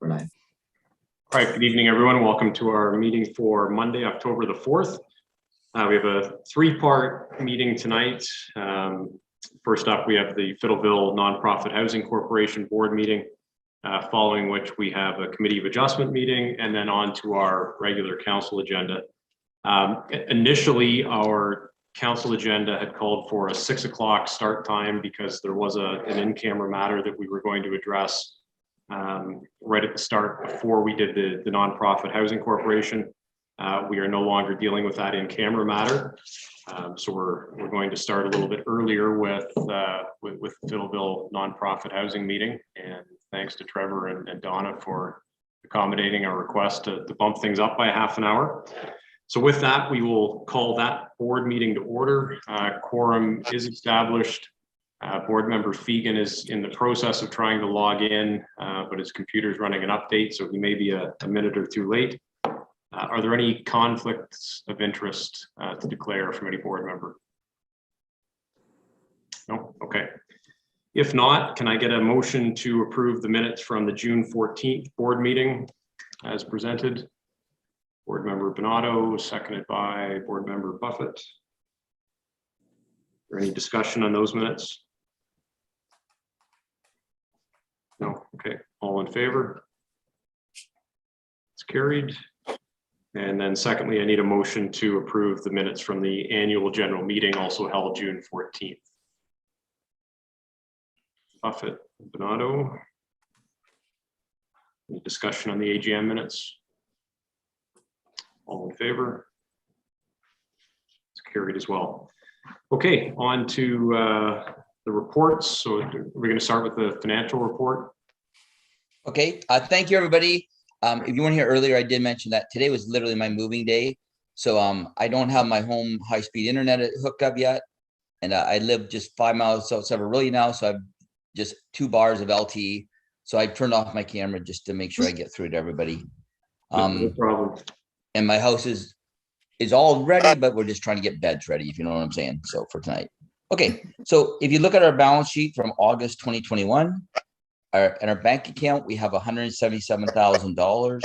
We're live. All right, good evening, everyone. Welcome to our meeting for Monday, October the 4th. We have a three-part meeting tonight. First up, we have the Fiddleville Nonprofit Housing Corporation Board meeting, following which we have a Committee of Adjustment meeting, and then on to our regular council agenda. Initially, our council agenda had called for a 6 o'clock start time because there was an in-camera matter that we were going to address right at the start before we did the Nonprofit Housing Corporation. We are no longer dealing with that in-camera matter. So we're going to start a little bit earlier with the Fiddleville Nonprofit Housing meeting. And thanks to Trevor and Donna for accommodating our request to bump things up by half an hour. So with that, we will call that board meeting to order. Quorum is established. Board member Fegan is in the process of trying to log in, but his computer is running an update, so he may be a minute or two late. Are there any conflicts of interest to declare from any board member? No? Okay. If not, can I get a motion to approve the minutes from the June 14th board meeting as presented? Board member Bonato, seconded by board member Buffett. Is there any discussion on those minutes? No? Okay. All in favor? It's carried. And then secondly, I need a motion to approve the minutes from the annual general meeting also held June 14th. Buffett, Bonato. Any discussion on the AGM minutes? All in favor? It's carried as well. Okay, on to the reports. So we're going to start with the financial report. Okay, thank you, everybody. If you weren't here earlier, I did mention that today was literally my moving day. So I don't have my home high-speed internet hooked up yet. And I live just 5 miles outside of Aurora now. So I've just 2 bars of LTE. So I turned off my camera just to make sure I get through to everybody. No problem. And my house is all ready, but we're just trying to get beds ready, if you know what I'm saying. So for tonight. Okay, so if you look at our balance sheet from August 2021, in our bank account, we have $177,000.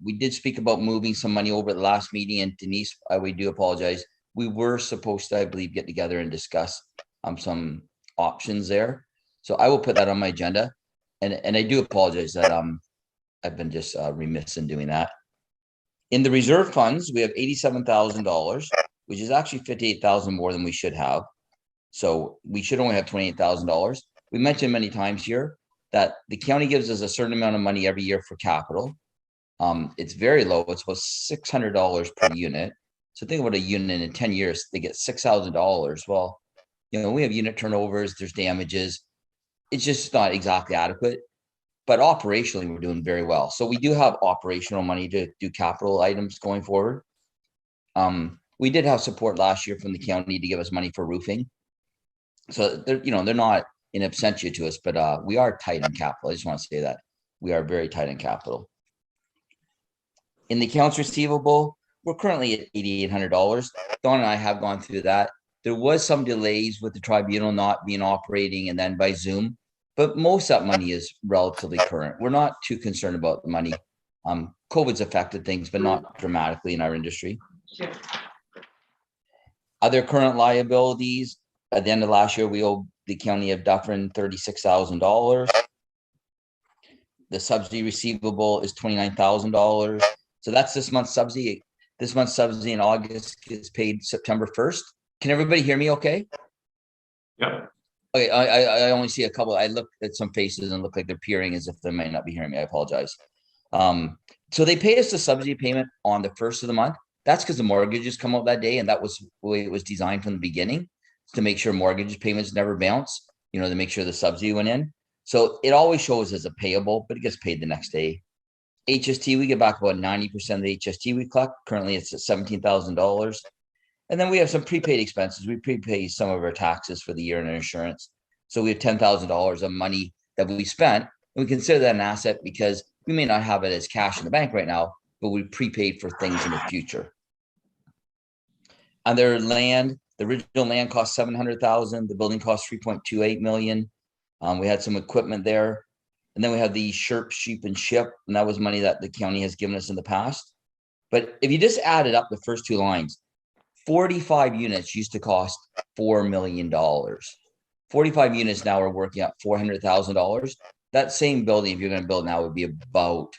We did speak about moving some money over at the last meeting, and Denise, we do apologize. We were supposed to, I believe, get together and discuss some options there. So I will put that on my agenda, and I do apologize that I've been just remiss in doing that. In the reserve funds, we have $87,000, which is actually $58,000 more than we should have. So we should only have $28,000. We mentioned many times here that the county gives us a certain amount of money every year for capital. It's very low. It's about $600 per unit. So think about a unit in 10 years, they get $6,000. Well, you know, we have unit turnovers, there's damages. It's just not exactly adequate, but operationally, we're doing very well. So we do have operational money to do capital items going forward. We did have support last year from the county to give us money for roofing. So they're not in absentia to us, but we are tight on capital. I just want to say that we are very tight on capital. In the accounts receivable, we're currently at $8,800. Dawn and I have gone through that. There was some delays with the tribunal not being operating and then by Zoom, but most of that money is relatively current. We're not too concerned about the money. COVID's affected things, but not dramatically in our industry. Sure. Other current liabilities, at the end of last year, we owed the county of Dufferin $36,000. The subsidy receivable is $29,000. So that's this month's subsidy. This month's subsidy in August is paid September 1st. Can everybody hear me okay? Yeah. Okay, I only see a couple. I looked at some faces and look like they're peering as if they might not be hearing me. I apologize. So they pay us the subsidy payment on the 1st of the month. That's because the mortgages come out that day, and that was the way it was designed from the beginning, to make sure mortgage payments never bounce, to make sure the subsidy went in. So it always shows as a payable, but it gets paid the next day. HST, we get back about 90% of the HST we collect. Currently, it's at $17,000. And then we have some prepaid expenses. We prepay some of our taxes for the year and our insurance. So we have $10,000 of money that we spent. And we consider that an asset because we may not have it as cash in the bank right now, but we prepaid for things in the future. Other land, the original land cost $700,000. The building cost $3.28 million. We had some equipment there. And then we have the SHRP, sheep and ship, and that was money that the county has given us in the past. But if you just added up the first two lines, 45 units used to cost $4 million. 45 units now are working at $400,000. That same building, if you're going to build now, would be about,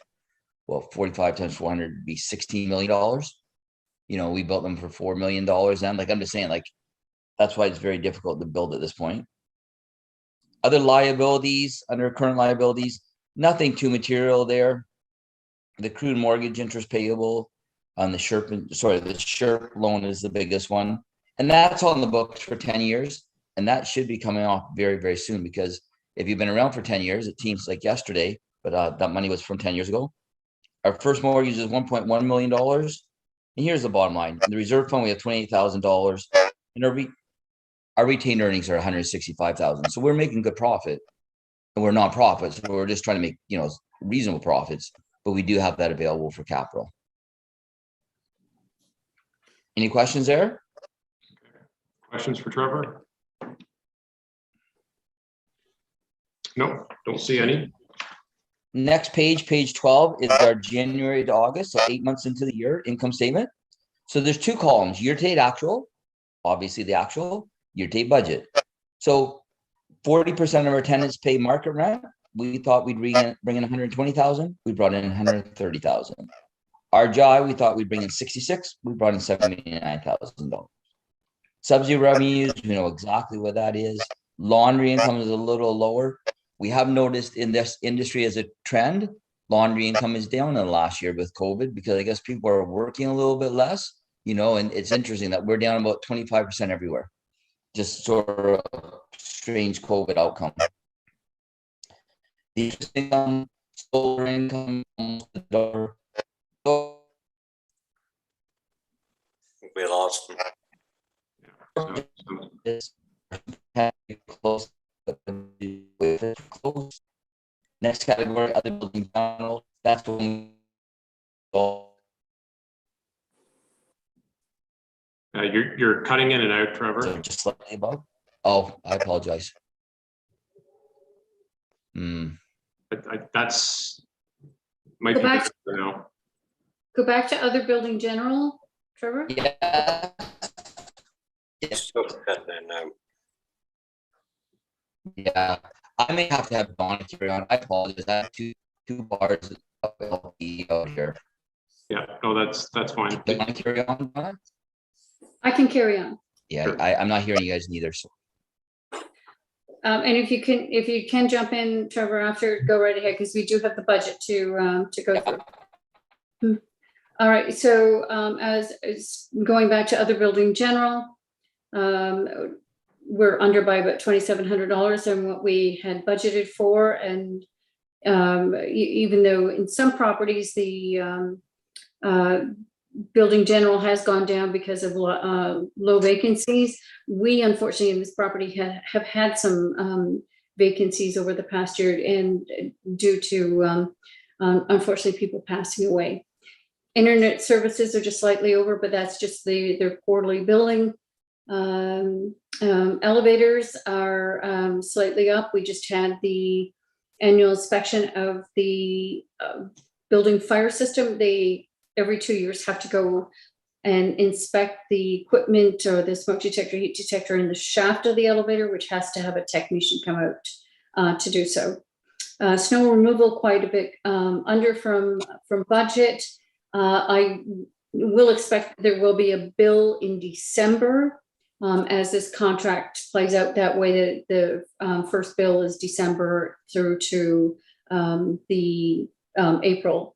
well, 45 times 400 would be $16 million. You know, we built them for $4 million. And like, I'm just saying, like, that's why it's very difficult to build at this point. Other liabilities, under current liabilities, nothing too material there. The accrued mortgage interest payable on the SHRP loan is the biggest one. And that's on the books for 10 years. And that should be coming off very, very soon, because if you've been around for 10 years, it seems like yesterday, but that money was from 10 years ago. Our first mortgage is $1.1 million. And here's the bottom line. In the reserve fund, we have $28,000. And our retained earnings are $165,000. So we're making good profit. And we're nonprofits. So we're just trying to make, you know, reasonable profits. But we do have that available for capital. Any questions there? Questions for Trevor? No, don't see any. Next page, page 12, is our January to August, so 8 months into the year income statement. So there's two columns: year-to-date actual, obviously the actual, year-to-date budget. So 40% of our tenants pay market rent. We thought we'd bring in 120,000. We brought in 130,000. RJI, we thought we'd bring in 66. We brought in $79,000. Subsidy revenues, we know exactly what that is. Laundry income is a little lower. We have noticed in this industry as a trend, laundry income is down in the last year with COVID, because I guess people are working a little bit less, you know, and it's interesting that we're down about 25% everywhere. Just sort of strange COVID outcome. The interest income, solar income, we lost them. It's close. Next category, other building general. That's when You're cutting in and out, Trevor. so just slightly above. Oh, I apologize. That's might Go be back, different now. go back to other building general, Trevor. Yeah. Still cutting in now. Yeah, I may have to have Donna carry on. I apologize. I have two bars out here. Yeah, no, that's fine. Do you want to carry on, Donna? I can carry on. Yeah, Sure. I'm not hearing you guys neither. So And if you can jump in, Trevor, after, go right ahead, because we do have the budget to go through. All right, so as going back to other building general, we're under by about $2,700 on what we had budgeted for. And even though in some properties, the building general has gone down because of low vacancies, we unfortunately in this property have had some vacancies over the past year, and due to unfortunately people passing away. Internet services are just slightly over, but that's just their quarterly billing. Elevators are slightly up. We just had the annual inspection of the building fire system. They every 2 years have to go and inspect the equipment or the smoke detector, heat detector in the shaft of the elevator, which has to have a technician come out to do so. Snow removal quite a bit under from budget. I will expect there will be a bill in December as this contract plays out that way. That the first bill is December through to the April.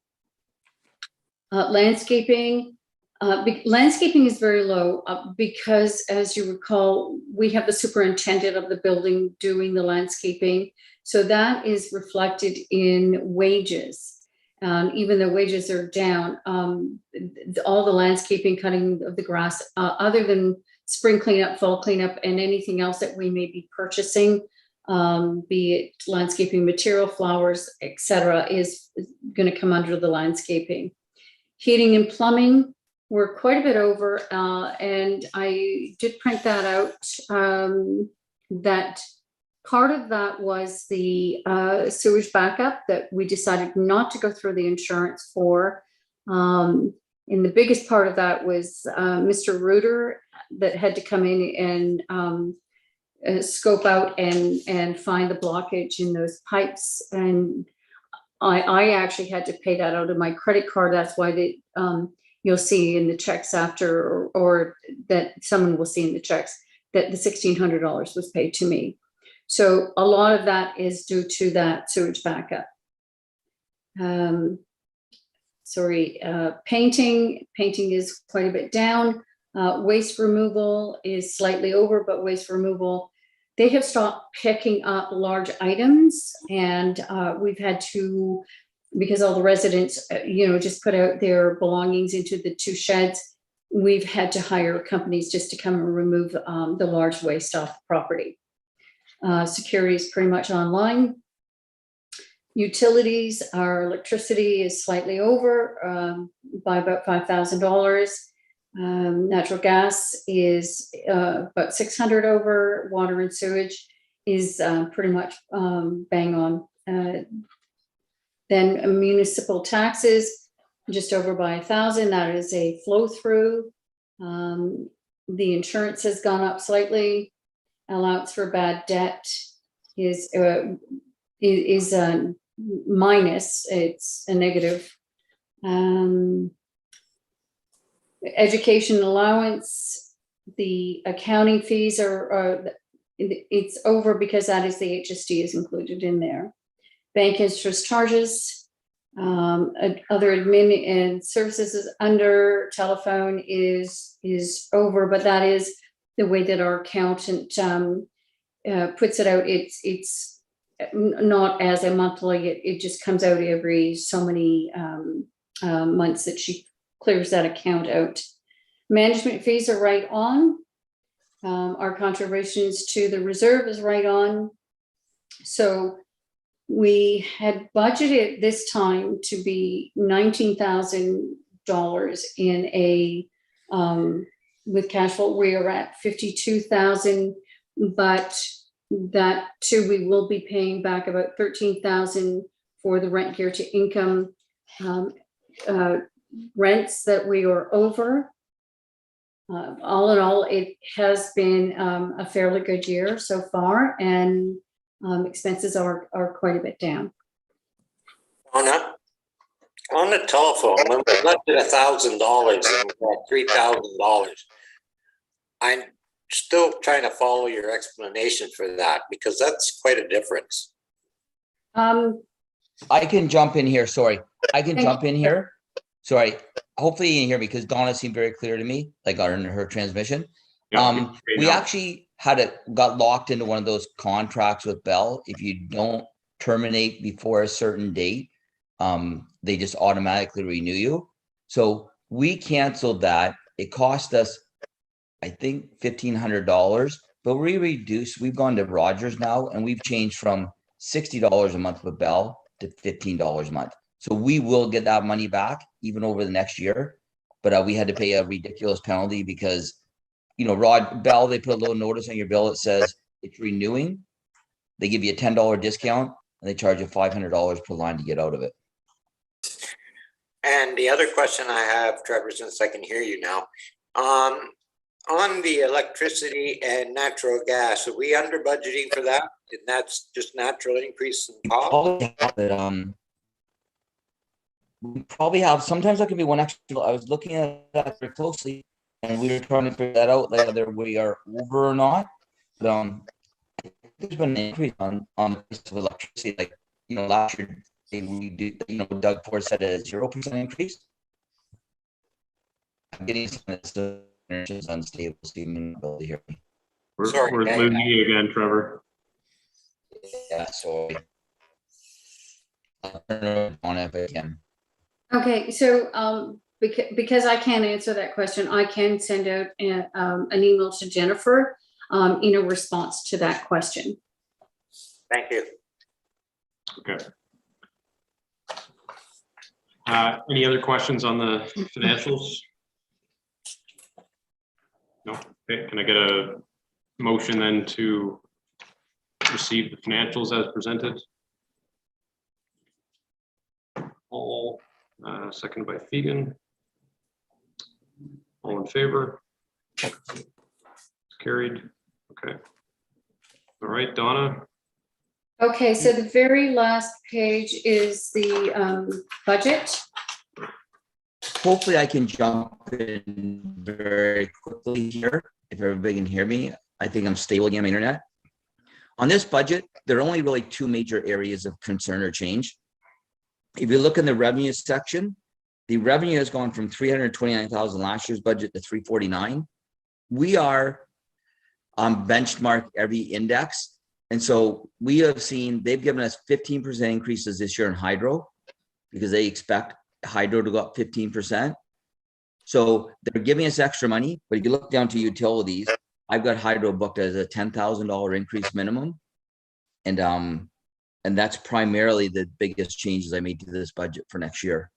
Landscaping is very low because, as you recall, we have the superintendent of the building doing the landscaping. So that is reflected in wages. Even though wages are down, all the landscaping, cutting of the grass, other than spring cleanup, fall cleanup, and anything else that we may be purchasing, be it landscaping material, flowers, etc., is going to come under the landscaping. Heating and plumbing, we're quite a bit over, and I did print that out, that Part of that was the sewage backup that we decided not to go through the insurance for. And the biggest part of that was Mr. Reuter that had to come in and scope out and find the blockage in those pipes. And I actually had to pay that out of my credit card. That's why you'll see in the checks after, or that someone will see in the checks that the $1,600 was paid to me. So a lot of that is due to that sewage backup. Painting is quite a bit down. Waste removal is slightly over, but waste removal, they have stopped picking up large items, and we've had to, because all the residents, just put out their belongings into the 2 sheds. We've had to hire companies just to come and remove the large waste off the property. Security is pretty much online. Utilities, our electricity is slightly over by about $5,000. Natural gas is about 600 over. Water and sewage is pretty much bang on. Then municipal taxes, just over by 1,000. That is a flow through. The insurance has gone up slightly. Allowance for bad debt is minus. It's a negative. Education allowance, the accounting fees it's over because that is the HST is included in there. Bank interest charges, other admin and services is under. Telephone is over, but that is the way that our accountant puts it out. It's not as a monthly, it just comes out every so many months that she clears that account out. Management fees are right on. Our contributions to the reserve is right on. So we had budgeted this time to be $19,000 in a with cash flow. We are at 52,000, but that too, we will be paying back about 13,000 for the rent gear to income rents that we are over. All in all, it has been a fairly good year so far, and expenses are quite a bit down. On the telephone, when we budgeted $1,000 and we got $3,000, I'm still trying to follow your explanation for that, because that's quite a difference. I can jump in here. Sorry. I can jump in here. Sorry. Hopefully you can hear me, because Donna seemed very clear to me, like on her transmission. Yeah, We actually got locked into one of those contracts with Bell. If you don't terminate before a certain date, they just automatically renew you. So we canceled that. It cost us, I think, $1,500, but we've gone to Rogers now, and we've changed from $60 a month with Bell to $15 a month. So we will get that money back even over the next year. But we had to pay a ridiculous penalty because, Bell, they put a little notice on your bill that says it's renewing. They give you a $10 discount, and they charge you $500 per line to get out of it. And the other question I have, Trevor, since I can hear you now, on the electricity and natural gas, are we under budgeting for that? And that's just natural increase in cost? We probably have, sometimes that could be one extra. I was looking at that very closely, and we were trying to figure that out, whether we are over or not. But there's been an increase on the price of electricity. Like, last year we did, Doug Ford said a 0% increase. I'm getting some of this unstable, so you may not be able to hear me. We're losing you again, Trevor. Yeah, sorry. I'll turn it on if I can. Okay, so because I can't answer that question, I can send out an email to Jennifer in a response to that question. Thank you. Okay. Any other questions on the financials? No. Okay. Can I get a motion then to receive the financials as presented? All, seconded by Fegan. All in favor? Carried. Okay. All right, Donna. Okay, so the very last page is the budget. Hopefully I can jump in very quickly here, if everybody can hear me. I think I'm stable again on my internet. On this budget, there are only really two major areas of concern or change. If you look in the revenue section, the revenue has gone from 329,000 last year's budget to 349. We are on benchmark every index. And so we have seen, they've given us 15% increases this year in hydro because they expect hydro to go up 15%. So they're giving us extra money, but if you look down to utilities, I've got hydro booked as a $10,000 increase minimum. And that's primarily the biggest changes I made to this budget for next year,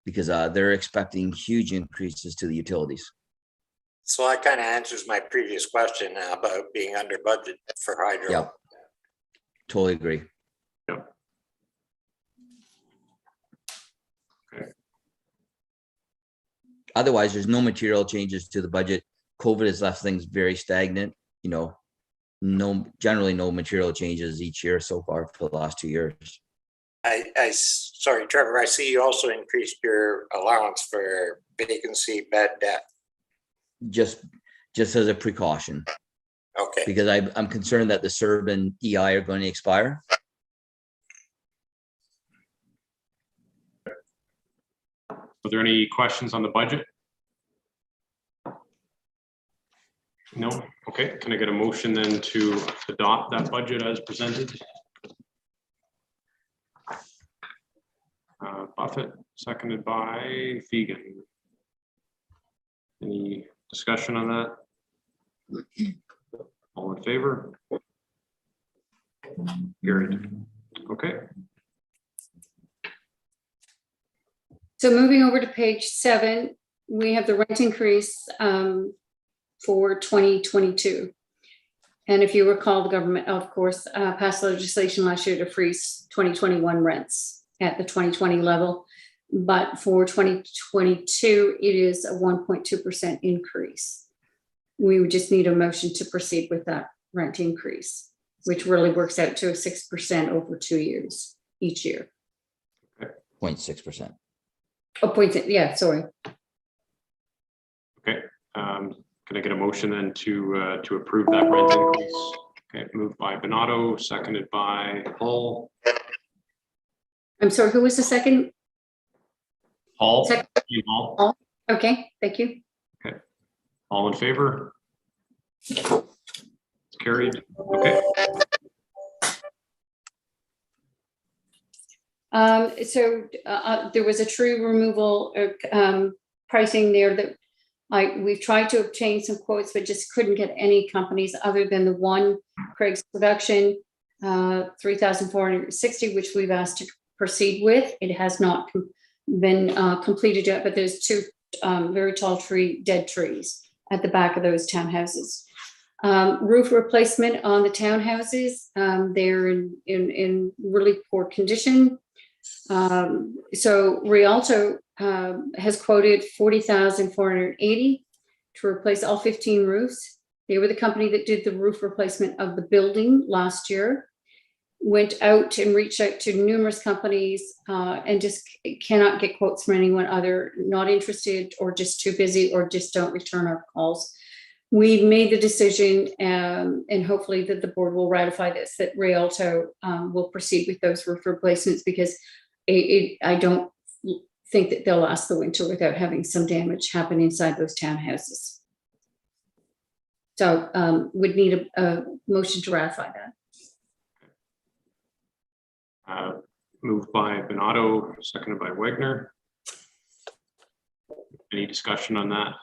because they're expecting huge increases to the utilities. So that kind of answers my previous question about being under budget for hydro. Yep. Totally agree. Yep. Okay. Otherwise, there's no material changes to the budget. COVID has left things very stagnant, you know, generally no material changes each year so far for the last 2 years. Sorry, Trevor, I see you also increased your allowance for vacancy bad debt. Just as a precaution, Okay. because I'm concerned that the CERB and EI are going to expire. Are there any questions on the budget? No? Okay, can I get a motion then to adopt that budget as presented? Buffett, seconded by Fegan. Any discussion on that? All in favor? Carried. Okay. So moving over to page 7, we have the rent increase for 2022. And if you recall, the government, of course, passed legislation last year to freeze 2021 rents at the 2020 level. But for 2022, it is a 1.2% increase. We would just need a motion to proceed with that rent increase, which really works out to a 6% over 2 years, each year. 0.6%. Oh, yeah, sorry. Okay. Can I get a motion then to approve that rent increase? Okay, moved by Bernardo, seconded by Hull. I'm sorry, who was the second? Hull. Second. Hull. Okay, thank you. Okay. All in favor? It's carried. Okay. So there was a tree removal pricing there that we've tried to obtain some quotes, but just couldn't get any companies other than the one, Craig's Production, 3,460, which we've asked to proceed with. It has not been completed yet, but there's 2 very tall dead trees at the back of those townhouses. Roof replacement on the townhouses, they're in really poor condition. So Rialto has quoted $40,480 to replace all 15 roofs. They were the company that did the roof replacement of the building last year. Went out and reached out to numerous companies and just cannot get quotes from anyone other, not interested or just too busy or just don't return our calls. We've made the decision and hopefully that the board will ratify this, that Rialto will proceed with those roof replacements, because I don't think that they'll last the winter without having some damage happen inside those townhouses. So would need a motion to ratify that. Moved by Bernardo, seconded by Wegner. Any discussion on that?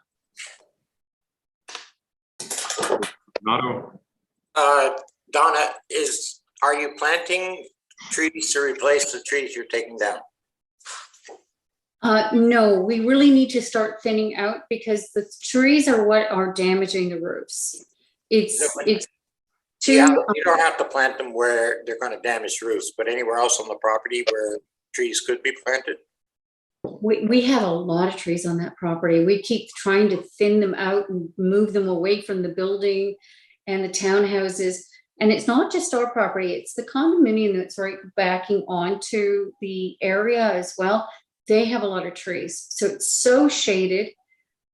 Bernardo? Donna, are you planting trees to replace the trees you're taking down? No, we really need to start thinning out, because the trees are what are damaging the roofs. It's Yeah, you don't have to plant them where they're gonna damage roofs, but anywhere else on the property where trees could be planted? We have a lot of trees on that property. We keep trying to thin them out and move them away from the building and the townhouses. And it's not just our property, it's the condominium that's right backing onto the area as well. They have a lot of trees. So it's so shaded.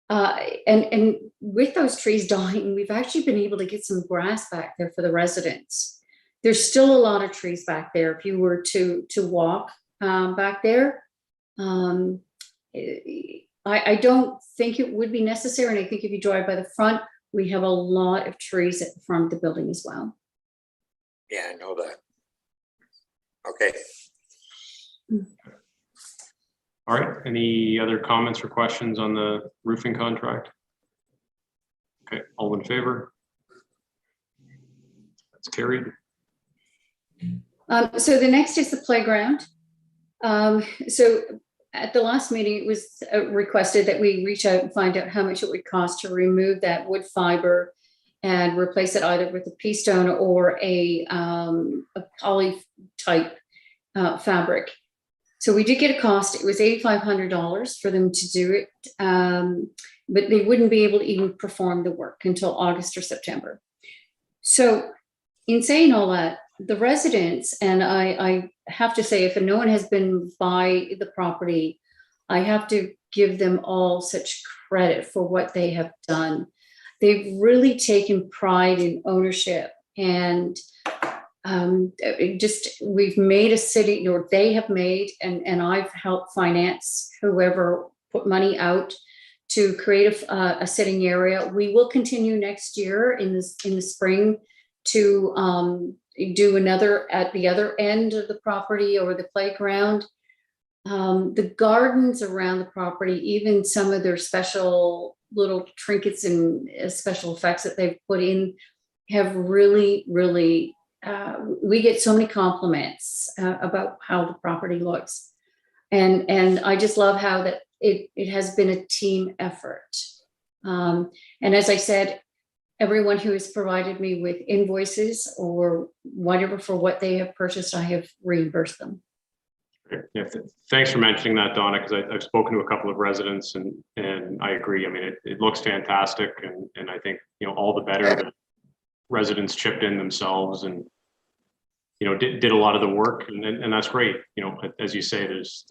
And with those trees dying, we've actually been able to get some grass back there for the residents. There's still a lot of trees back there. If you were to walk back there, I don't think it would be necessary. And I think if you drive by the front, we have a lot of trees at the front of the building as well. Yeah, I know that. Okay. All right, any other comments or questions on the roofing contract? Okay, all in favor? That's carried. So the next is the playground. So at the last meeting, it was requested that we reach out and find out how much it would cost to remove that wood fiber and replace it either with a pea stone or a poly type fabric. So we did get a cost. It was $8,500 for them to do it, but they wouldn't be able to even perform the work until August or September. So in saying all that, the residents, and I have to say, if no one has been by the property, I have to give them all such credit for what they have done. They've really taken pride in ownership, and we've made a city, or they have made, and I've helped finance whoever put money out to create a sitting area. We will continue next year in the spring to do another at the other end of the property or the playground. The gardens around the property, even some of their special little trinkets and special effects that they've put in, have really, really, we get so many compliments about how the property looks. And I just love how that it has been a team effort. And as I said, everyone who has provided me with invoices or whatever for what they have purchased, I have reimbursed them. Yeah, thanks for mentioning that, Donna, because I've spoken to a couple of residents and I agree. I mean, it looks fantastic, and I think, you know, all the better that residents chipped in themselves and, you know, did a lot of the work, and that's great. You know, as you say, there's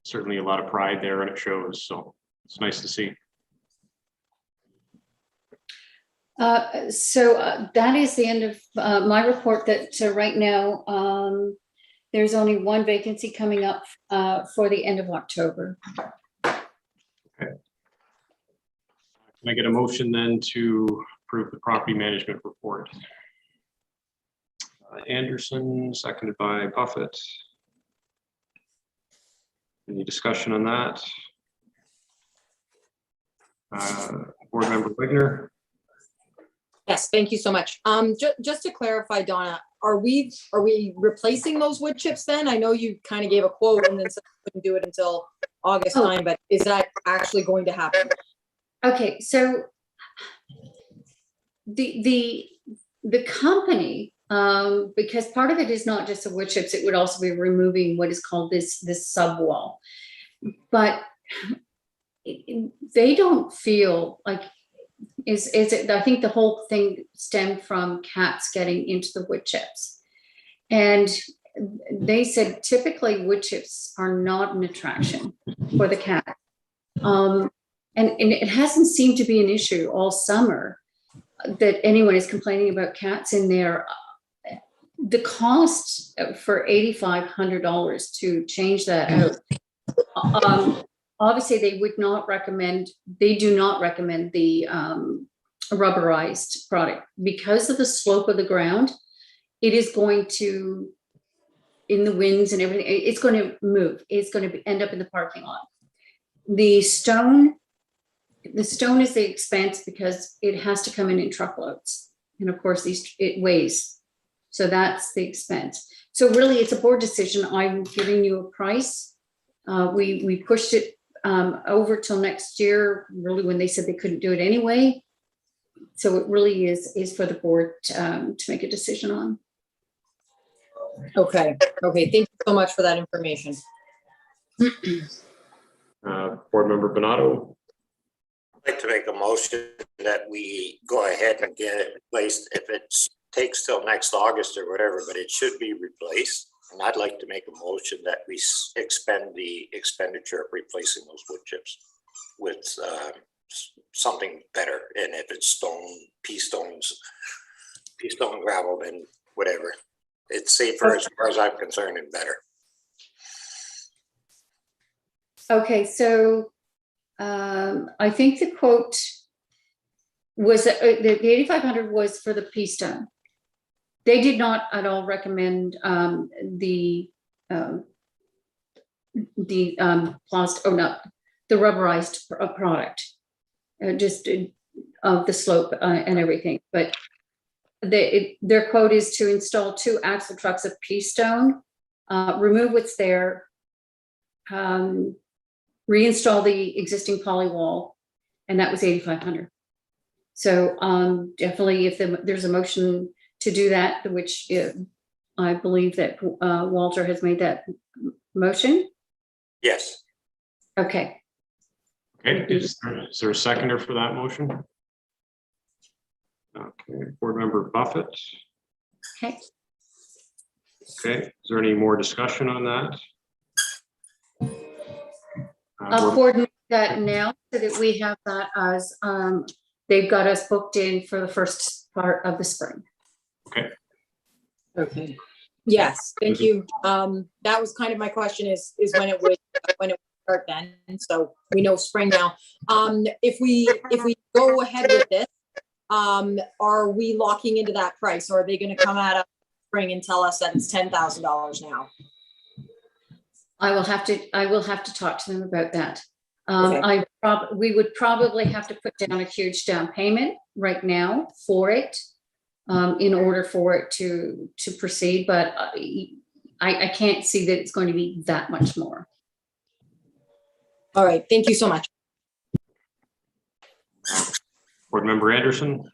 certainly a lot of pride there, and it shows. So it's nice to see. So that is the end of my report. That right now there's only one vacancy coming up for the end of October. Okay. Can I get a motion then to approve the property management report? Anderson, seconded by Buffett. Any discussion on that? Board Member Wigner. Yes, thank you so much. Just to clarify, Donna, are we replacing those wood chips then? I know you kind of gave a quote and then said we couldn't do it until August time, but is that actually going to happen? Okay, so the company, because part of it is not just the wood chips, it would also be removing what is called this subwall, but they don't feel like. Is it? I think the whole thing stemmed from cats getting into the wood chips, and they said typically wood chips are not an attraction for the cat, and it hasn't seemed to be an issue all summer that anyone is complaining about cats in there. The cost for $8,500 to change that out. Obviously, they do not recommend the rubberized product because of the slope of the ground. It is going to, in the winds and everything, it's going to move. It's going to end up in the parking lot. The stone is the expense because it has to come in truckloads. And of course, it weighs. So that's the expense. So really, it's a board decision. I'm giving you a price. We pushed it over till next year, really, when they said they couldn't do it anyway. So it really is for the board to make a decision on. Okay, okay, thank you so much for that information. Board Member Donato, I'd like to make a motion that we go ahead and get it replaced if it takes till next August or whatever, but it should be replaced. And I'd like to make a motion that we expend the expenditure of replacing those wood chips with something better. And if it's stone, pea stone gravel, then whatever. It's safer as far as I'm concerned and better. Okay, so I think the quote was the 8,500 was for the pea stone. They did not at all recommend the plastic, or not the rubberized product, just of the slope and everything. But their quote is to install 2 axle trucks of pea stone, remove what's there, reinstall the existing poly wall, and that was 8,500. So definitely, if there's a motion to do that, which I believe that Walter has made that motion. Yes. Okay. okay, is there a seconder for that motion? Okay, Board Member Buffett. Okay. Okay, is there any more discussion on that? I'll coordinate that now so that we have that as they've got us booked in for the first part of the spring. Okay. Okay. Yes, thank you. That was kind of my question is when it would start then. So we know spring now. If we go ahead with this, are we locking into that price, or are they going to come out of spring and tell us that it's $10,000 now? I will have to talk to them about that. Okay. We would probably have to put down a huge down payment right now for it in order for it to proceed, but I can't see that it's going to be that much more. All right, thank you so much. Board Member Anderson.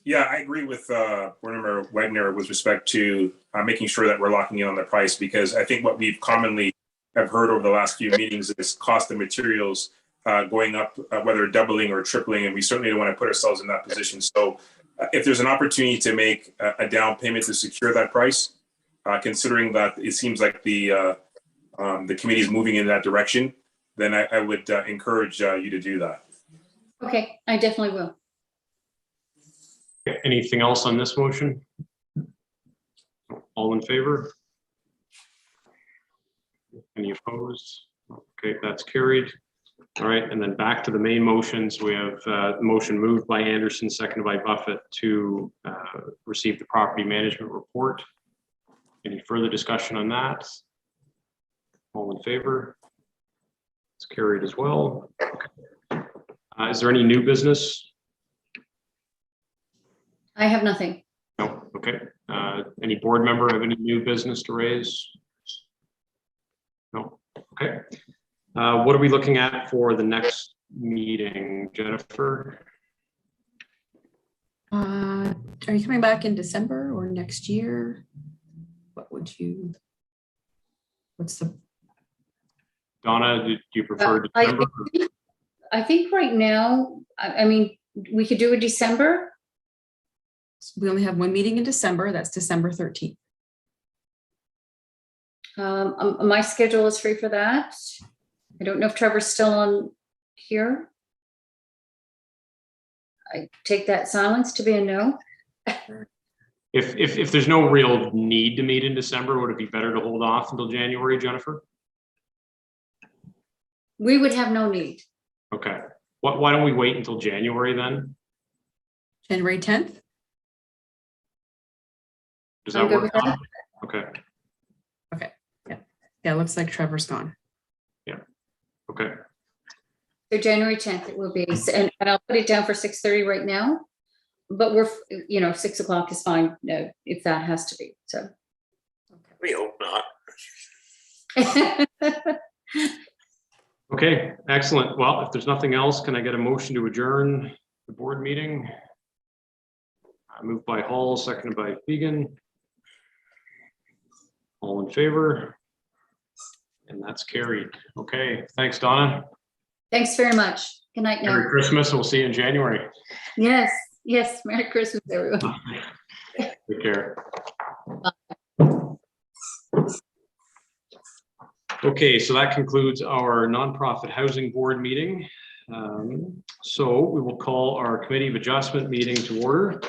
Yeah, I agree with Board Member Wagner with respect to making sure that we're locking in on the price, because I think what we've commonly have heard over the last few meetings is cost of materials going up, whether doubling or tripling, and we certainly don't want to put ourselves in that position. So if there's an opportunity to make a down payment to secure that price, considering that it seems like the committee is moving in that direction, then I would encourage you to do that. Okay, I definitely will. Anything else on this motion? All in favor? Any opposed? Okay, that's carried. All right, and then back to the main motions. We have motion moved by Anderson, seconded by Buffett to receive the property management report. Any further discussion on that? All in favor? It's carried as well. Okay. Is there any new business? I have nothing. No, okay. Any board member have any new business to raise? No, okay. What are we looking at for the next meeting, Jennifer? Are you coming back in December or next year? What's the? Donna, do you prefer December? I think right now, I mean, we could do a December. We only have one meeting in December. That's December 13th. My schedule is free for that. I don't know if Trevor's still on here. I take that silence to be a no. If there's no real need to meet in December, would it be better to hold off until January, Jennifer? We would have no need. Okay. Why don't we wait until January then? January 10th. Does I'm that good work? with that. Okay. Okay. Yeah, it looks like Trevor's gone. Okay. So January 10th it will be, and I'll put it down for 6:30 right now. But we're, 6 o'clock is fine if that has to be. So. We hope not. Okay, excellent. Well, if there's nothing else, can I get a motion to adjourn the board meeting? Moved by Hall, seconded by Fegan. All in favor? And that's carried. Okay, thanks, Donna. Thanks very much. Good night now. Merry Christmas. We'll see you in January. Yes, yes. Merry Christmas, everyone. Take care. Okay, so that concludes our nonprofit housing board meeting. So we will call our committee of adjustment meeting to order.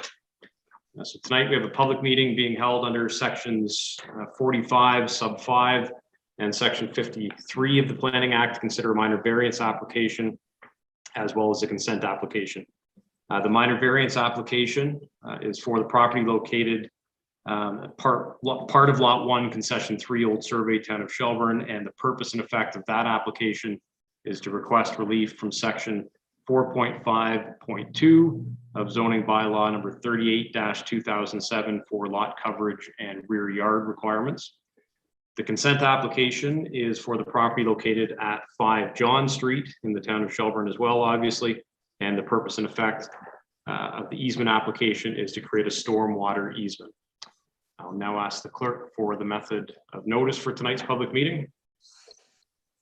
So tonight we have a public meeting being held under sections 45 sub 5 and section 53 of the Planning Act to consider a minor variance application as well as a consent application. The minor variance application is for the property located part of lot 1 concession 3 old survey town of Shelburne, and the purpose and effect of that application is to request relief from section 4.5.2 of zoning bylaw number 38-2007 for lot coverage and rear yard requirements. The consent application is for the property located at 5 John Street in the town of Shelburne as well, obviously, and the purpose and effect of the easement application is to create a stormwater easement. I'll now ask the clerk for the method of notice for tonight's public meeting.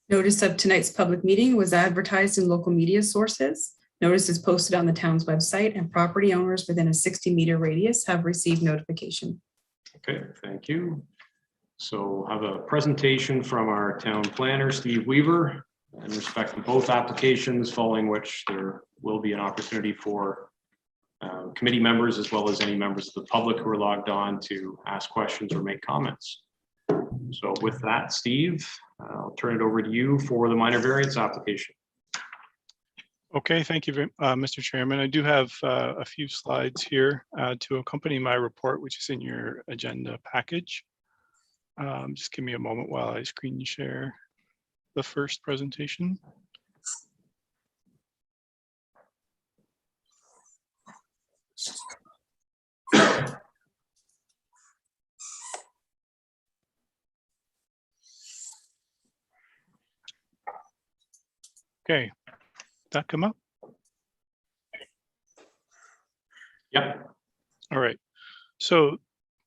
Notice of tonight's public meeting was advertised in local media sources. Notice is posted on the town's website, and property owners within a 60-meter radius have received notification. Okay, thank you. So have a presentation from our town planner, Steve Weaver, in respect to both applications, following which there will be an opportunity for committee members as well as any members of the public who are logged on to ask questions or make comments. So with that, Steve, I'll turn it over to you for the minor variance application. Okay, thank you, Mr. Chairman. I do have a few slides here to accompany my report, which is in your agenda package. Just give me a moment while I screen share the first presentation. Okay, did that come up? Yep. All right. So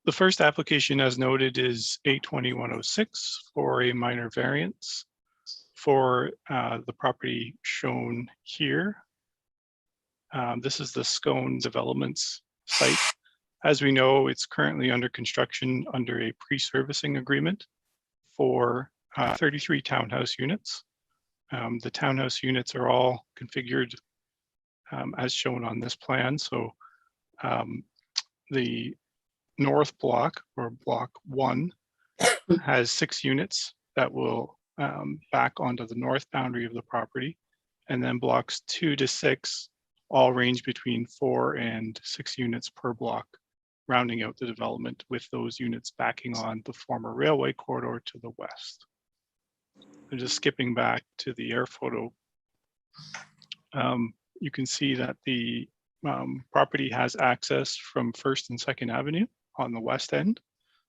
the first application, as noted, is 82106 for a minor variance for the property shown here. This is the Scone Developments site. As we know, it's currently under construction under a pre-servicing agreement for 33 townhouse units. The townhouse units are all configured as shown on this plan. So the north block, or block 1, has 6 units that will back onto the north boundary of the property. And then blocks 2 to 6 all range between 4 and 6 units per block, rounding out the development with those units backing on the former railway corridor to the west. And just skipping back to the air photo, you can see that the property has access from 1st and 2nd Avenue on the west end.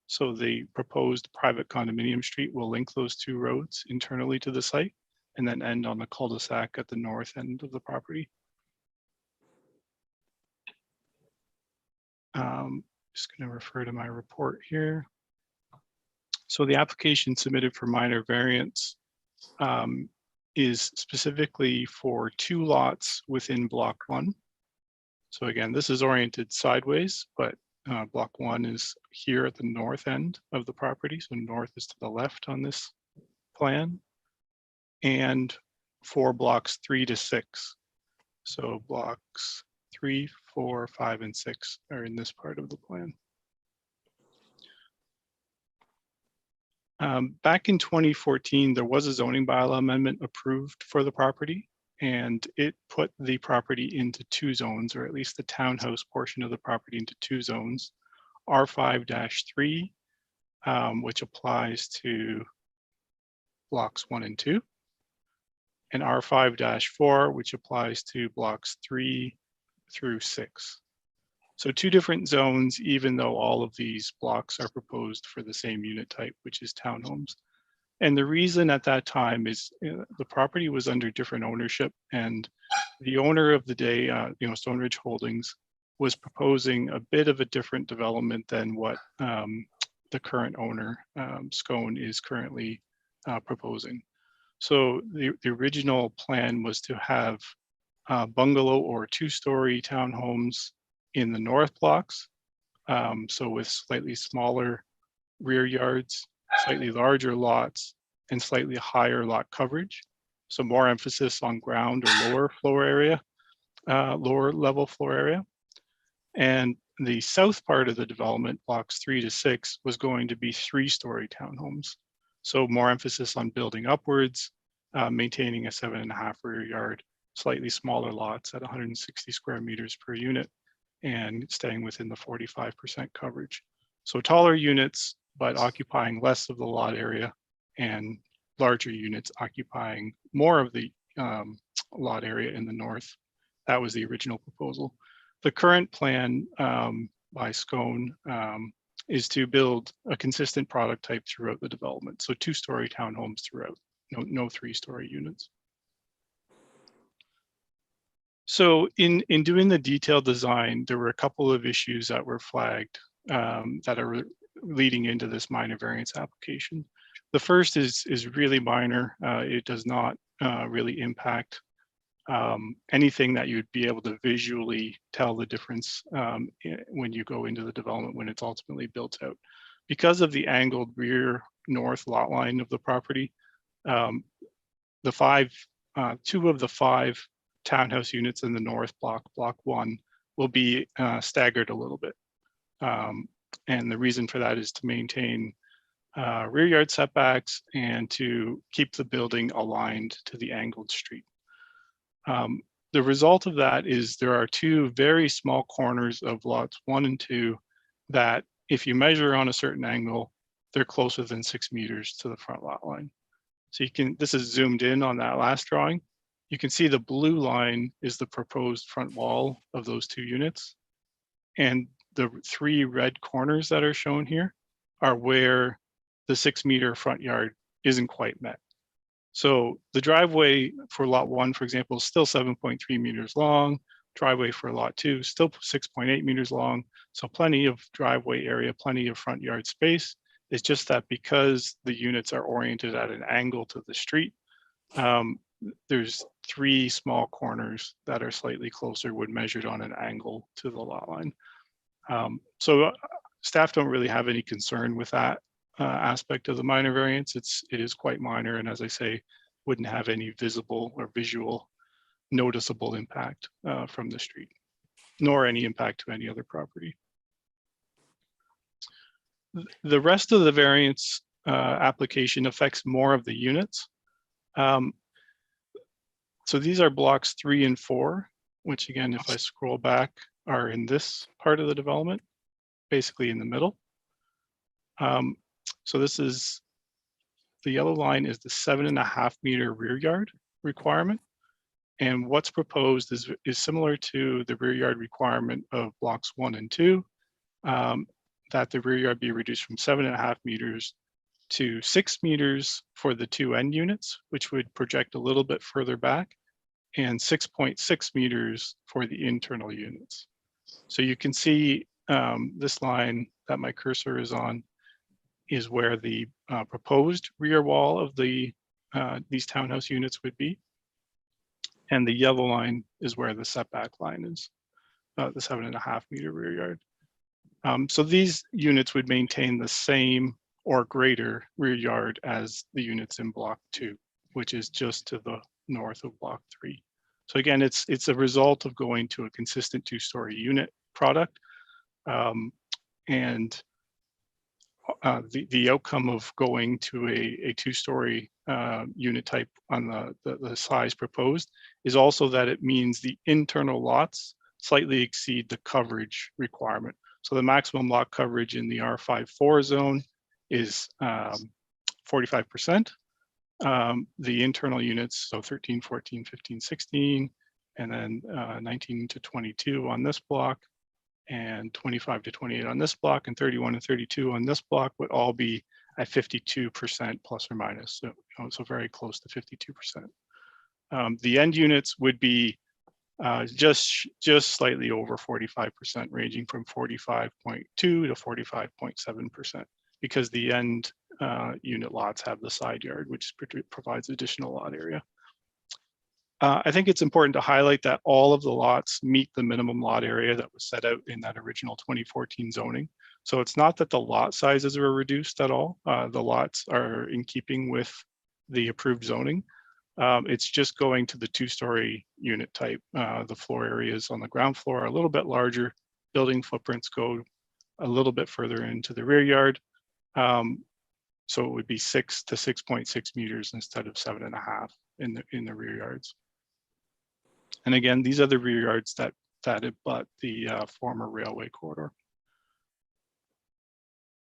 So the proposed private condominium street will link those 2 roads internally to the site and then end on the cul-de-sac at the north end of the property. Just going to refer to my report here. So the application submitted for minor variance is specifically for 2 lots within block 1. So again, this is oriented sideways, but block 1 is here at the north end of the property. So north is to the left on this plan, and for blocks 3 to 6. So blocks 3, 4, 5, and 6 are in this part of the plan. Back in 2014, there was a zoning bylaw amendment approved for the property, and it put the property into 2 zones, or at least the townhouse portion of the property into 2 zones, R5-3, which applies to blocks 1 and 2, and R5-4, which applies to blocks 3 through 6. So 2 different zones, even though all of these blocks are proposed for the same unit type, which is townhomes. And the reason at that time is the property was under different ownership, and the owner of the day, Stone Ridge Holdings, was proposing a bit of a different development than what the current owner, Scone, is currently proposing. So the original plan was to have bungalow or two-story townhomes in the north blocks, so with slightly smaller rear yards, slightly larger lots, and slightly higher lot coverage. So more emphasis on ground or lower floor area, lower level floor area. And the south part of the development, blocks 3 to 6, was going to be 3-story townhomes. So more emphasis on building upwards, maintaining a 7.5 rear yard, slightly smaller lots at 160 square meters per unit, and staying within the 45% coverage. So taller units, but occupying less of the lot area, and larger units occupying more of the lot area in the north. That was the original proposal. The current plan by Scone is to build a consistent product type throughout the development. So 2-story townhomes throughout, no 3-story units. So in doing the detailed design, there were a couple of issues that were flagged that are leading into this minor variance application. The first is really minor. It does not really impact anything that you'd be able to visually tell the difference when you go into the development when it's ultimately built out. Because of the angled rear north lot line of the property, two of the 5 townhouse units in the north block, block 1, will be staggered a little bit. And the reason for that is to maintain rear yard setbacks and to keep the building aligned to the angled street. The result of that is there are 2 very small corners of lots 1 and 2 that, if you measure on a certain angle, they're closer than 6 meters to the front lot line. So this is zoomed in on that last drawing. You can see the blue line is the proposed front wall of those 2 units. And the 3 red corners that are shown here are where the 6-meter front yard isn't quite met. So the driveway for lot 1, for example, is still 7.3 meters long. Driveway for lot 2, still 6.8 meters long. So plenty of driveway area, plenty of front yard space. It's just that because the units are oriented at an angle to the street, there's 3 small corners that are slightly closer when measured on an angle to the lot line. So staff don't really have any concern with that aspect of the minor variance. It is quite minor, and as I say, wouldn't have any visible or visual noticeable impact from the street, nor any impact to any other property. The rest of the variance application affects more of the units. So these are blocks 3 and 4, which again, if I scroll back, are in this part of the development, basically in the middle. So this is, the yellow line is the 7.5 meter rear yard requirement. And what's proposed is similar to the rear yard requirement of blocks 1 and 2, that the rear yard be reduced from 7.5 meters to 6 meters for the 2 end units, which would project a little bit further back, and 6.6 meters for the internal units. So you can see this line that my cursor is on is where the proposed rear wall of these townhouse units would be. And the yellow line is where the setback line is, the 7.5 meter rear yard. So these units would maintain the same or greater rear yard as the units in block 2, which is just to the north of block 3. So again, it's a result of going to a consistent 2-story unit product. And the outcome of going to a 2-story unit type on the size proposed is also that it means the internal lots slightly exceed the coverage requirement. So the maximum lot coverage in the R54 zone is 45%. The internal units, so 13, 14, 15, 16, and then 19 to 22 on this block, and 25 to 28 on this block, and 31 and 32 on this block would all be at 52% plus or minus, so very close to 52%. The end units would be just slightly over 45%, ranging from 45.2 to 45.7%, because the end unit lots have the side yard, which provides additional lot area. I think it's important to highlight that all of the lots meet the minimum lot area that was set out in that original 2014 zoning. So it's not that the lot sizes were reduced at all. The lots are in keeping with the approved zoning. It's just going to the two-story unit type. The floor areas on the ground floor are a little bit larger. Building footprints go a little bit further into the rear yard. So it would be 6 to 6.6 meters instead of 7.5 in the rear yards. And again, these are the rear yards that abut the former railway corridor.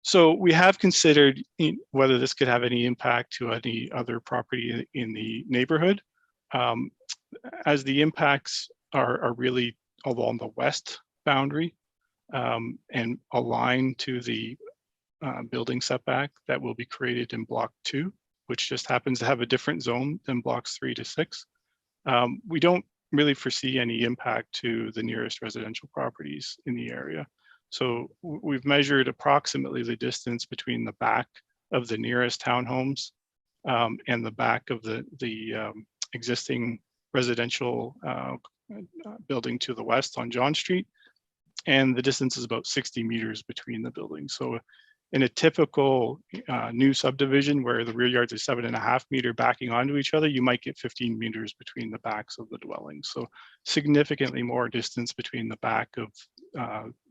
So we have considered whether this could have any impact to any other property in the neighborhood, as the impacts are really along the west boundary and aligned to the building setback that will be created in block 2, which just happens to have a different zone than blocks 3 to 6. We don't really foresee any impact to the nearest residential properties in the area. So we've measured approximately the distance between the back of the nearest townhomes and the back of the existing residential building to the west on John Street. And the distance is about 60 meters between the buildings. So in a typical new subdivision where the rear yards are 7.5 meter backing onto each other, you might get 15 meters between the backs of the dwellings. So significantly more distance between the back of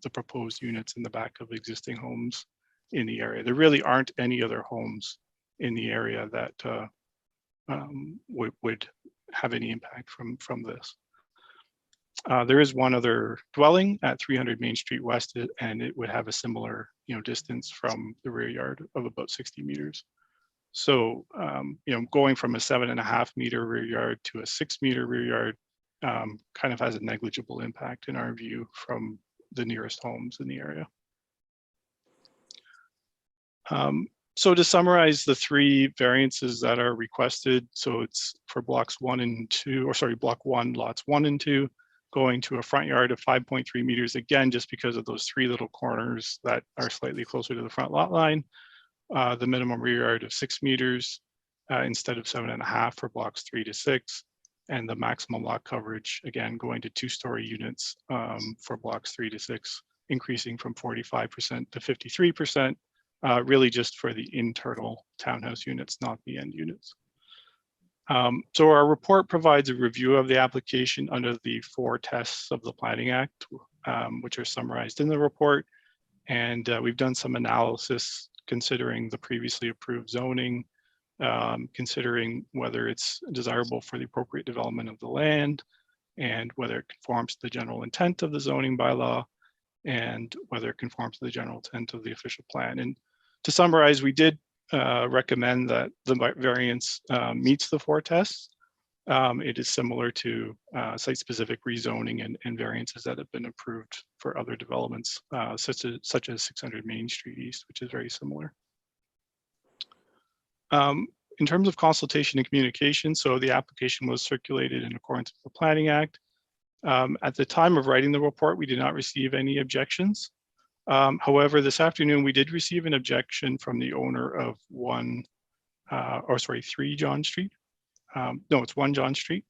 the proposed units and the back of existing homes in the area. There really aren't any other homes in the area that would have any impact from this. There is one other dwelling at 300 Main Street West, and it would have a similar, distance from the rear yard of about 60 meters. So, going from a 7.5 meter rear yard to a 6 meter rear yard kind of has a negligible impact in our view from the nearest homes in the area. So to summarize the 3 variances that are requested, so it's for blocks 1 and 2, or sorry, block 1, lots 1 and 2, going to a front yard of 5.3 meters, again, just because of those 3 little corners that are slightly closer to the front lot line. The minimum rear yard of 6 meters instead of 7.5 for blocks 3 to 6. And the maximum lot coverage, again, going to 2-story units for blocks 3 to 6, increasing from 45% to 53%, really just for the internal townhouse units, not the end units. So our report provides a review of the application under the 4 tests of the Planning Act, which are summarized in the report. And we've done some analysis considering the previously approved zoning, considering whether it's desirable for the appropriate development of the land, and whether it conforms to the general intent of the zoning bylaw, and whether it conforms to the general intent of the official plan. And to summarize, we did recommend that the variance meets the 4 tests. It is similar to site-specific rezoning and variances that have been approved for other developments, such as 600 Main Street East, which is very similar. In terms of consultation and communication, so the application was circulated in accordance with the Planning Act. At the time of writing the report, we did not receive any objections. However, this afternoon, we did receive an objection from the owner of 3 John Street. No, it's 1 John Street,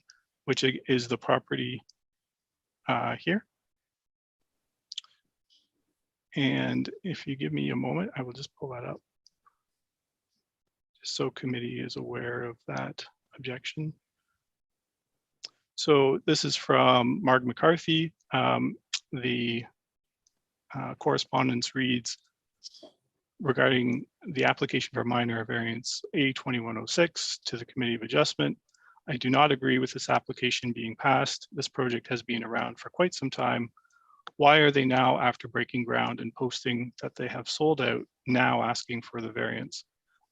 which is the property here. And if you give me a moment, I will just pull that up, just so committee is aware of that objection. So this is from Mark McCarthy. The correspondence reads, regarding the application for minor variance A2106 to the Committee of Adjustment, I do not agree with this application being passed. This project has been around for quite some time. Why are they now, after breaking ground and posting that they have sold out, now asking for the variance?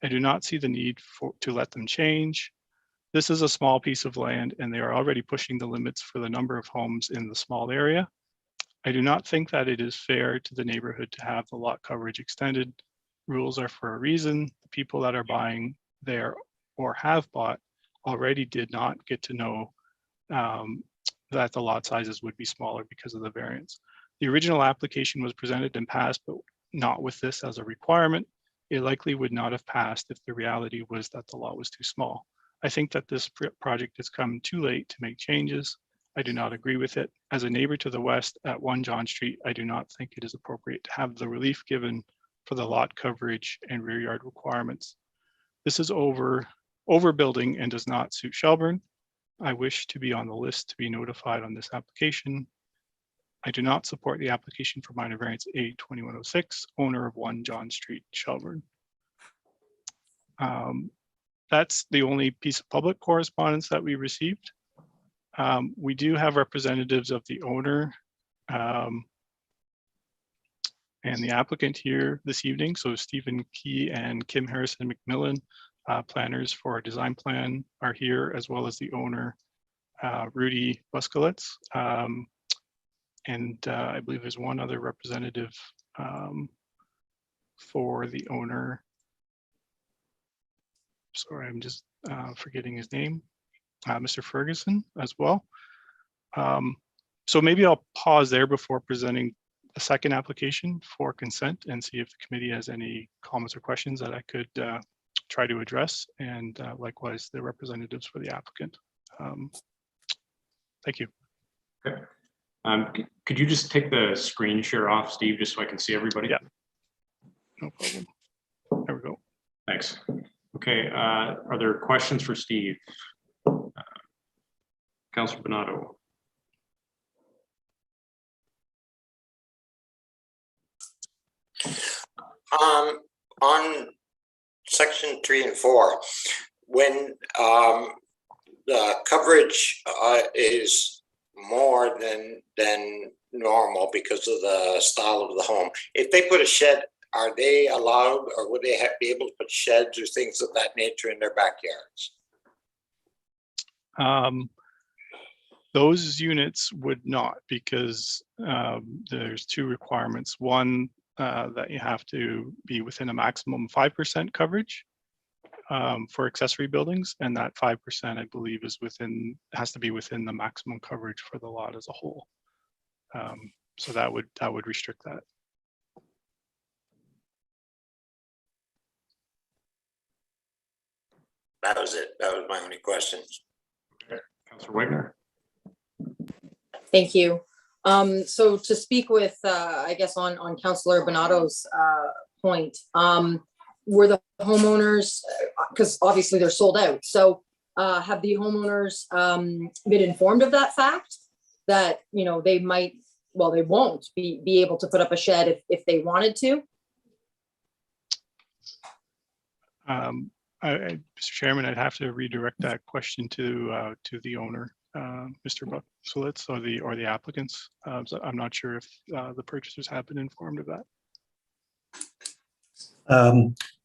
I do not see the need to let them change. This is a small piece of land and they are already pushing the limits for the number of homes in the small area. I do not think that it is fair to the neighborhood to have the lot coverage extended. rules are for a reason. The people that are buying there or have bought already did not get to know that the lot sizes would be smaller because of the variance. The original application was presented and passed, but not with this as a requirement. It likely would not have passed if the reality was that the lot was too small. I think that this project has come too late to make changes. I do not agree with it. As a neighbor to the west at 1 John Street, I do not think it is appropriate to have the relief given for the lot coverage and rear yard requirements. This is overbuilding and does not suit Shelburne. I wish to be on the list to be notified on this application. I do not support the application for minor variance A2106, owner of 1 John Street, Shelburne. That's the only piece of public correspondence that we received. We do have representatives of the owner and the applicant here this evening. So Stephen Key and Kim Harrison McMillan, planners for a design plan, are here, as well as the owner, Rudy Buskelitz. And I believe there's one other representative for the owner. Sorry, I'm just forgetting his name, Mr. Ferguson as well. So maybe I'll pause there before presenting a second application for consent and see if the committee has any comments or questions that I could try to address, and likewise the representatives for the applicant. Thank you. Okay. Could you just take the screen share off, Steve, just so I can see everybody? Yeah. No problem. There we go. Thanks. Okay, are there questions for Steve? Councilor Bernardo. On section 3 and 4, when the coverage is more than normal because of the style of the home, if they put a shed, are they allowed, or would they be able to put sheds or things of that nature in their backyards? Those units would not, because there's two requirements. One, that you have to be within a maximum 5% coverage for accessory buildings, and that 5%, I believe, has to be within the maximum coverage for the lot as a whole. So that would restrict that. That was it. That was my only question. Okay. Councilor Wagner. Thank you. So to speak with, I guess on Councilor Bernardo's point, were the homeowners, because obviously they're sold out, so have the homeowners been informed of that fact, that, you know, they might, well, they won't be able to put up a shed if they wanted to? Mr. Chairman, I'd have to redirect that question to the owner, Mr. Buskelitz, or the applicants. So I'm not sure if the purchasers have been informed of that.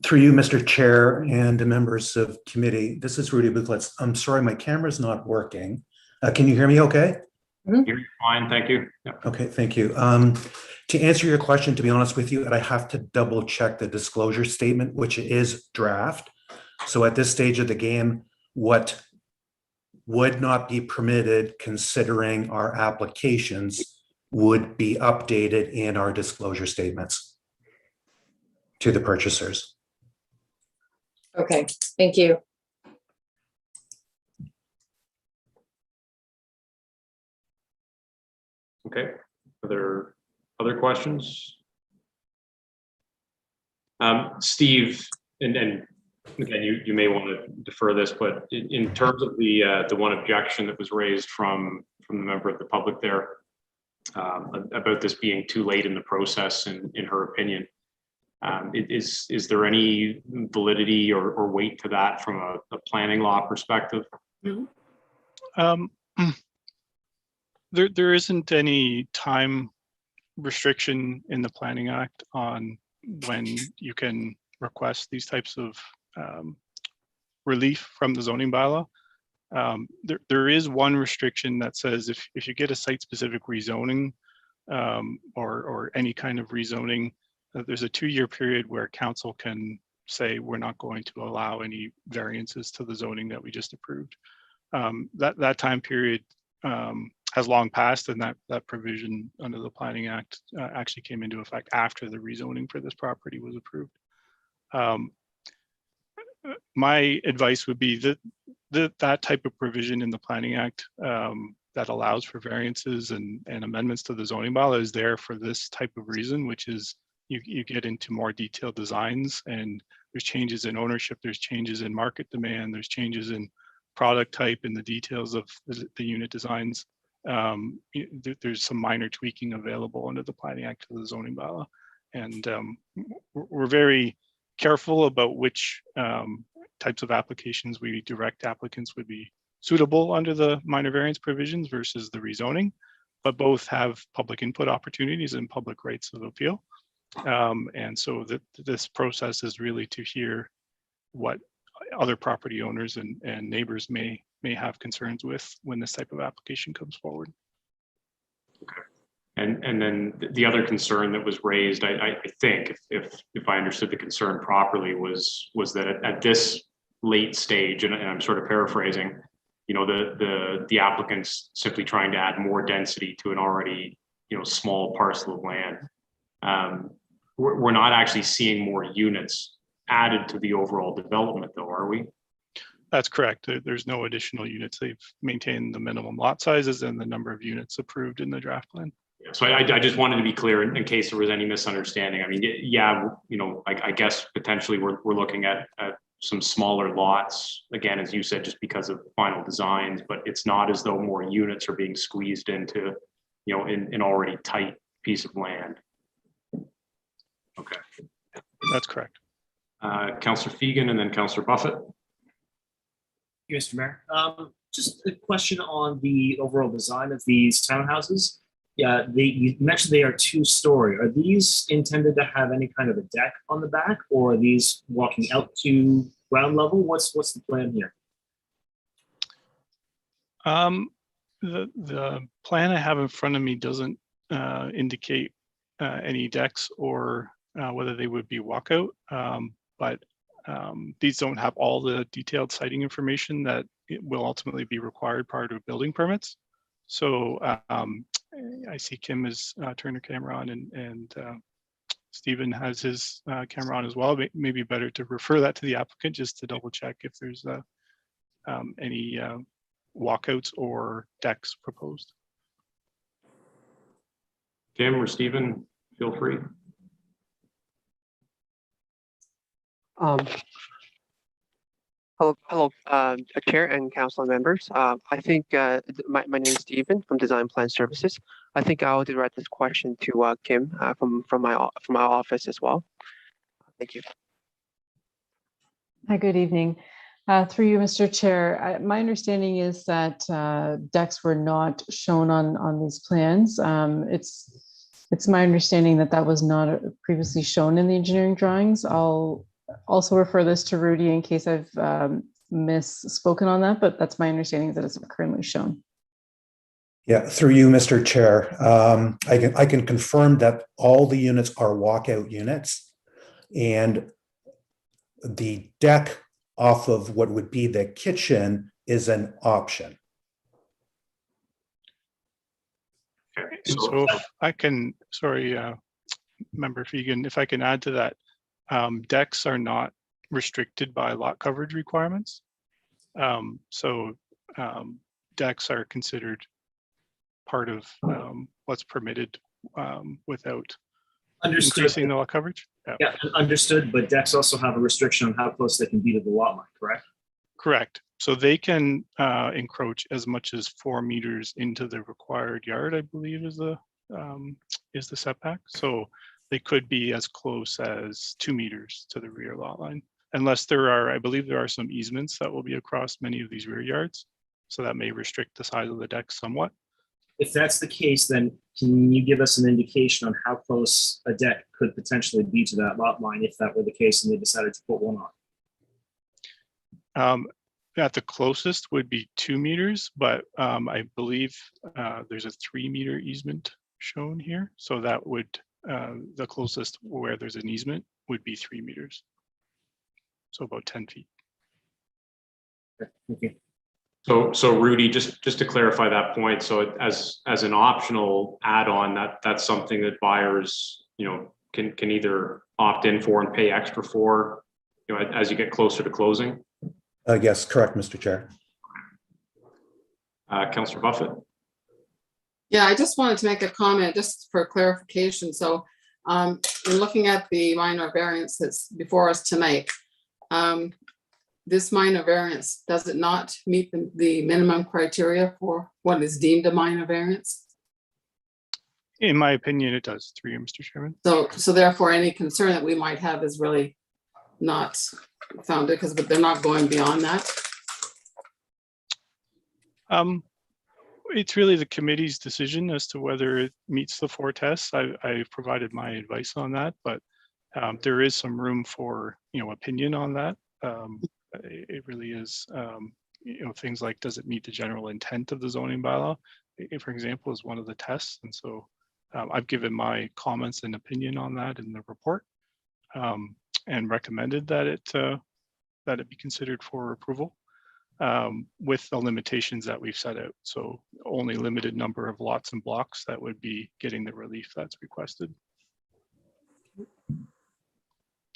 Through you, Mr. Chair, and the members of committee, this is Rudy Buskelitz. I'm sorry, my camera's not working. Can you hear me okay? You're fine, thank you. Yeah. Okay, thank you. To answer your question, to be honest with you, I have to double check the disclosure statement, which is draft. So at this stage of the game, what would not be permitted considering our applications would be updated in our disclosure statements to the purchasers. Okay, thank you. Okay, are there other questions? Steve, and again, you may want to defer this, but in terms of the one objection that was raised from the member of the public there about this being too late in the process, in her opinion, is there any validity or weight to that from a planning law perspective? There isn't any time restriction in the Planning Act on when you can request these types of relief from the zoning bylaw. There is one restriction that says if you get a site-specific rezoning or any kind of rezoning, there's a 2-year period where council can say we're not going to allow any variances to the zoning that we just approved. That time period has long passed, and that provision under the Planning Act actually came into effect after the rezoning for this property was approved. My advice would be that type of provision in the Planning Act that allows for variances and amendments to the zoning bylaw is there for this type of reason, which is you get into more detailed designs, and there's changes in ownership, there's changes in market demand, there's changes in product type and the details of the unit designs. There's some minor tweaking available under the Planning Act to the zoning bylaw. And we're very careful about which types of applications we direct applicants would be suitable under the minor variance provisions versus the rezoning, but both have public input opportunities and public rights of appeal. And so this process is really to hear what other property owners and neighbors may have concerns with when this type of application comes forward. Okay. And then the other concern that was raised, I think, if I understood the concern properly, was that at this late stage, and I'm sort of paraphrasing, you know, the applicant's simply trying to add more density to an already, you know, small parcel of land. We're not actually seeing more units added to the overall development, though, are we? That's correct. There's no additional units. They've maintained the minimum lot sizes and the number of units approved in the draft plan. So I just wanted to be clear in case there was any misunderstanding. I mean, yeah, you know, I guess potentially we're looking at some smaller lots, again, as you said, just because of final designs, but it's not as though more units are being squeezed into, you know, an already tight piece of land. Okay. That's correct. Councillor Fegan and then Councillor Buffett. Mr. Mayor, just a question on the overall design of these townhouses. Yeah, you mentioned they are 2-story. Are these intended to have any kind of a deck on the back, or are these walking out to ground level? What's the plan here? The plan I have in front of me doesn't indicate any decks or whether they would be walkout, but these don't have all the detailed siting information that it will ultimately be required prior to building permits. So I see Kim has turned her camera on, and Stephen has his camera on as well. Maybe better to refer that to the applicant just to double check if there's any walkouts or decks proposed. Kim or Stephen, feel free. Hello, Chair and council members. I think my name is Stephen from Design Plan Services. I think I'll direct this question to Kim from our office as well. Thank you. Hi, good evening. Through you, Mr. Chair, my understanding is that decks were not shown on these plans. It's my understanding that that was not previously shown in the engineering drawings. I'll also refer this to Rudy in case I've misspoken on that, but that's my understanding that it's currently shown. Yeah, through you, Mr. Chair, I can confirm that all the units are walkout units, and the deck off of what would be the kitchen is an option. Okay. So if I can, sorry, Member Fegan, if I can add to that, decks are not restricted by lot coverage requirements. So decks are considered part of what's permitted without increasing the lot coverage. Yeah, understood, but decks also have a restriction on how close they can be to the lot line, correct? Correct. So they can encroach as much as 4 meters into the required yard, I believe is the setback. So they could be as close as 2 meters to the rear lot line, unless there are, I believe there are some easements that will be across many of these rear yards. So that may restrict the size of the deck somewhat. If that's the case, then can you give us an indication on how close a deck could potentially be to that lot line if that were the case and they decided to put one on? At the closest would be 2 meters, but I believe there's a 3 meter easement shown here. So that would the closest where there's an easement would be 3 meters. So about 10 feet. Thank you. So Rudy, just to clarify that point, so as an optional add-on, that's something that buyers, can either opt in for and pay extra for, as you get closer to closing. Yes, correct, Mr. Chair. Councillor Buffett. Yeah, I just wanted to make a comment just for clarification. So in looking at the minor variance that's before us tonight, this minor variance, does it not meet the minimum criteria for what is deemed a minor variance? In my opinion, it does, through you, Mr. Chairman. So therefore, any concern that we might have is really not founded because they're not going beyond that. It's really the committee's decision as to whether it meets the 4 tests. I've provided my advice on that, but there is some room for, opinion on that. It really is, things like, does it meet the general intent of the zoning bylaw? For example, is one of the tests. And so I've given my comments and opinion on that in the report, and recommended that it be considered for approval, with the limitations that we've set out. So only limited number of lots and blocks that would be getting the relief that's requested.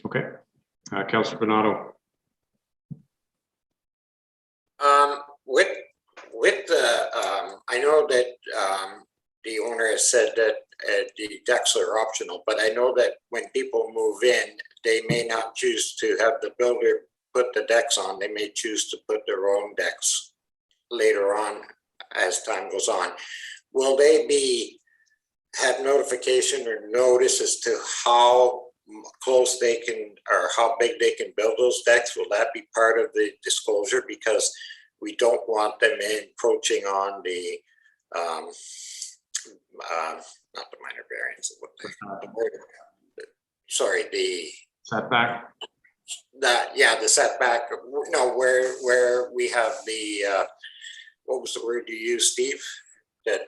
Okay. Councillor Bernardo. With the, I know that the owner has said that the decks are optional, but I know that when people move in, they may not choose to have the builder put the decks on. They may choose to put their own decks later on as time goes on. Will they have notification or notice as to how close they can, or how big they can build those decks? Will that be part of the disclosure? Because we don't want them encroaching on the, not the minor variance, sorry, the setback. The setback, where we have the, what was the word you used, Steve? The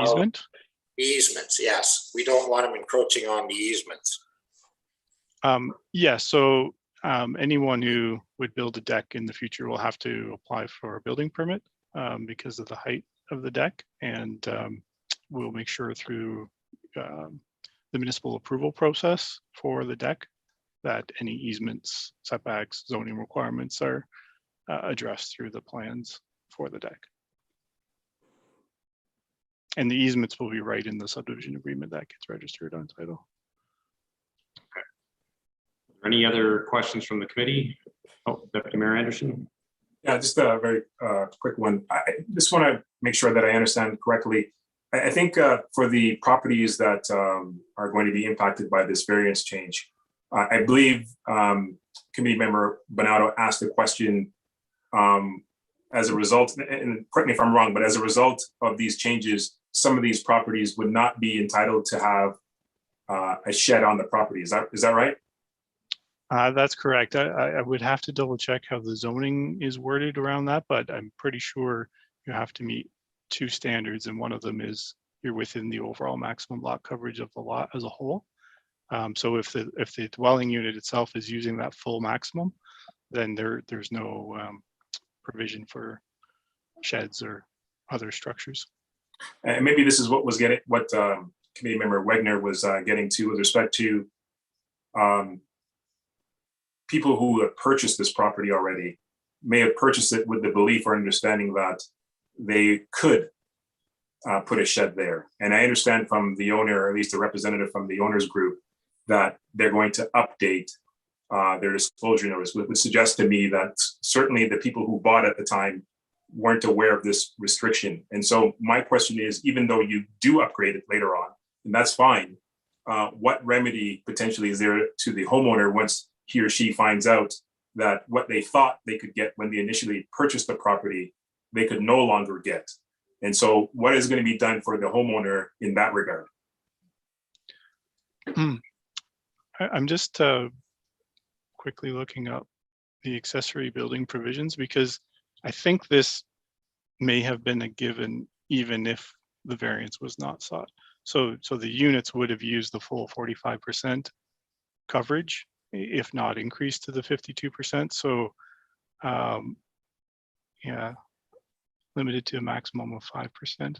easement? Easements, yes. We don't want them encroaching on the easements. So anyone who would build a deck in the future will have to apply for a building permit because of the height of the deck, and we'll make sure through the municipal approval process for the deck that any easements, setbacks, zoning requirements are addressed through the plans for the deck. And the easements will be right in the subdivision agreement that gets registered on title. Okay. Any other questions from the committee? Oh, Deputy Mayor Anderson. Yeah, just a very quick one. I just want to make sure that I understand correctly. I think for the properties that are going to be impacted by this variance change, I believe committee member Bernardo asked a question as a result, and correct me if I'm wrong, but as a result of these changes, some of these properties would not be entitled to have a shed on the property. Is that right? That's correct. I would have to double check how the zoning is worded around that, but I'm pretty sure you have to meet 2 standards, and one of them is you're within the overall maximum lot coverage of the lot as a whole. So if the dwelling unit itself is using that full maximum, then there's no provision for sheds or other structures. And maybe this is what committee member Wegner was getting to with respect to people who have purchased this property already may have purchased it with the belief or understanding that they could put a shed there. And I understand from the owner, or at least a representative from the owner's group, that they're going to update their disclosure notice, which would suggest to me that certainly the people who bought at the time weren't aware of this restriction. And so my question is, even though you do upgrade it later on, and that's fine, what remedy potentially is there to the homeowner once he or she finds out that what they thought they could get when they initially purchased the property, they could no longer get? And so what is going to be done for the homeowner in that regard? I'm just quickly looking up the accessory building provisions, because I think this may have been a given even if the variance was not sought. So the units would have used the full 45% coverage, if not increased to the 52%. So yeah, limited to a maximum of 5%.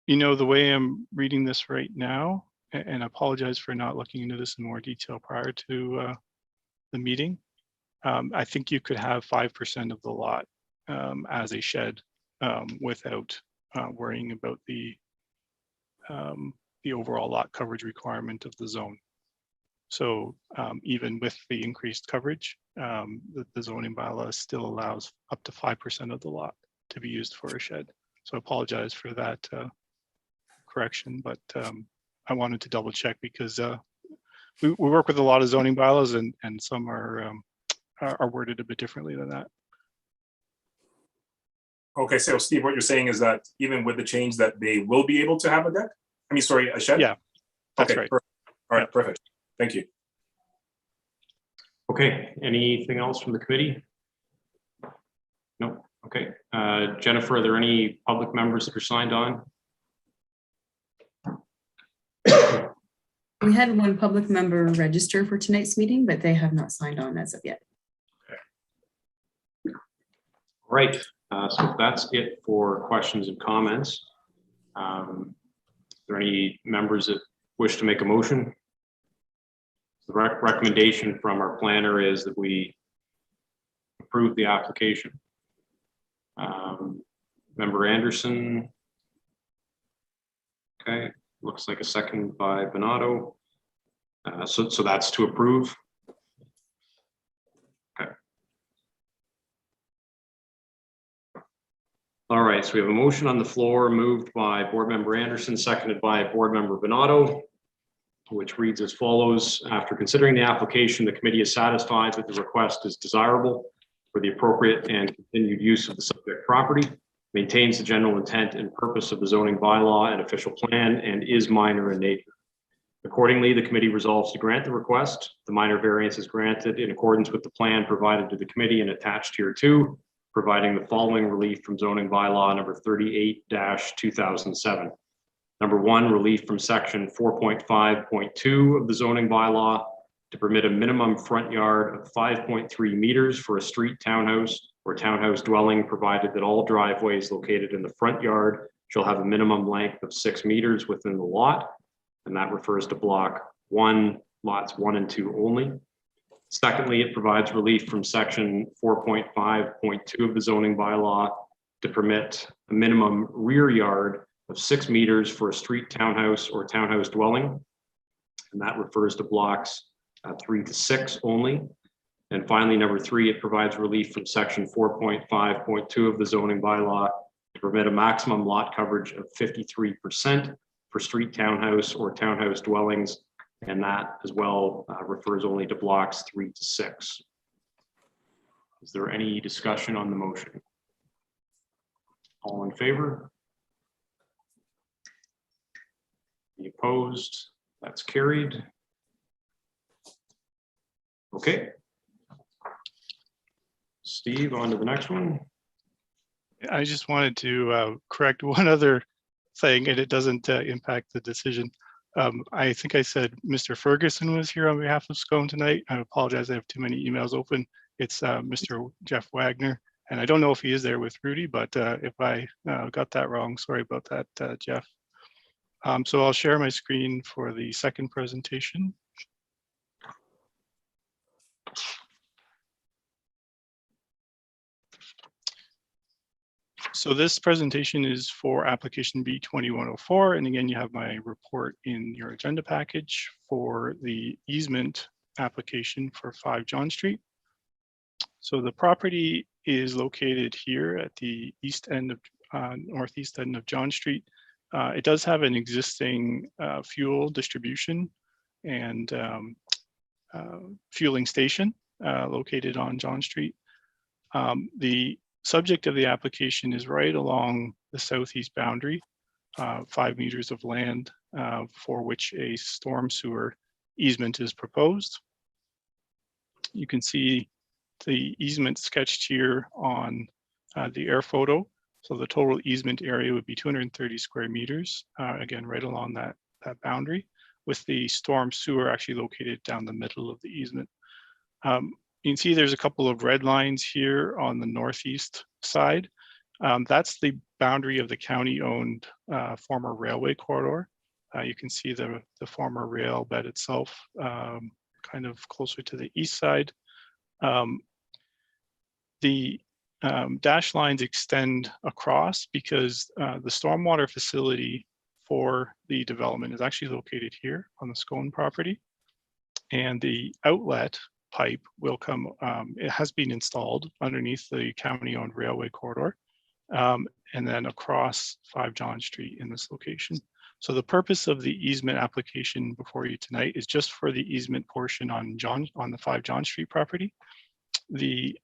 You know, the way I'm reading this right now, and I apologize for not looking into this in more detail prior to the meeting. I think you could have 5% of the lot as a shed without worrying about the overall lot coverage requirement of the zone. So even with the increased coverage, the zoning bylaw still allows up to 5% of the lot to be used for a shed. So I apologize for that correction, but I wanted to double check because we work with a lot of zoning bylaws and some are worded a bit differently than that. Okay, so Steve, what you're saying is that even with the change that they will be able to have a deck? I mean, sorry, a shed? Yeah, that's Okay, right. perfect. All right, perfect. Thank you. Okay, anything else from the committee? No, okay. Jennifer, are there any public members that are signed on? We had one public member register for tonight's meeting, but they have not signed on as of yet. Right, so that's it for questions and comments. Are there any members that wish to make a motion? The recommendation from our planner is that we approve the application. Member Anderson. Okay, looks like a second by Bernardo. So that's to approve. Okay. All right, so we have a motion on the floor moved by Board Member Anderson, seconded by Board Member Bernardo, which reads as follows. After considering the application, the committee is satisfied that the request is desirable for the appropriate and continued use of the subject property, maintains the general intent and purpose of the zoning bylaw and official plan, and is minor in nature. Accordingly, the committee resolves to grant the request. The minor variance is granted in accordance with the plan provided to the committee and attached here too, providing the following relief from zoning bylaw number 38-2007. Number one, relief from section 4.5.2 of the zoning bylaw to permit a minimum front yard of 5.3 meters for a street townhouse or townhouse dwelling, provided that all driveways located in the front yard shall have a minimum length of 6 meters within the lot. And that refers to block 1, lots 1 and 2 only. Secondly, it provides relief from section 4.5.2 of the zoning bylaw to permit a minimum rear yard of 6 meters for a street townhouse or townhouse dwelling. And that refers to blocks 3 to 6 only. And finally, number 3, it provides relief from section 4.5.2 of the zoning bylaw to permit a maximum lot coverage of 53% for street townhouse or townhouse dwellings. And that as well refers only to blocks 3 to 6. Is there any discussion on the motion? All in favor? Any opposed? That's carried. Okay. Steve, on to the next one. I just wanted to correct one other thing, and it doesn't impact the decision. I think I said Mr. Ferguson was here on behalf of Scone tonight. I apologize, I have too many emails open. It's Mr. Jeff Wagner, and I don't know if he is there with Rudy, but if I got that wrong, sorry about that, Jeff. So I'll share my screen for the second presentation. So this presentation is for application B2104. And again, you have my report in your agenda package for the easement application for 5 John Street. So the property is located here at the east end of northeast end of John Street. It does have an existing fuel distribution and fueling station located on John Street. The subject of the application is right along the southeast boundary, 5 meters of land for which a storm sewer easement is proposed. You can see the easement sketched here on the air photo. So the total easement area would be 230 square meters, again, right along that boundary, with the storm sewer actually located down the middle of the easement. You can see there's a couple of red lines here on the northeast side. That's the boundary of the county-owned former railway corridor. You can see the former rail bed itself, kind of closer to the east side. The dash lines extend across because the stormwater facility for the development is actually located here on the Scone property. And the outlet pipe will come, it has been installed underneath the county-owned railway corridor, and then across 5 John Street in this location. So the purpose of the easement application before you tonight is just for the easement portion on the 5 John Street property. The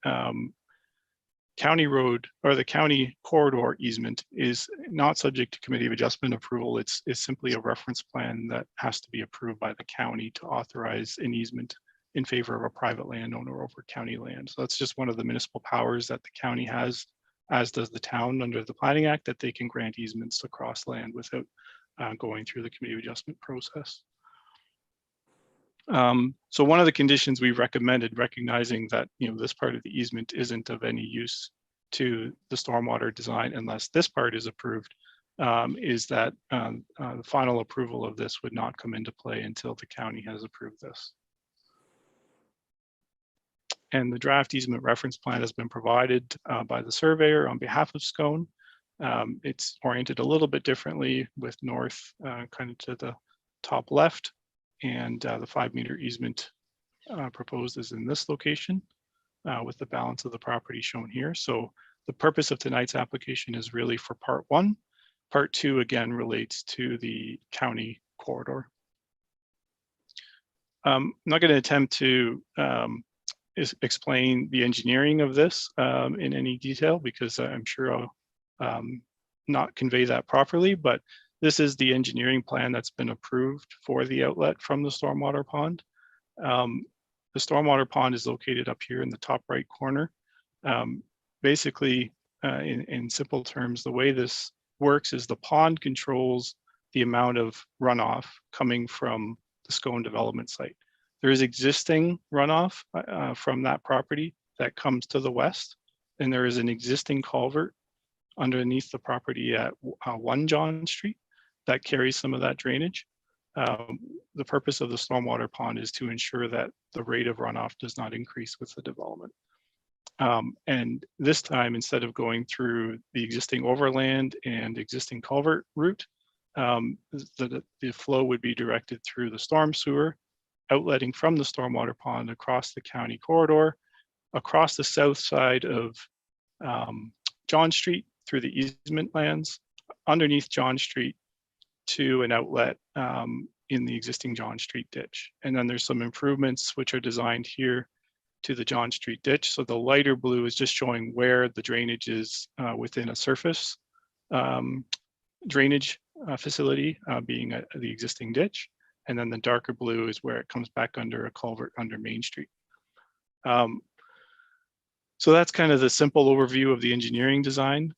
county road or the county corridor easement is not subject to committee of adjustment approval. It's simply a reference plan that has to be approved by the county to authorize an easement in favor of a private landowner over county land. So that's just one of the municipal powers that the county has, as does the town under the Planning Act, that they can grant easements across land without going through the committee of adjustment process. So one of the conditions we recommended, recognizing that this part of the easement isn't of any use to the stormwater design unless this part is approved, is that the final approval of this would not come into play until the county has approved this. And the draft easement reference plan has been provided by the surveyor on behalf of Scone. It's oriented a little bit differently with north kind of to the top left, and the 5-meter easement proposed is in this location with the balance of the property shown here. So the purpose of tonight's application is really for part 1. Part 2 again relates to the county corridor. I'm not going to attempt to explain the engineering of this in any detail because I'm sure I'll not convey that properly, but this is the engineering plan that's been approved for the outlet from the stormwater pond. The stormwater pond is located up here in the top right corner. Basically, in simple terms, the way this works is the pond controls the amount of runoff coming from the Scone development site. There is existing runoff from that property that comes to the west, and there is an existing culvert underneath the property at 1 John Street that carries some of that drainage. The purpose of the stormwater pond is to ensure that the rate of runoff does not increase with the development. And this time, instead of going through the existing overland and existing culvert route, the flow would be directed through the storm sewer, outletting from the stormwater pond across the county corridor, across the south side of John Street through the easement lands, underneath John Street to an outlet in the existing John Street ditch. And then there's some improvements which are designed here to the John Street ditch. So the lighter blue is just showing where the drainage is within a surface drainage facility being the existing ditch. And then the darker blue is where it comes back under a culvert under Main Street. So that's kind of the simple overview of the engineering design.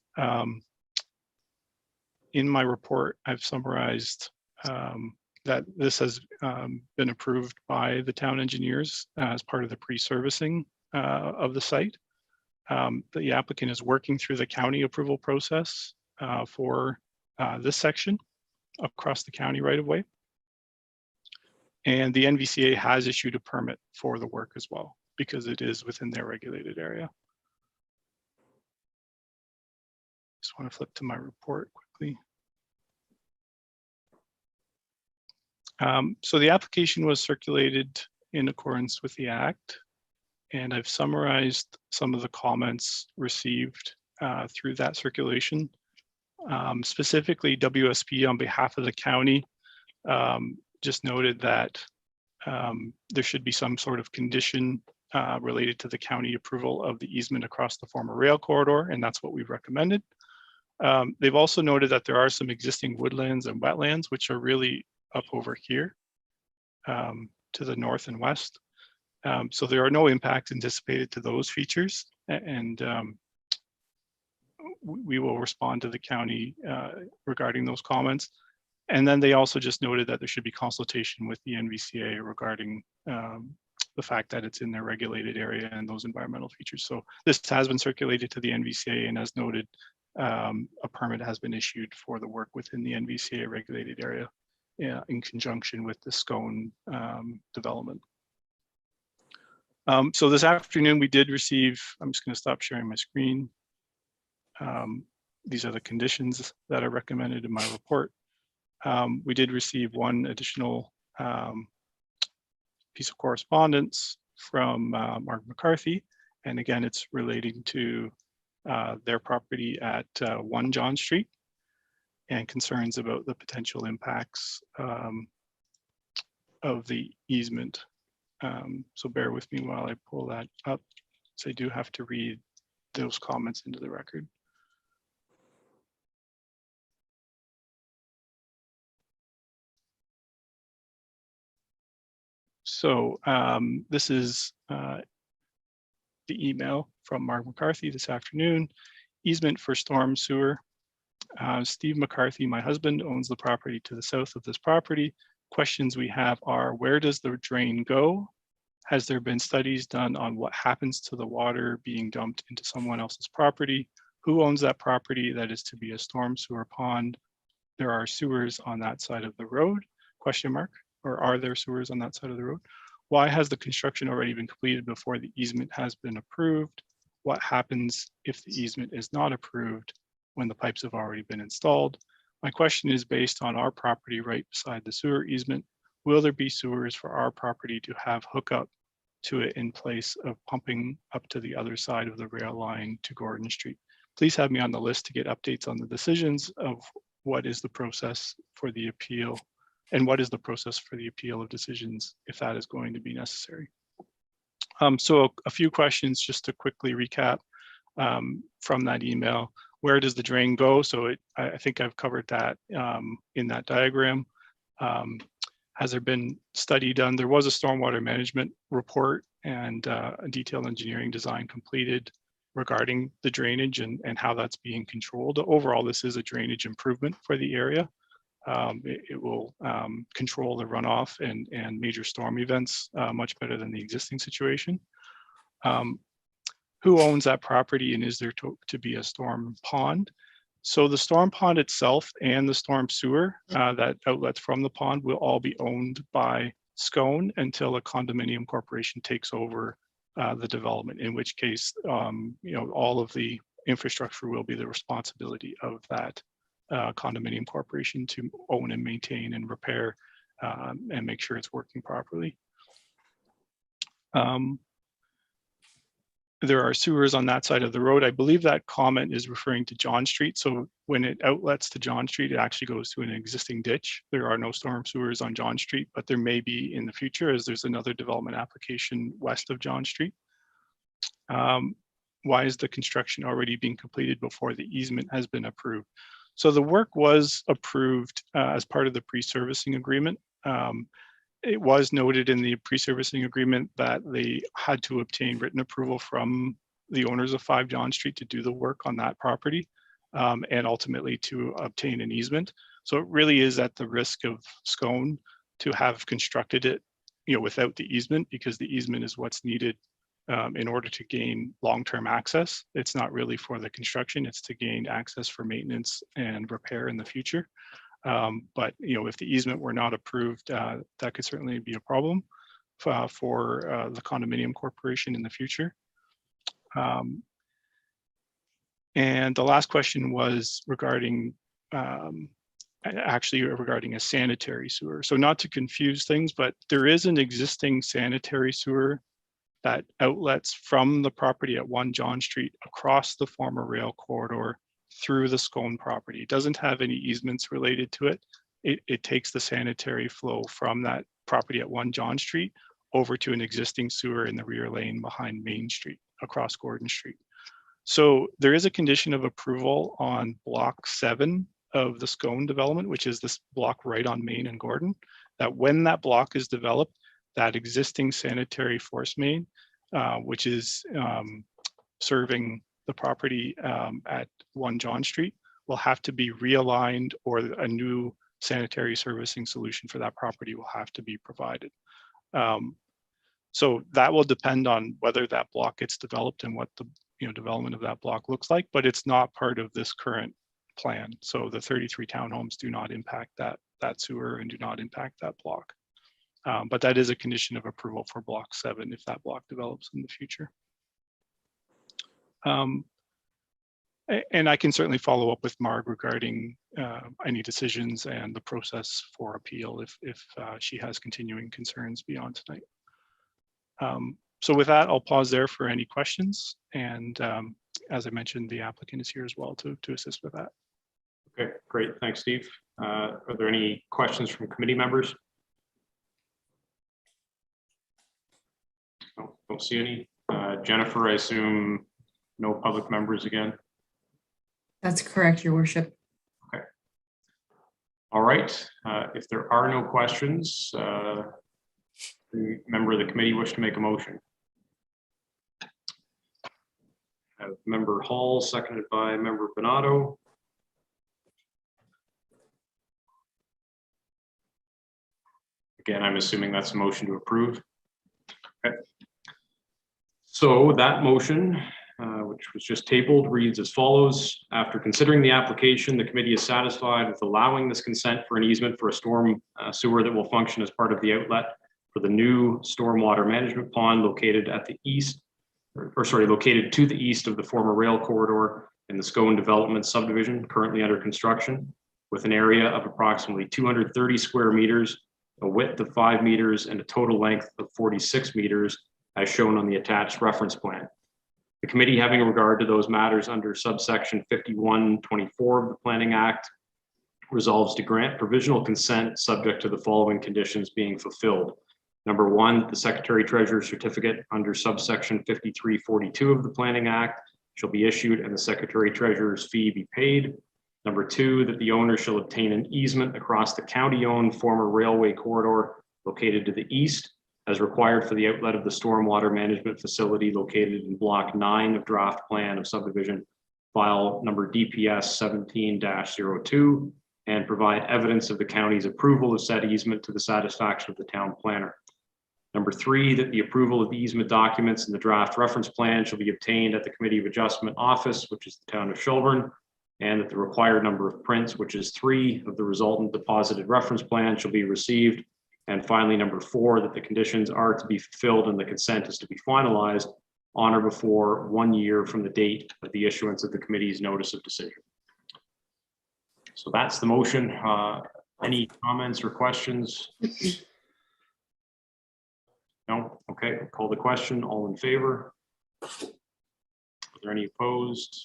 In my report, I've summarized that this has been approved by the town engineers as part of the pre-servicing of the site. The applicant is working through the county approval process for this section across the county right of way. And the NVCA has issued a permit for the work as well, because it is within their regulated area. Just want to flip to my report quickly. So the application was circulated in accordance with the Act, and I've summarized some of the comments received through that circulation. Specifically, WSP on behalf of the county just noted that there should be some sort of condition related to the county approval of the easement across the former rail corridor, and that's what we've recommended. They've also noted that there are some existing woodlands and wetlands, which are really up over here to the north and west. So there are no impacts anticipated to those features. And we will respond to the county regarding those comments. And then they also just noted that there should be consultation with the NVCA regarding the fact that it's in their regulated area and those environmental features. So this has been circulated to the NVCA, and as noted, a permit has been issued for the work within the NVCA regulated area in conjunction with the SCONE development. So this afternoon we did receive, I'm just going to stop sharing my screen. These are the conditions that are recommended in my report. We did receive one additional piece of correspondence from Mark McCarthy. And again, it's relating to their property at 1 John Street and concerns about the potential impacts of the easement. So bear with me while I pull that up. So I do have to read those comments into the record. So this is the email from Mark McCarthy this afternoon. Easement for storm sewer. Steve McCarthy, my husband, owns the property to the south of this property. Questions we have are, where does the drain go? Has there been studies done on what happens to the water being dumped into someone else's property? Who owns that property that is to be a storm sewer pond? There are sewers on that side of the road, question mark, or are there sewers on that side of the road? Why has the construction already been completed before the easement has been approved? What happens if the easement is not approved when the pipes have already been installed? My question is based on our property right beside the sewer easement. Will there be sewers for our property to have hookup to it in place of pumping up to the other side of the rail line to Gordon Street? Please have me on the list to get updates on the decisions of what is the process for the appeal and what is the process for the appeal of decisions if that is going to be necessary. So a few questions just to quickly recap from that email. Where does the drain go? So I think I've covered that in that diagram. Has there been study done? There was a stormwater management report and a detailed engineering design completed regarding the drainage and how that's being controlled. Overall, this is a drainage improvement for the area. It will control the runoff and major storm events much better than the existing situation. Who owns that property, and is there to be a storm pond? So the storm pond itself and the storm sewer that outlets from the pond will all be owned by SCONE until a condominium corporation takes over the development, in which case, all of the infrastructure will be the responsibility of that condominium corporation to own and maintain and repair and make sure it's working properly. There are sewers on that side of the road. I believe that comment is referring to John Street. So when it outlets to John Street, it actually goes to an existing ditch. There are no storm sewers on John Street, but there may be in the future as there's another development application west of John Street. Why is the construction already being completed before the easement has been approved? So the work was approved as part of the pre-servicing agreement. It was noted in the pre-servicing agreement that they had to obtain written approval from the owners of 5 John Street to do the work on that property and ultimately to obtain an easement. So it really is at the risk of SCONE to have constructed it, without the easement, because the easement is what's needed in order to gain long-term access. It's not really for the construction, it's to gain access for maintenance and repair in the future. But if the easement were not approved, that could certainly be a problem for the condominium corporation in the future. And the last question was regarding regarding a sanitary sewer. So not to confuse things, but there is an existing sanitary sewer that outlets from the property at 1 John Street across the former rail corridor through the SCONE property. It doesn't have any easements related to it. It takes the sanitary flow from that property at 1 John Street over to an existing sewer in the rear lane behind Main Street across Gordon Street. So there is a condition of approval on block 7 of the SCONE development, which is this block right on Main and Gordon, that when that block is developed, that existing sanitary force main, which is serving the property at 1 John Street will have to be realigned, or a new sanitary servicing solution for that property will have to be provided. So that will depend on whether that block gets developed and what the development of that block looks like, but it's not part of this current plan. So the 33 townhomes do not impact that sewer and do not impact that block. But that is a condition of approval for block 7 if that block develops in the future. And I can certainly follow up with Marg regarding any decisions and the process for appeal if she has continuing concerns beyond tonight. So with that, I'll pause there for any questions. And as I mentioned, the applicant is here as well to assist with that. Okay, great. Thanks, Steve. Are there any questions from committee members? No, don't see any. Jennifer, I assume no public members again? That's correct, Your Worship. Okay. All right. If there are no questions, any member of the committee wish to make a motion? Member Hall, seconded by Member Bonato. Again, I'm assuming that's a motion to approve. Okay. So that motion, which was just tabled, reads as follows. After considering the application, the committee is satisfied with allowing this consent for an easement for a storm sewer that will function as part of the outlet for the new stormwater management pond located at the east, located to the east of the former rail corridor in the Scone Development subdivision currently under construction, with an area of approximately 230 square meters, a width of 5 meters, and a total length of 46 meters, as shown on the attached reference plan. The committee, having regard to those matters under subsection 5124 of the Planning Act, resolves to grant provisional consent subject to the following conditions being fulfilled. Number 1, the Secretary Treasurer's certificate under subsection 5342 of the Planning Act shall be issued and the Secretary Treasurer's fee be paid. Number 2, that the owner shall obtain an easement across the county-owned former railway corridor located to the east, as required for the outlet of the stormwater management facility located in block 9 of draft plan of subdivision file number DPS 17-02, and provide evidence of the county's approval of said easement to the satisfaction of the town planner. Number 3, that the approval of the easement documents in the draft reference plan shall be obtained at the Committee of Adjustment office, which is the town of Shelburne, and that the required number of prints, which is 3, of the resultant deposited reference plan shall be received. And finally, number 4, that the conditions are to be fulfilled and the consent is to be finalized on or before 1 year from the date of the issuance of the committee's notice of decision. So that's the motion. Any comments or questions? No? Okay, I'll call the question. All in favor? Are there any opposed?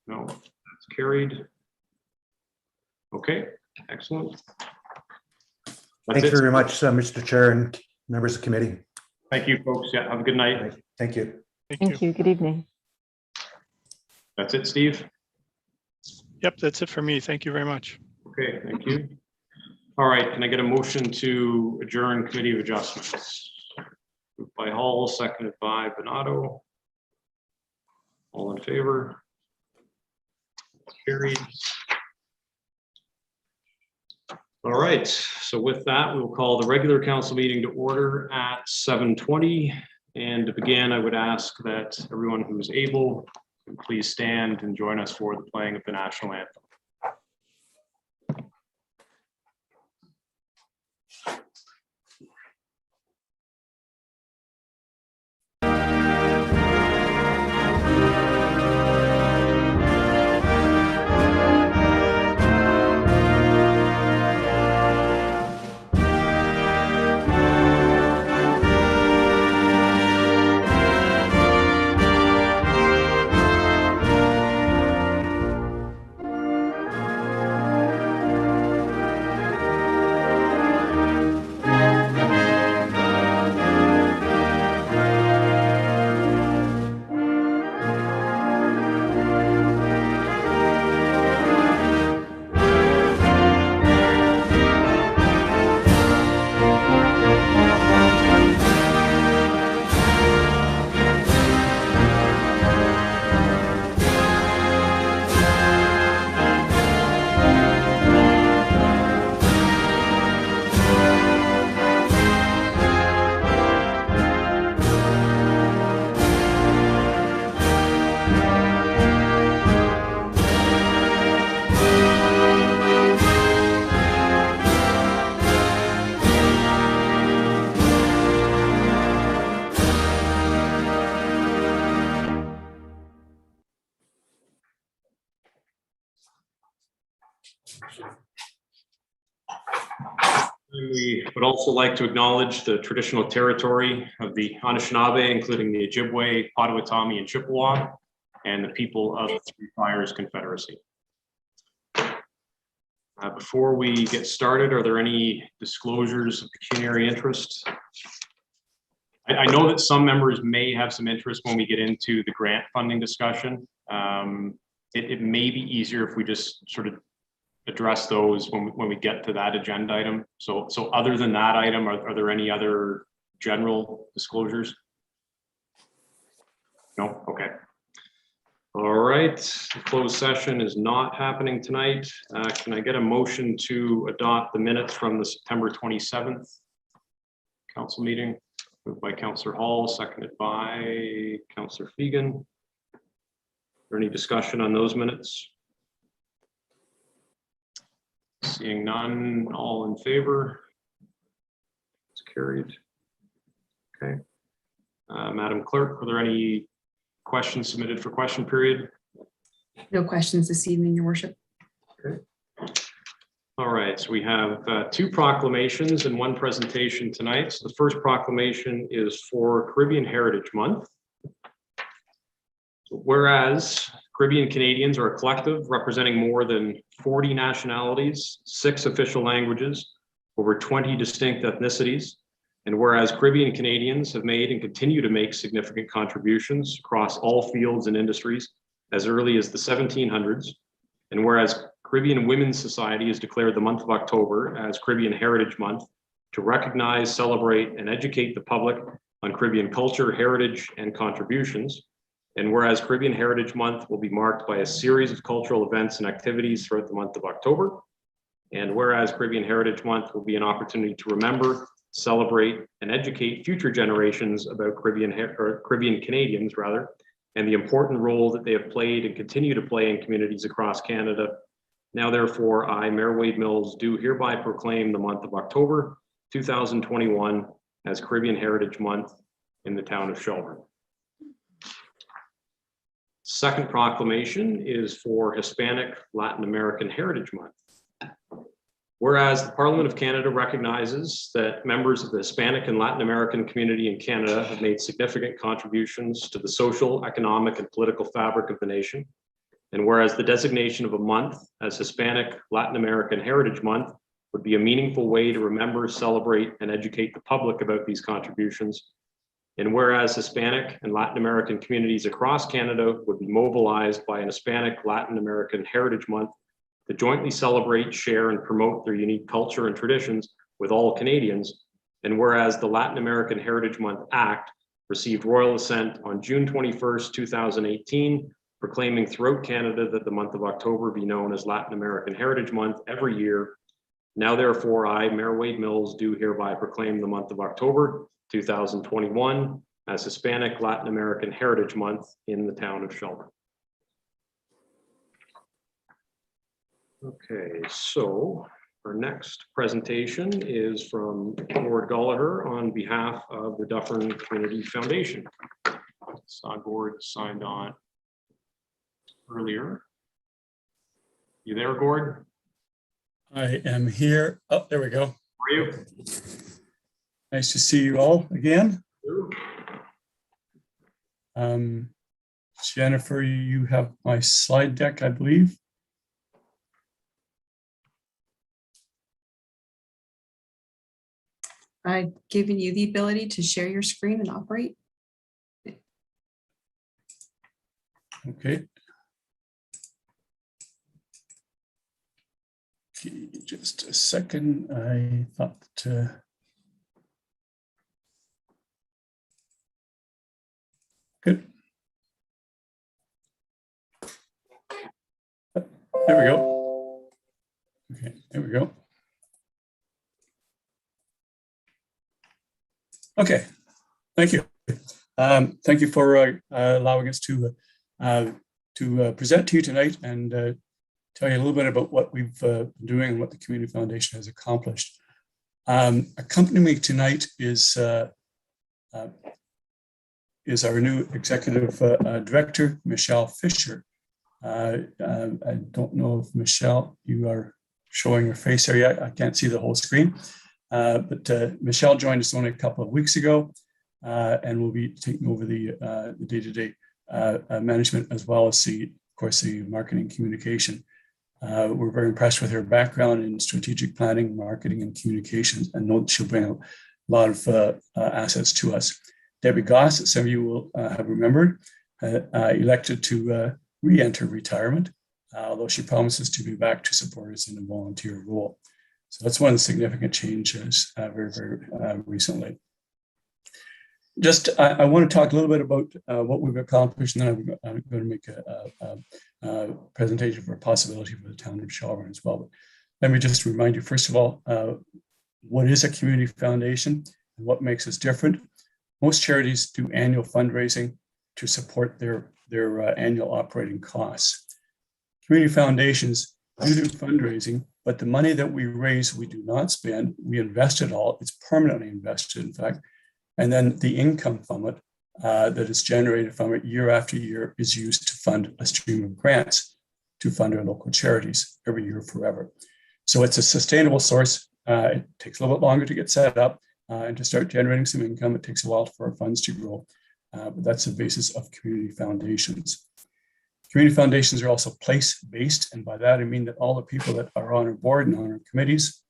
No, that's carried. Okay, excellent. That's Thank you it. very much, Mr. Chair and members of the committee. Thank you, folks. Yeah, have a good night. Thank you. Thank you. Good evening. That's it, Steve. Yep, that's it for me. Thank you very much. Okay, thank you. All right, can I get a motion to adjourn Committee of Adjustments? Moved by Hall, seconded by Bonato. All in favor? Carried. All right, so with that, we'll call the regular council meeting to order at 7:20. And to begin, I would ask that everyone who is able, please stand and join us for the playing of the National Anthem. We would also like to acknowledge the traditional territory of the Anishinaabe, including the Ojibwe, Potawatomi, and Chippewa, and the people of the Three Fires Confederacy. Before we get started, are there any disclosures of pecuniary interest? I know that some members may have some interest when we get into the grant funding discussion. It may be easier if we just sort of address those when we get to that agenda item. So other than that item, are there any other general disclosures? No? Okay. All right, the closed session is not happening tonight. Can I get a motion to adopt the minutes from the September 27th council meeting? Moved by Councillor Hall, seconded by Councillor Fegan. Is there any discussion on those minutes? Seeing none, all in favor? It's carried. Okay. Madam Clerk, are there any questions submitted for question period? No questions this evening, Your Worship. Okay. All right, so we have two proclamations and one presentation tonight. So the first proclamation is for Caribbean Heritage Month. So whereas Caribbean Canadians are a collective representing more than 40 nationalities, 6 official languages, over 20 distinct ethnicities, and whereas Caribbean Canadians have made and continue to make significant contributions across all fields and industries as early as the 1700s, and whereas Caribbean Women's Society has declared the month of October as Caribbean Heritage Month to recognize, celebrate, and educate the public on Caribbean culture, heritage, and contributions, and whereas Caribbean Heritage Month will be marked by a series of cultural events and activities throughout the month of October, and whereas Caribbean Heritage Month will be an opportunity to remember, celebrate, and educate future generations about Caribbean Canadians, and the important role that they have played and continue to play in communities across Canada. Now, therefore, I, Mayor Wade Mills, do hereby proclaim the month of October 2021 as Caribbean Heritage Month in the town of Shelburne. Second proclamation is for Hispanic Latin American Heritage Month. Whereas the Parliament of Canada recognizes that members of the Hispanic and Latin American community in Canada have made significant contributions to the social, economic, and political fabric of the nation, and whereas the designation of a month as Hispanic Latin American Heritage Month would be a meaningful way to remember, celebrate, and educate the public about these contributions, and whereas Hispanic and Latin American communities across Canada would be mobilized by an Hispanic Latin American Heritage Month to jointly celebrate, share, and promote their unique culture and traditions with all Canadians, and whereas the Latin American Heritage Month Act received royal assent on June 21st, 2018, proclaiming throughout Canada that the month of October be known as Latin American Heritage Month every year. Now, therefore, I, Mayor Wade Mills, do hereby proclaim the month of October 2021 as Hispanic Latin American Heritage Month in the town of Shelburne. Okay, so our next presentation is from Gord Gallagher on behalf of the Dufferin Community Foundation. Saw Gord signed on earlier. You there, Gord? I am here. Oh, there we go. How are you? Nice to see you all again. Jennifer, you have my slide deck, I believe. I've given you the ability to share your screen and operate. Okay. Okay, just a second. I thought good. There we go. Okay, there we go. Okay, thank you. Thank you for allowing us to present to you tonight and tell you a little bit about what we've been doing and what the Community Foundation has accomplished. Accompanying me tonight is our new Executive Director, Michelle Fisher. I don't know if Michelle, you are showing her face here yet. I can't see the whole screen. But Michelle joined us only a couple of weeks ago and will be taking over the day-to-day management, as well as of course, the marketing communication. We're very impressed with her background in strategic planning, marketing, and communications, and know that she'll bring a lot of assets to us. Debbie Goss, some of you will have remembered, elected to re-enter retirement, although she promises to be back to support us in a volunteer role. So that's one of the significant changes very recently. Just, I want to talk a little bit about what we've accomplished, and then I'm going to make a presentation for a possibility for the town of Shelburne as well. But let me just remind you, first of all, what is a community foundation and what makes us different. Most charities do annual fundraising to support their annual operating costs. Community foundations do fundraising, but the money that we raise, we do not spend. We invest it all. It's permanently invested, in fact. And then the income from it that is generated from it year after year is used to fund a stream of grants to fund our local charities every year forever. So it's a sustainable source. It takes a little bit longer to get set up and to start generating some income. It takes a while for our funds to grow, but that's the basis of community foundations. Community foundations are also place-based, and by that I mean that all the people that are on our board and on our committees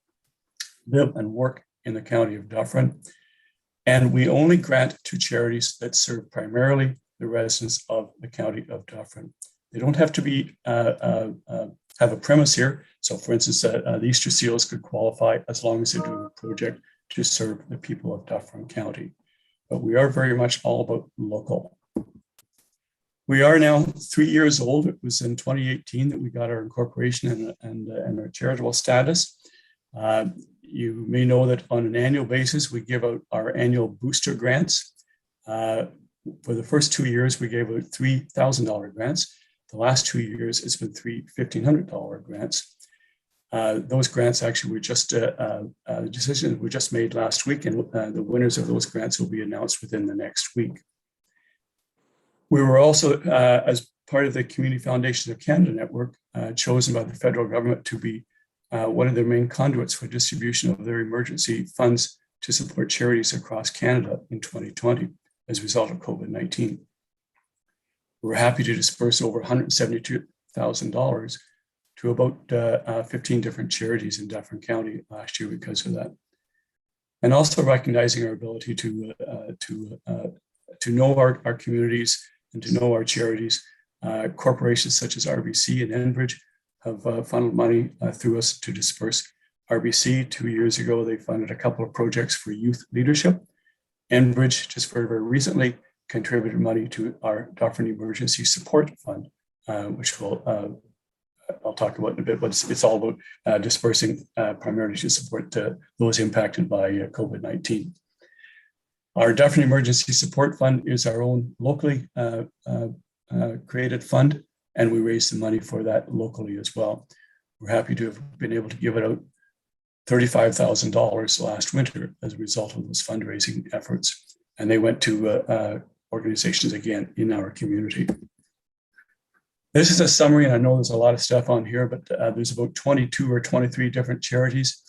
live and work in the county of Dufferin. And we only grant to charities that serve primarily the residents of the county of Dufferin. They don't have to be have a premise here. So, for instance, the Easter Seals could qualify as long as they're doing a project to serve the people of Dufferin County. But we are very much all about local. We are now 3 years old. It was in 2018 that we got our incorporation and our charitable status. You may know that on an annual basis, we give out our annual booster grants. For the first 2 years, we gave out $3,000 grants. The last 2 years, it's been $1,500 grants. Those grants actually were just the decisions were just made last week, and the winners of those grants will be announced within the next week. We were also, as part of the Community Foundations of Canada network, chosen by the federal government to be one of their main conduits for distribution of their emergency funds to support charities across Canada in 2020 as a result of COVID-19. We're happy to disperse over $172,000 to about 15 different charities in Dufferin County last year because of that. And also recognizing our ability to know our communities and to know our charities. Corporations such as RBC and Enbridge have funneled money through us to disperse. RBC, 2 years ago, they funded a couple of projects for youth leadership. Enbridge, just very, very recently, contributed money to our Dufferin Emergency Support Fund, which I'll talk about in a bit, but it's all about dispersing primarily to support those impacted by COVID-19. Our Dufferin Emergency Support Fund is our own locally created fund, and we raise the money for that locally as well. We're happy to have been able to give it out $35,000 last winter as a result of those fundraising efforts. And they went to organizations, again, in our community. This is a summary, and I know there's a lot of stuff on here, but there's about 22 or 23 different charities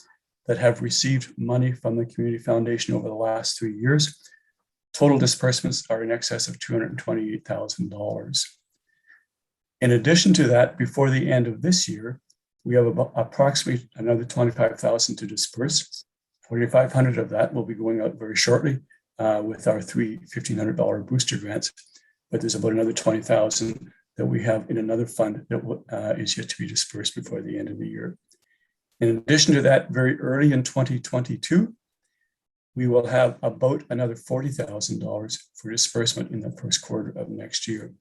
that have received money from the Community Foundation over the last 3 years. Total disbursements are in excess of $228,000. In addition to that, before the end of this year, we have about approximately another $25,000 to disperse. $4,500 of that will be going out very shortly with our three $1,500 booster grants. But there's about another $20,000 that we have in another fund that is yet to be dispersed before the end of the year. In addition to that, very early in 2022, we will have about another $40,000 for disbursement in the first quarter of next year.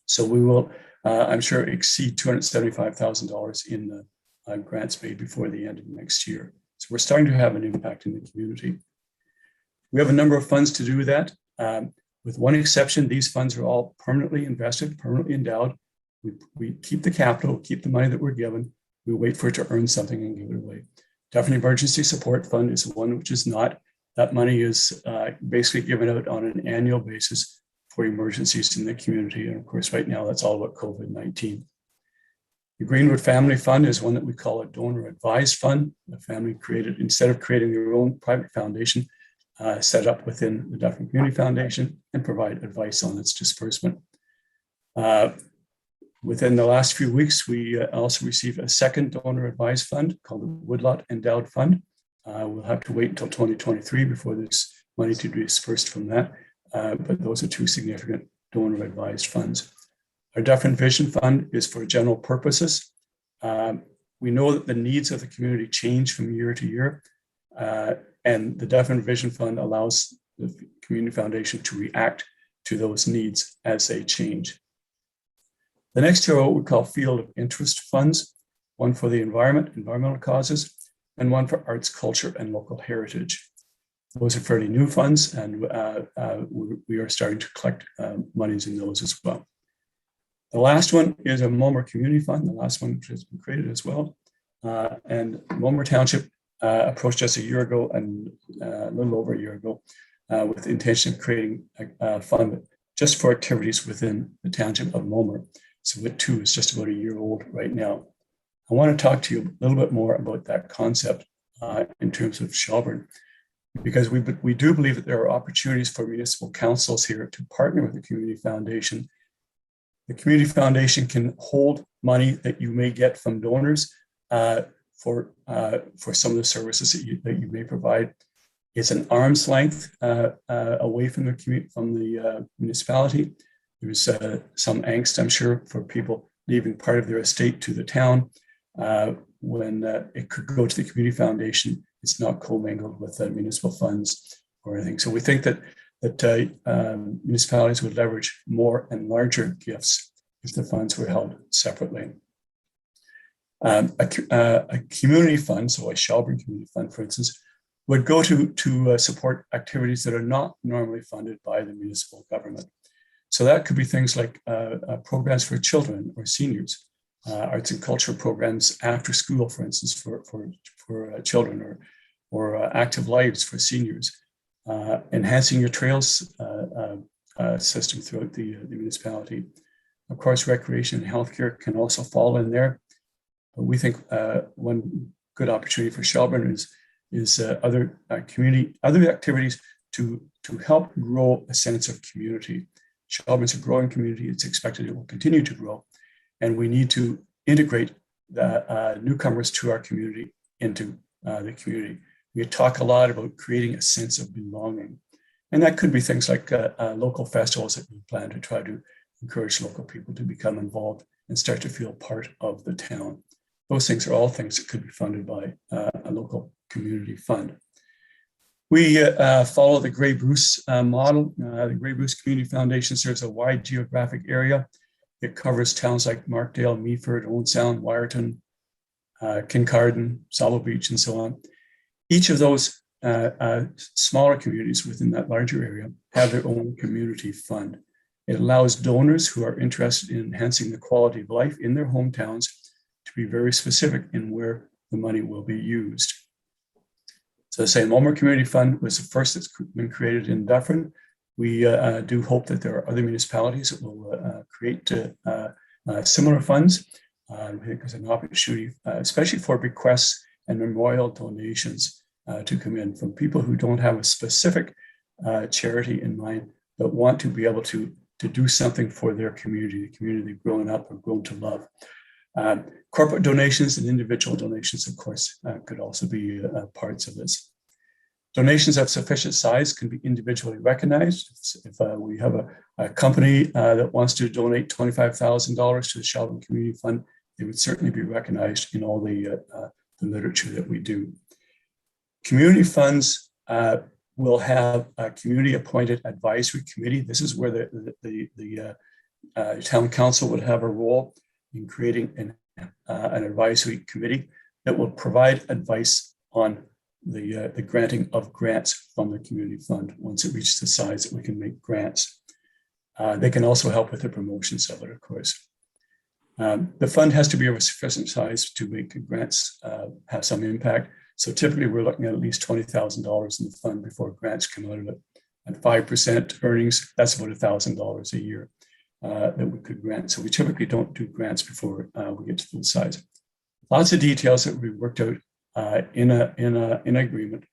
So we will, I'm sure, exceed $275,000 in the grants made before the end of next year. So we're starting to have an impact in the community. We have a number of funds to do that. With one exception, these funds are all permanently invested, permanently endowed. We keep the capital, keep the money that we're given. We wait for it to earn something and give it away. Dufferin Emergency Support Fund is one which is not. That money is basically given out on an annual basis for emergencies in the community. And of course, right now, that's all about COVID-19. The Greenwood Family Fund is one that we call a donor advised fund. The family created, instead of creating their own private foundation, set up within the Dufferin Community Foundation and provide advice on its disbursement. Within the last few weeks, we also received a second donor advised fund called the Woodlot Endowed Fund. We'll have to wait until 2023 before there's money to be dispersed from that. But those are two significant donor advised funds. Our Dufferin Vision Fund is for general purposes. We know that the needs of the community change from year to year, and the Dufferin Vision Fund allows the Community Foundation to react to those needs as they change. The next two are what we call field of interest funds, one for the environment, environmental causes, and one for arts, culture, and local heritage. Those are fairly new funds, and we are starting to collect monies in those as well. The last one is a Mulmer Community Fund, the last one which has been created as well. And Mulmer Township approached us a year ago and a little over a year ago with the intention of creating a fund just for activities within the township of Mulmer. So WIT 2 is just about a year old right now. I want to talk to you a little bit more about that concept in terms of Shelburne, because we do believe that there are opportunities for municipal councils here to partner with the Community Foundation. The Community Foundation can hold money that you may get from donors for some of the services that you may provide. It's an arm's length away from the municipality. There's some angst, I'm sure, for people leaving part of their estate to the town when it could go to the Community Foundation. It's not commingled with municipal funds or anything. So we think that municipalities would leverage more and larger gifts if the funds were held separately. A community fund, so a Shelburne Community Fund, for instance, would go to support activities that are not normally funded by the municipal government. So that could be things like programs for children or seniors, arts and culture programs after school, for instance, for children, or active lives for seniors, enhancing your trails system throughout the municipality. Of course, recreation and healthcare can also fall in there. But we think one good opportunity for Shelburne is other activities to help grow a sense of community. Shelburne's a growing community. It's expected it will continue to grow. And we need to integrate the newcomers to our community into the community. We talk a lot about creating a sense of belonging. And that could be things like local festivals that we plan to try to encourage local people to become involved and start to feel part of the town. Those things are all things that could be funded by a local community fund. We follow the Grey Bruce model. The Grey Bruce Community Foundation serves a wide geographic area. It covers towns like Markdale, Meaford, Owen Sound, Wyerton, Kincardine, Salo Beach, and so on. Each of those smaller communities within that larger area have their own community fund. It allows donors who are interested in enhancing the quality of life in their hometowns to be very specific in where the money will be used. So the Mulmer Community Fund was the first that's been created in Dufferin. We do hope that there are other municipalities that will create similar funds. We think there's an opportunity, especially for bequests and memorial donations to come in from people who don't have a specific charity in mind, but want to be able to do something for their community, the community they've grown up or grown to love. Corporate donations and individual donations, of course, could also be parts of this. Donations of sufficient size can be individually recognized. If we have a company that wants to donate $25,000 to the Shelburne Community Fund, they would certainly be recognized in all the literature that we do. Community funds will have a community-appointed advisory committee. This is where the town council would have a role in creating an advisory committee that will provide advice on the granting of grants from the community fund once it reaches the size that we can make grants. They can also help with the promotions of it, of course. The fund has to be of a sufficient size to make grants have some impact. So typically we're looking at least $20,000 in the fund before grants come out of it. At 5% earnings, that's about $1,000 a year. that we could grant. So we typically don't do grants before we get to those size. Lots of details that we worked out in agreement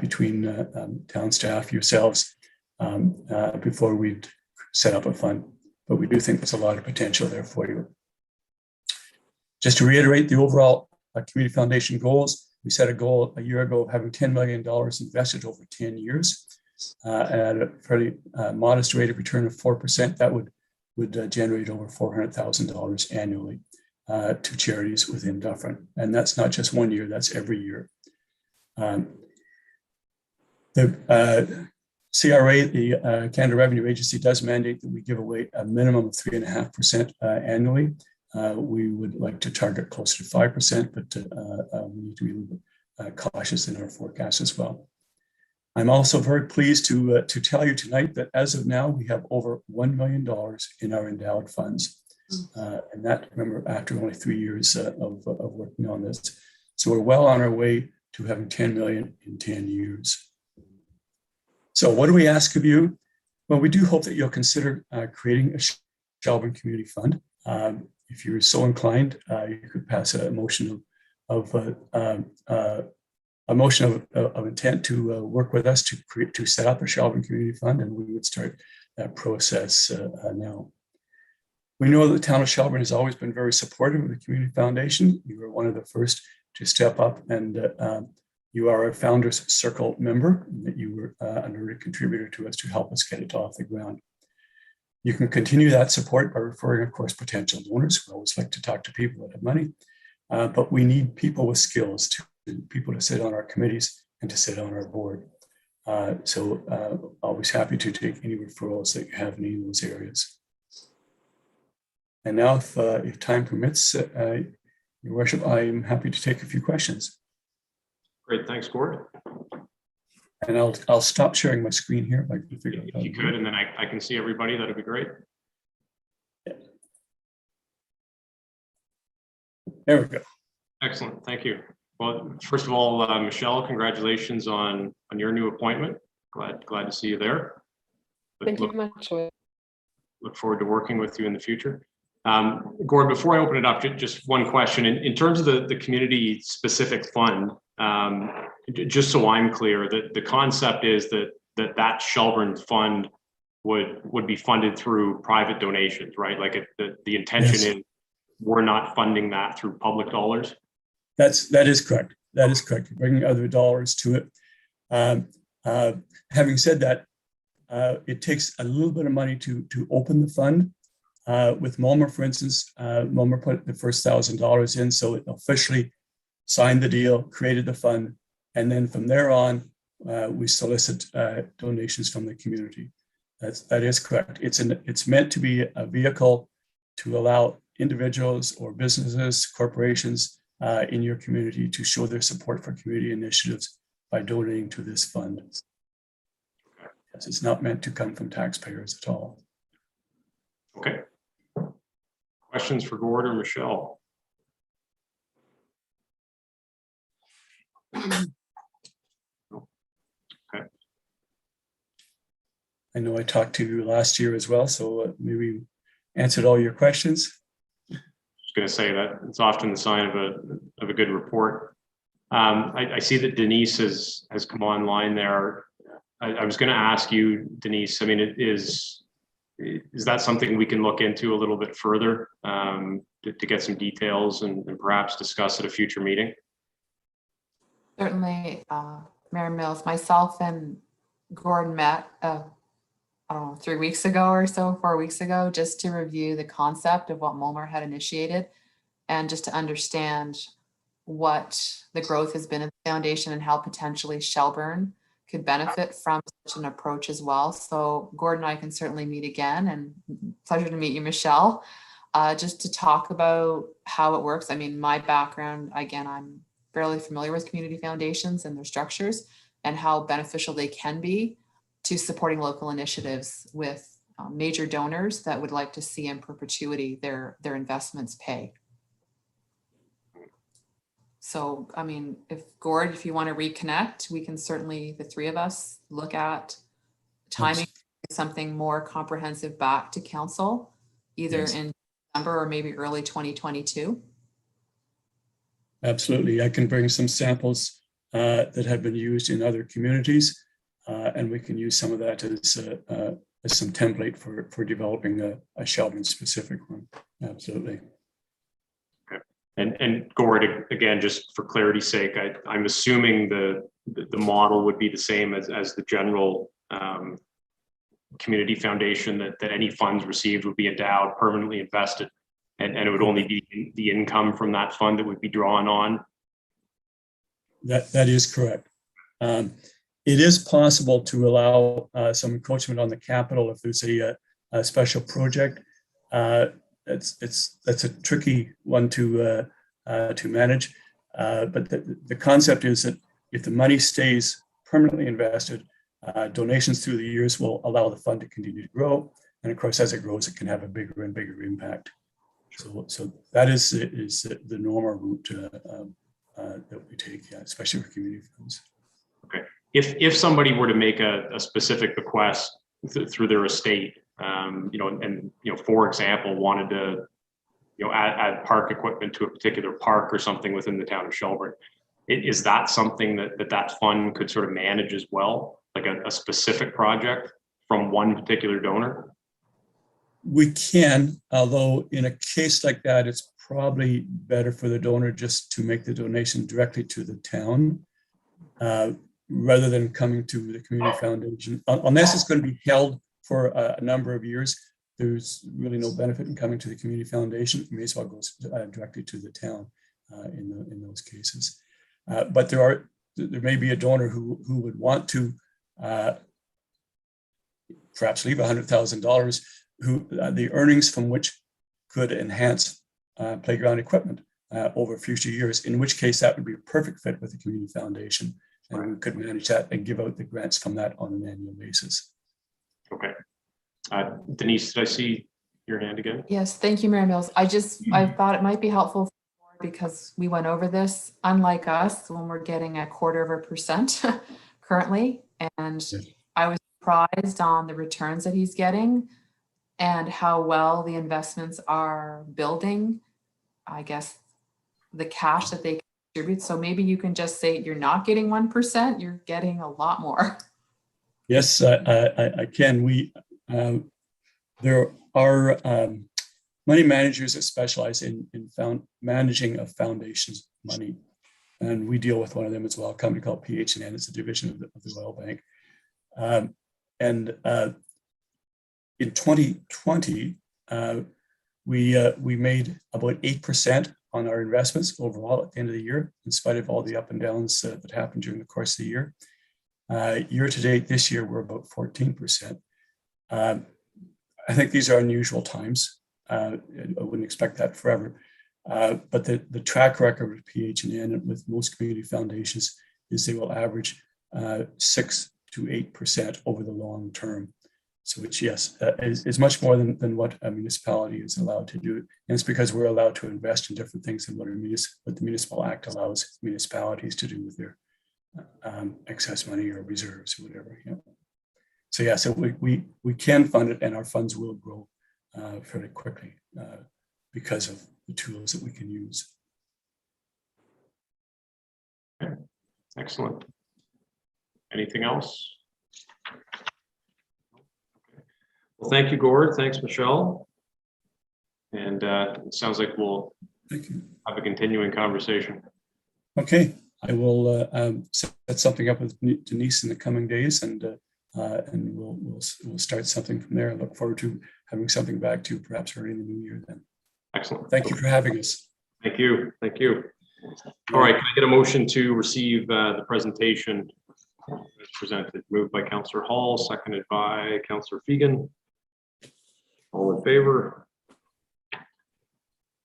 between town staff, yourselves, before we set up a fund. But we do think there's a lot of potential there for you. Just to reiterate the overall Community Foundation goals, we set a goal a year ago of having $10 million invested over 10 years at a fairly modest rate of return of 4%. That would generate over $400,000 annually to charities within Dufferin. And that's not just 1 year, that's every year. The CRA, the Canada Revenue Agency, does mandate that we give away a minimum of 3.5% annually. We would like to target closer to 5%, but we need to be a little bit cautious in our forecast as well. I'm also very pleased to tell you tonight that as of now, we have over $1 million in our endowed funds. And that, remember, after only 3 years of working on this. So we're well on our way to having 10 million in 10 years. So what do we ask of you? Well, we do hope that you'll consider creating a Shelburne Community Fund. If you're so inclined, you could pass a motion of intent to work with us to set up a Shelburne Community Fund, and we would start that process now. We know that the town of Shelburne has always been very supportive of the Community Foundation. You were one of the first to step up, and you are a Founders Circle member, and that you were an early contributor to us to help us get it off the ground. You can continue that support by referring, of course, potential donors. We always like to talk to people that have money, but we need people with skills, people to sit on our committees and to sit on our board. So always happy to take any referrals that you have in those areas. And now, if time permits, Your Worship, I am happy to take a few questions. Great, thanks, Gord. And I'll stop sharing my screen here. If you could, and then I can see everybody, that'd be great. There we go. Excellent, thank you. Well, first of all, Michelle, congratulations on your new appointment. Glad to see you there. Thank you very much. Look forward to working with you in the future. Gord, before I open it up, just one question. In terms of the community specific fund, just so I'm clear, that the concept is that Shelburne fund would be funded through private donations, right? Like the intention is we're not funding that through public dollars. That is correct. That is correct. Bringing other dollars to it. Having said that, it takes a little bit of money to open the fund. With Mulmer, for instance, Mulmer put the first $1,000 in, so it officially signed the deal, created the fund, and then from there on, we solicit donations from the community. That is correct. It's meant to be a vehicle to allow individuals or businesses, corporations in your community to show their support for community initiatives by donating to this fund. Yes, it's not meant to come from taxpayers at all. Okay. Questions for Gord or Michelle? Okay. I know I talked to you last year as well, so maybe answered all your questions. Just going to say that it's often the sign of a good report. I see that Denise has come online there. I was going to ask you, Denise, I mean, is that something we can look into a little bit further to get some details and perhaps discuss at a future meeting? Certainly, Mayor Mills, myself and Gordon met, I don't know, 3 weeks ago or so, 4 weeks ago, just to review the concept of what Mulmer had initiated and just to understand what the growth has been in the foundation and how potentially Shelburne could benefit from such an approach as well. So Gordon and I can certainly meet again, and pleasure to meet you, Michelle, just to talk about how it works. I mean, my background, again, I'm fairly familiar with community foundations and their structures and how beneficial they can be to supporting local initiatives with major donors that would like to see in perpetuity their investments pay. So, I mean, if you want to reconnect, we can certainly, the three of us, look at timing something more comprehensive back to council, either Yes. in December or maybe early 2022? Absolutely. I can bring some samples that have been used in other communities, and we can use some of that as some template for developing a Shelburne-specific one. Absolutely. And Gord, again, just for clarity's sake, I'm assuming the model would be the same as the general community foundation, that any funds received would be endowed, permanently invested, and it would only be the income from that fund that would be drawn on. That is correct. It is possible to allow some encroachment on the capital if there's a special project. That's a tricky one to manage, but the concept is that if the money stays permanently invested, donations through the years will allow the fund to continue to grow, and of course, as it grows, it can have a bigger and bigger impact. So that is the normal route that we take, especially for community funds. Okay. If somebody were to make a specific bequest through their estate, for example, wanted to, add park equipment to a particular park or something within the town of Shelburne, is that something that fund could sort of manage as well, like a specific project from one particular donor? We can, although in a case like that, it's probably better for the donor just to make the donation directly to the town, rather than coming to the community foundation. Unless it's going to be held for a number of years, there's really no benefit in coming to the community foundation. You may as well go directly to the town in those cases. But there may be a donor who would want to perhaps leave $100,000, who the earnings from which could enhance playground equipment over future years, in which case that would be a perfect fit with the community foundation. And we could manage that and give out the grants from that on an annual basis. Okay. Denise, did I see your hand again? Yes, thank you, Mary Mills. I thought it might be helpful because we went over this, unlike us, when we're getting 0.25% currently. And I was surprised on the returns that he's getting and how well the investments are building, I guess, the cash that they contribute. So maybe you can just say you're not getting 1%, you're getting a lot more. Yes, I can. There are money managers that specialize in managing a foundation's money. And we deal with one of them as well, a company called PH&N. It's a division of the Oil Bank. In 2020, we made about 8% on our investments overall at the end of the year, in spite of all the up and downs that happened during the course of the year. Year to date this year, we're about 14%. I think these are unusual times. I wouldn't expect that forever. But the track record with PH&N and with most community foundations is they will average 6 to 8% over the long term. So which, yes, is much more than what a municipality is allowed to do. And it's because we're allowed to invest in different things than what the Municipal Act allows municipalities to do with their excess money or reserves or whatever. Yeah. So yeah, so we can fund it, and our funds will grow fairly quickly because of the tools that we can use. Okay. Excellent. Anything else? Well, thank you, Gord. Thanks, Michelle. And it sounds like we'll have a continuing conversation. Okay, I will set something up with Denise in the coming days, and we'll start something from there. I look forward to having something back to perhaps early in the new year then. Excellent. Thank you for having us. Thank you. Thank you. All right, can I get a motion to receive the presentation as presented? Moved by Councillor Hall, seconded by Councillor Fegan. All in favor?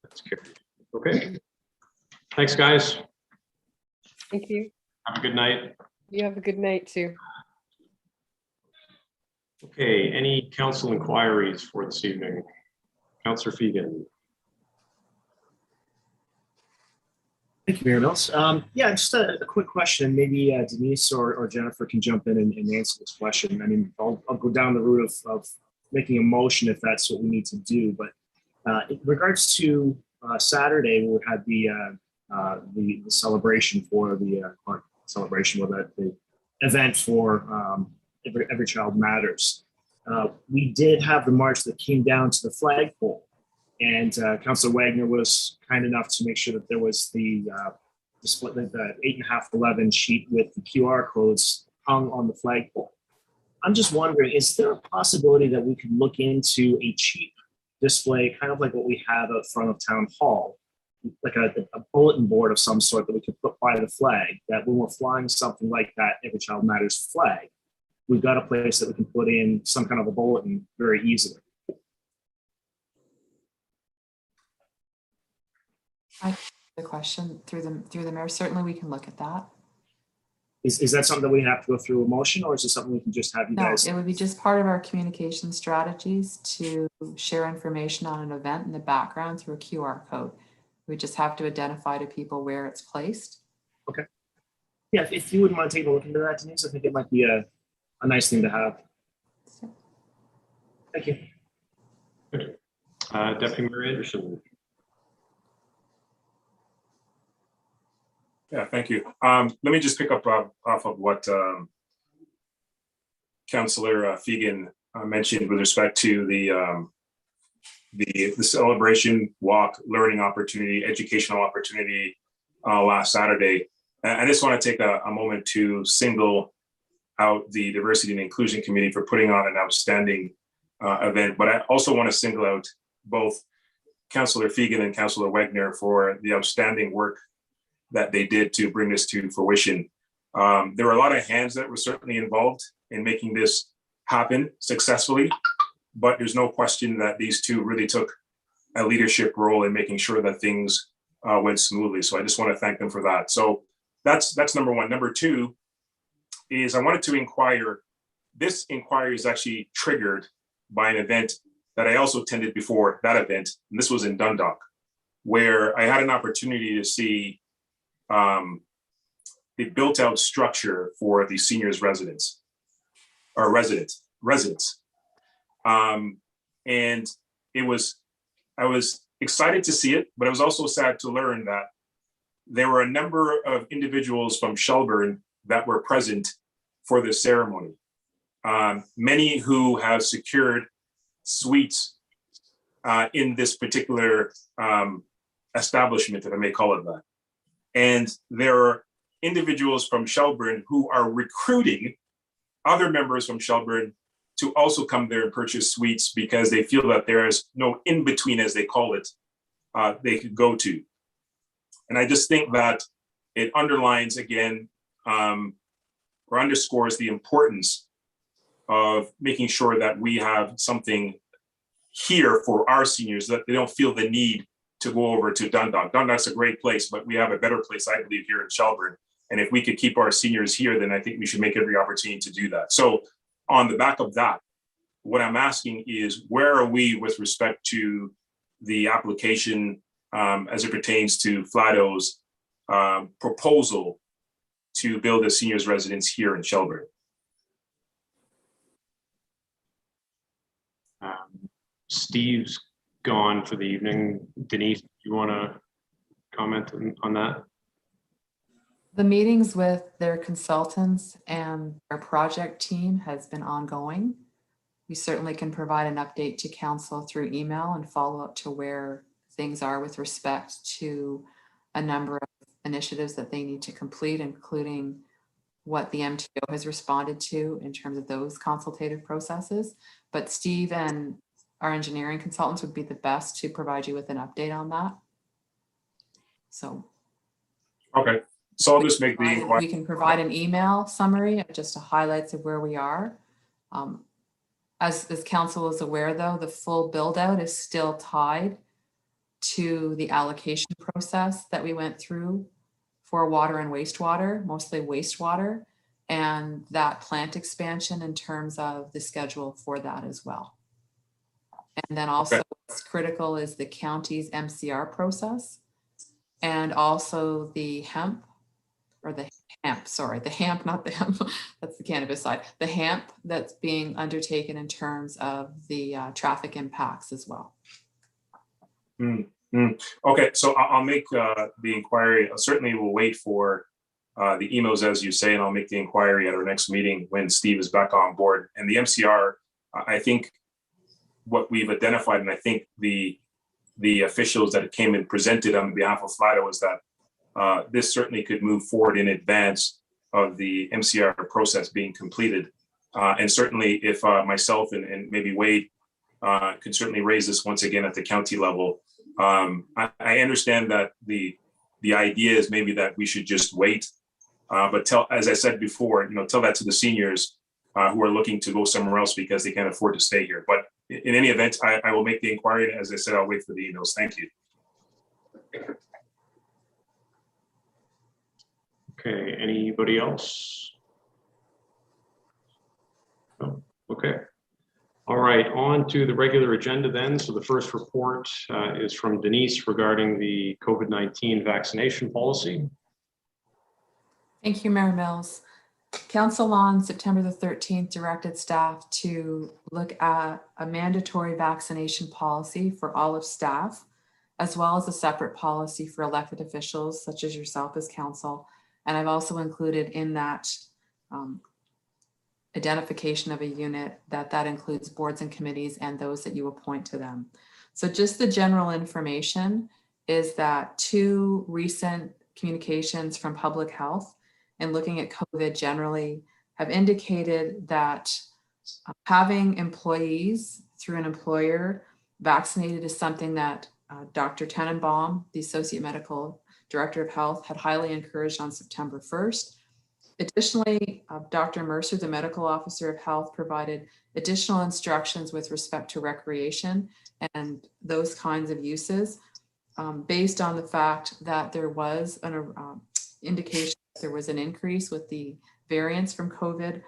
That's carried. Okay. Thanks, guys. Thank you. Have a good night. You have a good night too. Okay, any council inquiries for this evening? Councillor Fegan. Thank you, Mayor Mills. Yeah, just a quick question. Maybe Denise or Jennifer can jump in and answer this question. I mean, I'll go down the route of making a motion if that's what we need to do. But in regards to Saturday, we had the celebration for the celebration, well, the event for Every Child Matters. We did have the march that came down to the flagpole. And Councillor Wagner was kind enough to make sure that there was the split, the 8.5:11 sheet with the QR codes hung on the flagpole. I'm just wondering, is there a possibility that we could look into a cheap display, kind of like what we have out front of Town Hall, like a bulletin board of some sort that we could put by the flag, that when we're flying something like that Every Child Matters flag, we've got a place that we can put in some kind of a bulletin very easily. The question through the mayor, certainly we can look at that. Is that something that we have to go through a motion, or is it something we can just have you No, guys? it would be just part of our communication strategies to share information on an event in the background through a QR code. We just have to identify to people where it's placed. Okay. Yeah, if you wouldn't mind taking a look into that, Denise, I think it might be a nice thing to have. Thank you. Deputy Mayor Anderson. Yeah, thank you. Let me just pick up off of what Councillor Fegan mentioned with respect to the celebration walk, learning opportunity, educational opportunity last Saturday. And I just want to take a moment to single out the Diversity and Inclusion Committee for putting on an outstanding event. But I also want to single out both Councillor Fegan and Councillor Wagner for the outstanding work that they did to bring this to fruition. There were a lot of hands that were certainly involved in making this happen successfully, but there's no question that these two really took a leadership role in making sure that things went smoothly. So I just want to thank them for that. So that's number one. Number two is I wanted to inquire, this inquiry is actually triggered by an event that I also attended before that event, and this was in Dundalk, where I had an opportunity to see the built out structure for the seniors residents. And I was excited to see it, but I was also sad to learn that there were a number of individuals from Shelburne that were present for the ceremony. Many who have secured suites in this particular establishment, if I may call it that. And there are individuals from Shelburne who are recruiting other members from Shelburne to also come there and purchase suites because they feel that there is no in-between, as they call it, they could go to. And I just think that it underlines again, or underscores the importance of making sure that we have something here for our seniors, that they don't feel the need to go over to Dundalk. Dundalk's a great place, but we have a better place, I believe, here in Shelburne. And if we could keep our seniors here, then I think we should make every opportunity to do that. So on the back of that, what I'm asking is, where are we with respect to the application as it pertains to Flado's proposal to build a seniors residence here in Shelburne? Steve's gone for the evening. Denise, do you want to comment on that? The meetings with their consultants and their project team has been ongoing. We certainly can provide an update to council through email and follow up to where things are with respect to a number of initiatives that they need to complete, including what the MTO has responded to in terms of those consultative processes. But Steve and our engineering consultants would be the best to provide you with an update on that. So. Okay, so I'll just make the inquiry. We can provide an email summary of just highlights of where we are. As council is aware though, the full build out is still tied to the allocation process that we went through for water and wastewater, mostly wastewater, and that plant expansion in terms of the schedule for that as well. And then also what's critical is the county's MCR process. and also the hemp, or the hamp, sorry, the hamp, not the hemp, that's the cannabis side, the hamp that's being undertaken in terms of the traffic impacts as well. Okay, so I'll make the inquiry. Certainly we'll wait for the emails, as you say, and I'll make the inquiry at our next meeting when Steve is back on board. And the MCR, I think what we've identified, and I think the officials that came and presented on behalf of FLATA was that this certainly could move forward in advance of the MCR process being completed. And certainly if myself and maybe Wade could certainly raise this once again at the county level. I understand that the idea is maybe that we should just wait, but as I said before, tell that to the seniors who are looking to go somewhere else because they can't afford to stay here. But in any event, I will make the inquiry. As I said, I'll wait for the emails. Thank you. Okay, anybody else? No, okay. All right, on to the regular agenda then. So the first report is from Denise regarding the COVID-19 vaccination policy. Thank you, Mayor Mills. Council on September the 13th directed staff to look at a mandatory vaccination policy for all of staff, as well as a separate policy for elected officials such as yourself as council. And I've also included in that identification of a unit that includes boards and committees and those that you appoint to them. So just the general information is that 2 recent communications from public health and looking at COVID generally have indicated that having employees through an employer vaccinated is something that Dr. Tenenbaum, the Associate Medical Director of Health, had highly encouraged on September 1st. Additionally, Dr. Mercer, the Medical Officer of Health, provided additional instructions with respect to recreation and those kinds of uses based on the fact that there was an indication that there was an increase with the variants from COVID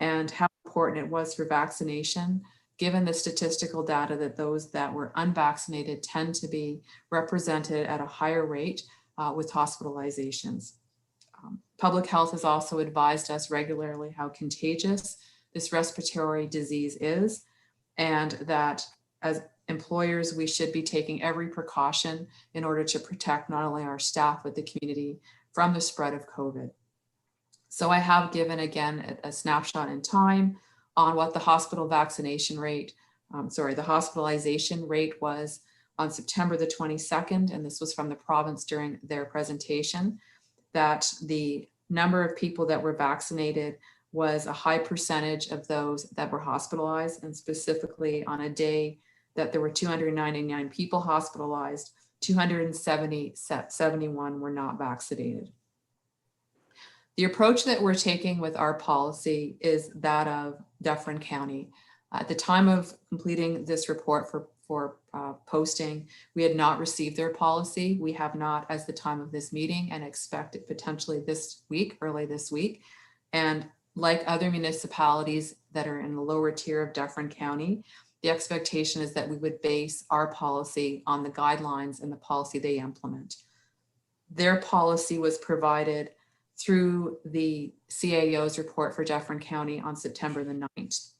and how important it was for vaccination, given the statistical data that those that were unvaccinated tend to be represented at a higher rate with hospitalizations. Public health has also advised us regularly how contagious this respiratory disease is, and that as employers, we should be taking every precaution in order to protect not only our staff, but the community from the spread of COVID. So I have given again a snapshot in time on what the hospital vaccination rate, the hospitalization rate was on September the 22nd, and this was from the province during their presentation, that the number of people that were vaccinated was a high percentage of those that were hospitalized, and specifically on a day that there were 299 people hospitalized, 271 were not vaccinated. The approach that we're taking with our policy is that of Dufferin County. At the time of completing this report for posting, we had not received their policy. We have not as the time of this meeting and expect it potentially this week, early this week. And like other municipalities that are in the lower tier of Dufferin County, the expectation is that we would base our policy on the guidelines and the policy they implement. Their policy was provided through the CAO's report for Dufferin County on September the 9th.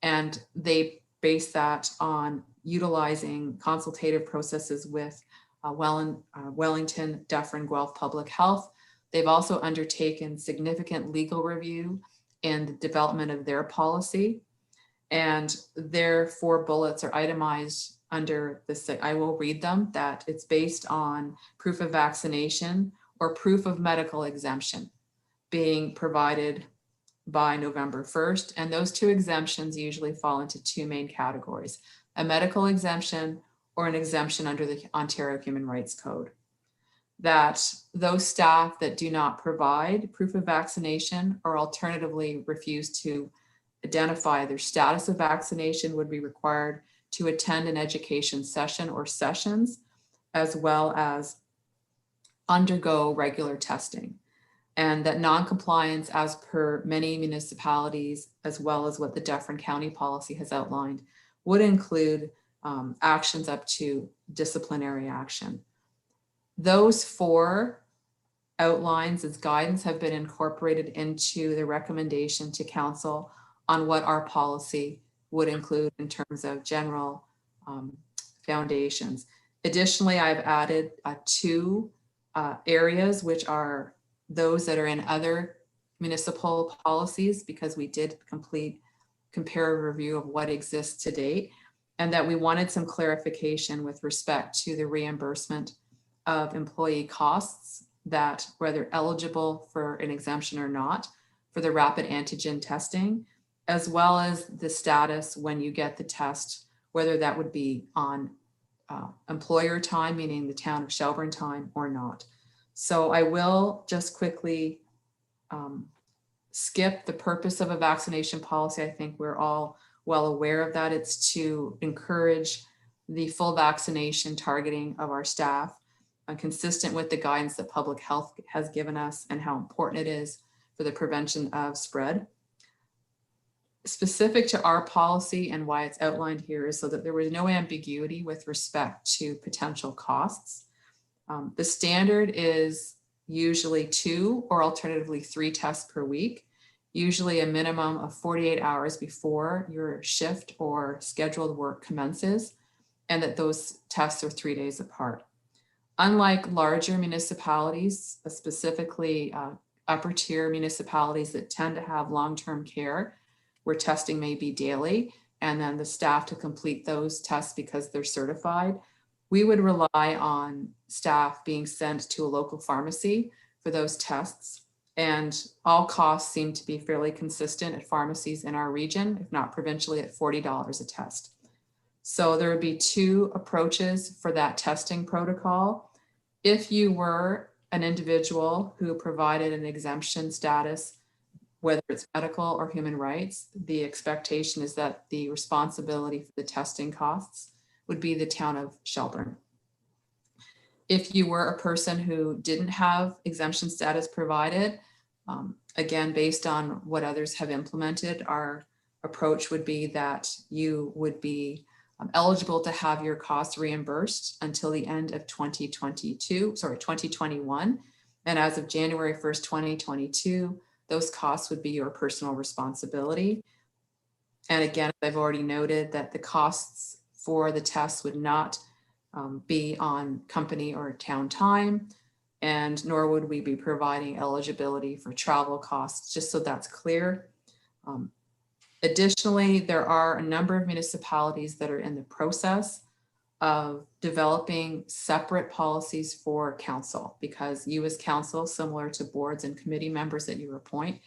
And they base that on utilizing consultative processes with Wellington, Dufferin, Guelph Public Health. They've also undertaken significant legal review in the development of their policy. And their 4 bullets are itemized under the, I will read them, that it's based on proof of vaccination or proof of medical exemption being provided by November 1st. And those 2 exemptions usually fall into 2 main categories: a medical exemption or an exemption under the Ontario Human Rights Code. That those staff that do not provide proof of vaccination or alternatively refuse to identify their status of vaccination would be required to attend an education session or sessions, as well as undergo regular testing. And that non-compliance, as per many municipalities, as well as what the Dufferin County policy has outlined, would include actions up to disciplinary action. Those 4 outlines as guidance have been incorporated into the recommendation to council on what our policy would include in terms of general foundations. Additionally, I've added 2 areas, which are those that are in other municipal policies, because we did complete comparative review of what exists to date, and that we wanted some clarification with respect to the reimbursement of employee costs that whether eligible for an exemption or not for the rapid antigen testing, as well as the status when you get the test, whether that would be on employer time, meaning the town of Shelburne time, or not. So I will just quickly skip the purpose of a vaccination policy. I think we're all well aware of that. It's to encourage the full vaccination targeting of our staff, consistent with the guidance that public health has given us and how important it is for the prevention of spread. Specific to our policy and why it's outlined here is so that there was no ambiguity with respect to potential costs. The standard is usually 2 or alternatively 3 tests per week, usually a minimum of 48 hours before your shift or scheduled work commences, and that those tests are 3 days apart. Unlike larger municipalities, specifically upper tier municipalities that tend to have long-term care, where testing may be daily, and then the staff to complete those tests because they're certified, we would rely on staff being sent to a local pharmacy for those tests. And all costs seem to be fairly consistent at pharmacies in our region, if not provincially, at $40 a test. So there would be 2 approaches for that testing protocol. If you were an individual who provided an exemption status, whether it's medical or human rights, the expectation is that the responsibility for the testing costs would be the town of Shelburne. If you were a person who didn't have exemption status provided, again, based on what others have implemented, our approach would be that you would be eligible to have your costs reimbursed until the end of 2021. And as of January 1st, 2022, those costs would be your personal responsibility. And again, I've already noted that the costs for the tests would not be on company or town time, and nor would we be providing eligibility for travel costs, just so that's clear. Additionally, there are a number of municipalities that are in the process of developing separate policies for council, because you as council, similar to boards and committee members that you appoint,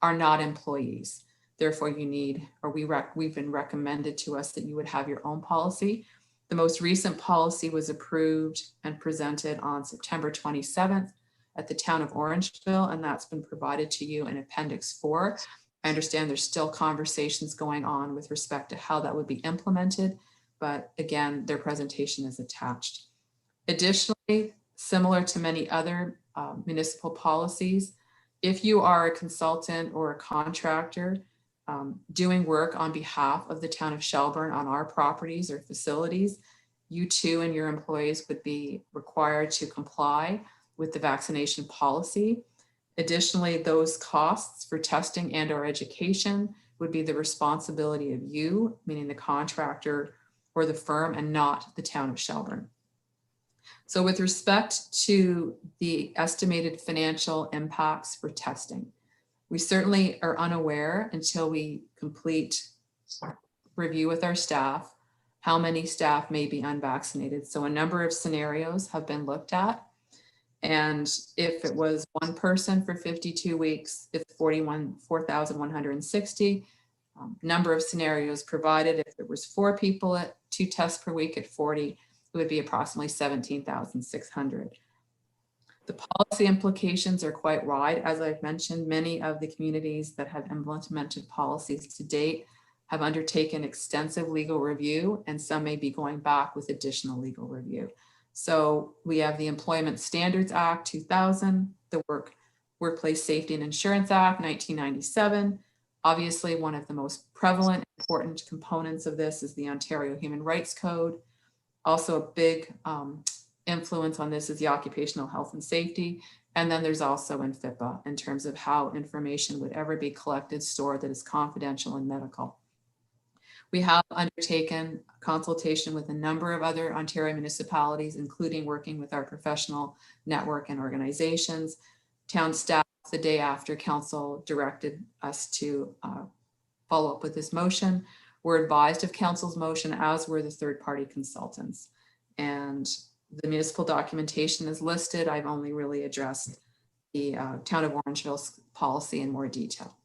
are not employees. Therefore, you need, or we've been recommended to us that you would have your own policy. The most recent policy was approved and presented on September 27th at the town of Orangeville, and that's been provided to you in Appendix 4. I understand there's still conversations going on with respect to how that would be implemented, but again, their presentation is attached. Additionally, similar to many other municipal policies, if you are a consultant or a contractor doing work on behalf of the town of Shelburne on our properties or facilities, you too and your employees would be required to comply with the vaccination policy. Additionally, those costs for testing and or education would be the responsibility of you, meaning the contractor or the firm, and not the town of Shelburne. So with respect to the estimated financial impacts for testing, we certainly are unaware until we complete review with our staff, how many staff may be unvaccinated. So a number of scenarios have been looked at. And if it was 1 person for 52 weeks, it's 4,160. Number of scenarios provided. If it was 4 people at 2 tests per week at 40, it would be approximately 17,600. The policy implications are quite wide. As I've mentioned, many of the communities that have implemented policies to date have undertaken extensive legal review, and some may be going back with additional legal review. So we have the Employment Standards Act 2000, the Workplace Safety and Insurance Act 1997. Obviously, one of the most prevalent, important components of this is the Ontario Human Rights Code. Also a big influence on this is the occupational health and safety. And then there's also in FIPA in terms of how information would ever be collected, stored that is confidential and medical. We have undertaken consultation with a number of other Ontario municipalities, including working with our professional network and organizations. Town staff, the day after council directed us to follow up with this motion, were advised of council's motion, as were the third-party consultants. And the municipal documentation is listed. I've only really addressed the Town of Orangeville's policy in more detail.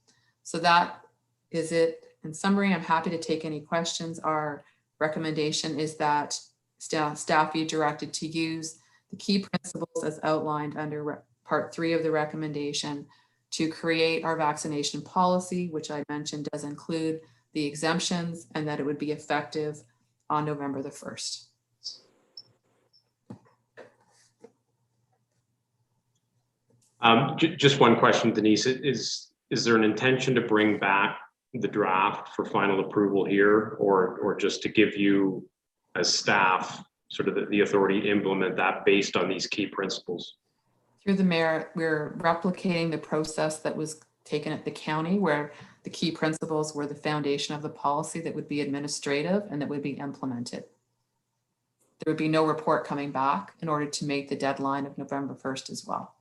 So that is it. In summary, I'm happy to take any questions. Our recommendation is that staff be directed to use the key principles as outlined under Part 3 of the recommendation to create our vaccination policy, which I mentioned does include the exemptions, and that it would be effective on November the 1st. Just one question, Denise. Is there an intention to bring back the draft for final approval here, or just to give you as staff sort of the authority to implement that based on these key principles? Through the mayor, we're replicating the process that was taken at the county, where the key principles were the foundation of the policy that would be administrative and that would be implemented. There would be no report coming back in order to make the deadline of November 1st as well.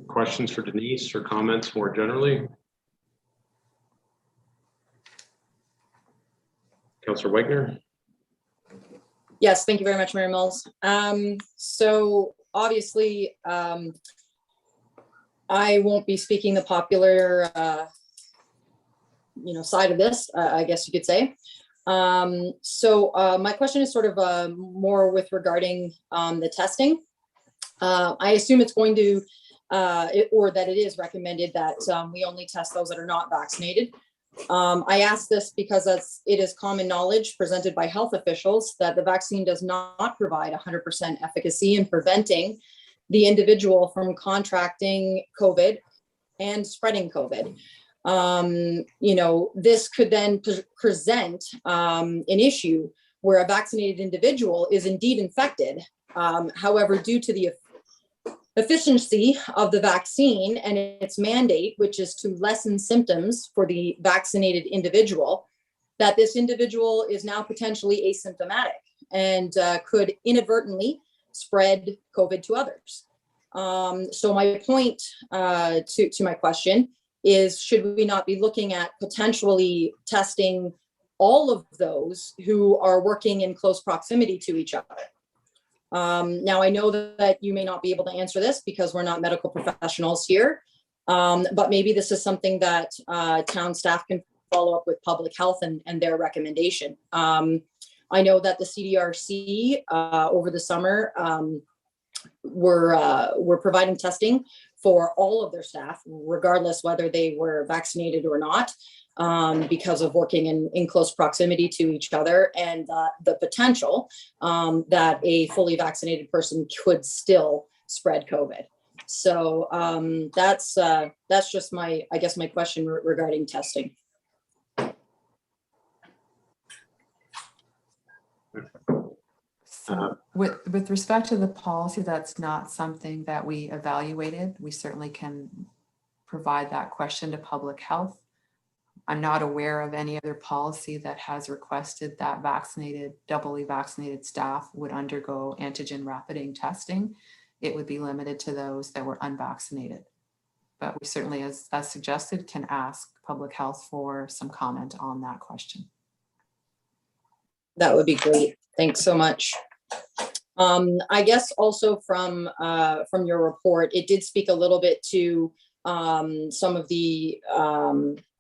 Questions for Denise or comments more generally? Councillor Wagner. Yes, thank you very much, Mayor Mills. So obviously, I won't be speaking the popular, side of this, I guess you could say. So my question is sort of more with regarding the testing. I assume it's going to, or that it is recommended that we only test those that are not vaccinated. I ask this because it is common knowledge presented by health officials that the vaccine does not provide 100% efficacy in preventing the individual from contracting COVID and spreading COVID. This could then present an issue where a vaccinated individual is indeed infected. However, due to the efficiency of the vaccine and its mandate, which is to lessen symptoms for the vaccinated individual, that this individual is now potentially asymptomatic and could inadvertently spread COVID to others. So my point to my question is, should we not be looking at potentially testing all of those who are working in close proximity to each other? Now, I know that you may not be able to answer this because we're not medical professionals here, but maybe this is something that town staff can follow up with public health and their recommendation. I know that the CDRC over the summer were providing testing for all of their staff, regardless whether they were vaccinated or not, because of working in close proximity to each other, and the potential that a fully vaccinated person could still spread COVID. So that's just my question regarding testing. With respect to the policy, that's not something that we evaluated. We certainly can provide that question to public health. I'm not aware of any other policy that has requested that doubly vaccinated staff would undergo antigen rapid testing. It would be limited to those that were unvaccinated. But we certainly, as suggested, can ask public health for some comment on that question. That would be great. Thanks so much. I guess also from your report, it did speak a little bit to some of the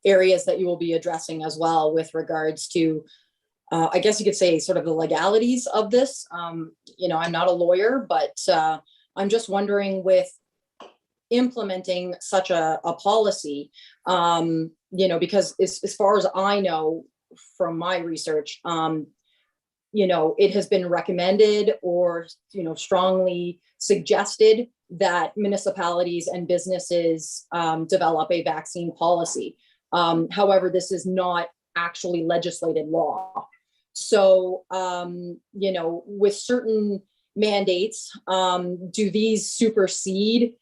areas that you will be addressing as well with regards to, I guess you could say, sort of the legalities of this. I'm not a lawyer, but I'm just wondering, with implementing such a policy, because as far as I know from my research, it has been recommended or, strongly suggested that municipalities and businesses develop a vaccine policy. However, this is not actually legislated law. So, you know, with certain mandates, do these supersede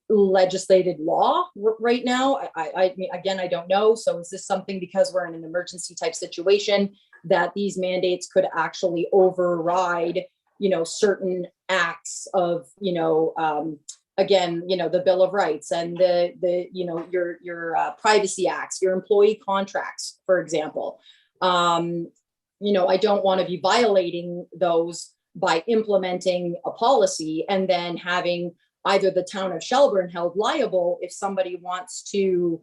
legislated law right now? I mean, again, I don't know. So is this something, because we're in an emergency type situation, that these mandates could actually override, you know, certain acts of, you know, again, you know, the Bill of Rights and the you know, your privacy acts, your employee contracts, for example. You know, I don't want to be violating those by implementing a policy and then having either the town of Shelburne held liable if somebody wants to,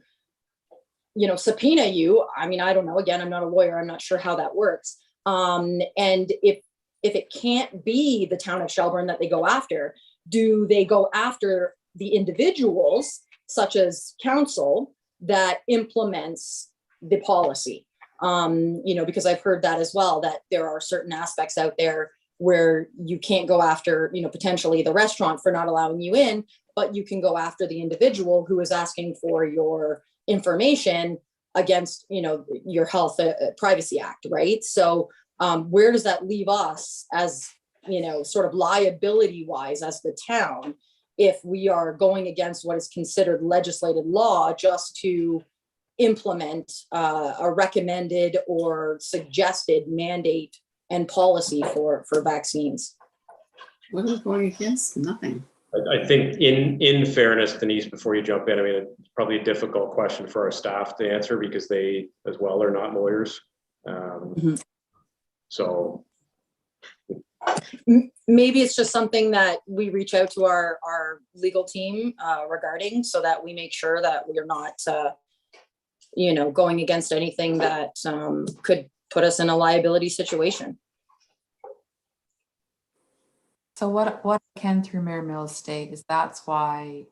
you know, subpoena you. I mean, I don't know. Again, I'm not a lawyer. I'm not sure how that works. And if it can't be the town of Shelburne that they go after, do they go after the individuals, such as council, that implements the policy? You know, because I've heard that as well, that there are certain aspects out there where you can't go after, you know, potentially the restaurant for not allowing you in, but you can go after the individual who is asking for your information against, you know, your health privacy act, right? So where does that leave us as, you know, sort of liability wise as the town, if we are going against what is considered legislated law just to implement a recommended or suggested mandate and policy for vaccines? What are we going against? Nothing. I think in fairness, Denise, before you jump in, I mean, it's probably a difficult question for our staff to answer because they as well are not lawyers. So maybe it's just something that we reach out to our legal team regarding, so that we make sure that we're not, you know, going against anything that could put us in a liability situation. So what I can through Mayor Mills state is that's why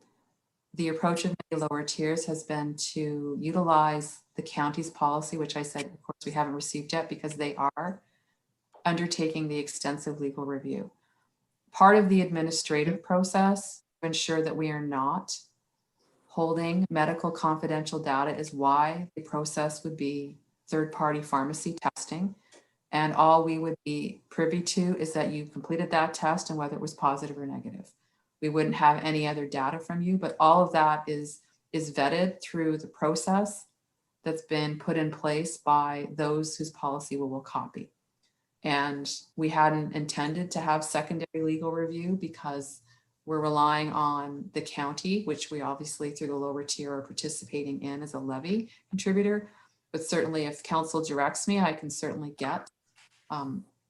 the approach of many lower tiers has been to utilize the county's policy, which I said, of course, we haven't received yet because they are undertaking the extensive legal review. Part of the administrative process to ensure that we are not holding medical confidential data is why the process would be third-party pharmacy testing. And all we would be privy to is that you completed that test and whether it was positive or negative. We wouldn't have any other data from you, but all of that is vetted through the process that's been put in place by those whose policy we will copy. And we hadn't intended to have secondary legal review because we're relying on the county, which we obviously through the lower tier are participating in as a levy contributor. But certainly if council directs me, I can certainly get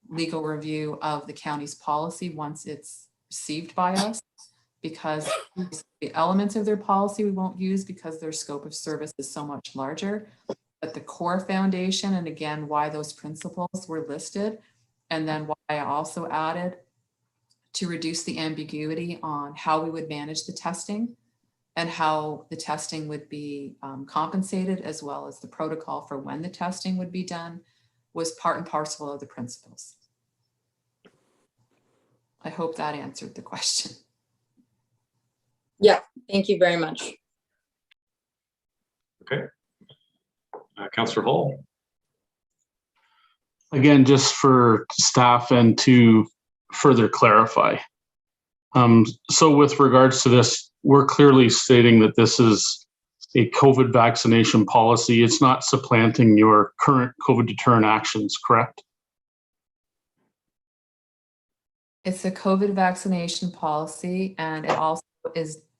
legal review of the county's policy once it's received by us, because the elements of their policy we won't use because their scope of service is so much larger. But the core foundation, and again, why those principles were listed, and then why I also added to reduce the ambiguity on how we would manage the testing and how the testing would be compensated, as well as the protocol for when the testing would be done, was part and parcel of the principles. I hope that answered the question. Yeah, thank you very much. okay, Councillor Hall. Again, just for staff and to further clarify. So with regards to this, we're clearly stating that this is a COVID vaccination policy. It's not supplanting your current COVID deterrent actions, correct? It's a COVID vaccination policy, and it also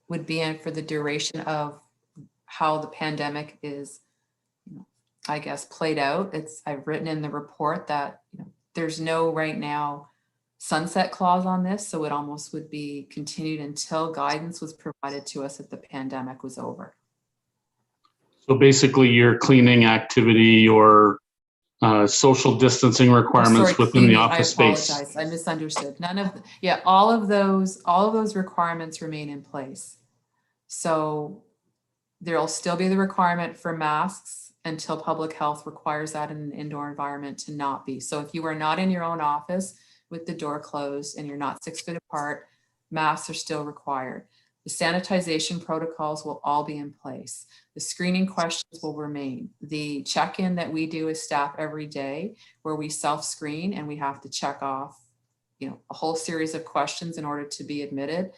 would be in for the duration of how the pandemic is, I guess, played out. I've written in the report that there's no right now sunset clause on this, so it almost would be continued until guidance was provided to us that the pandemic was over. So basically your cleaning activity, your social distancing requirements within the office space. I apologize, I misunderstood. None of, all of those requirements remain in place. So there'll still be the requirement for masks until public health requires that in an indoor environment to not be. So if you are not in your own office with the door closed and you're not 6 feet apart, masks are still required. The sanitization protocols will all be in place. The screening questions will remain. The check-in that we do as staff every day, where we self-screen and we have to check off, you know, a whole series of questions in order to be admitted.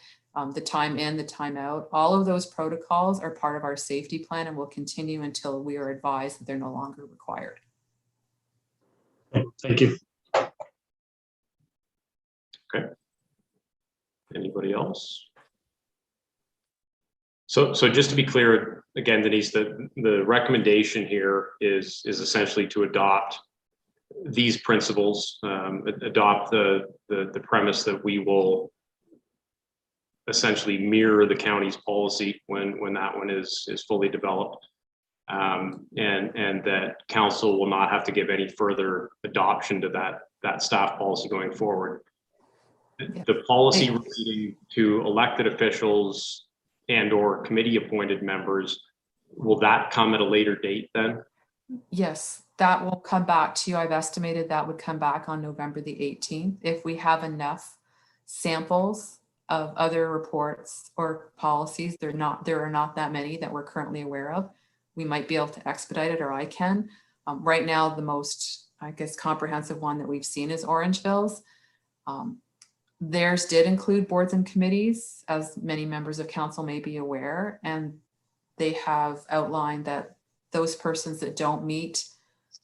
The time in, the time out, all of those protocols are part of our safety plan and will continue until we are advised that they're no longer required. Thank you. Okay. Anybody else? So just to be clear, again, Denise, the recommendation here is essentially to adopt these principles, adopt the premise that we will essentially mirror the county's policy when that one is fully developed, and that council will not have to give any further adoption to that staff policy going forward. The policy relating to elected officials and or committee appointed members, will that come at a later date then? Yes, that will come back to you. I've estimated that would come back on November the 18th. If we have enough samples of other reports or policies, there are not that many that we're currently aware of. We might be able to expedite it, or I can. Right now, the most, I guess, comprehensive one that we've seen is Orangeville's. Theirs did include boards and committees, as many members of council may be aware, and they have outlined that those persons that don't meet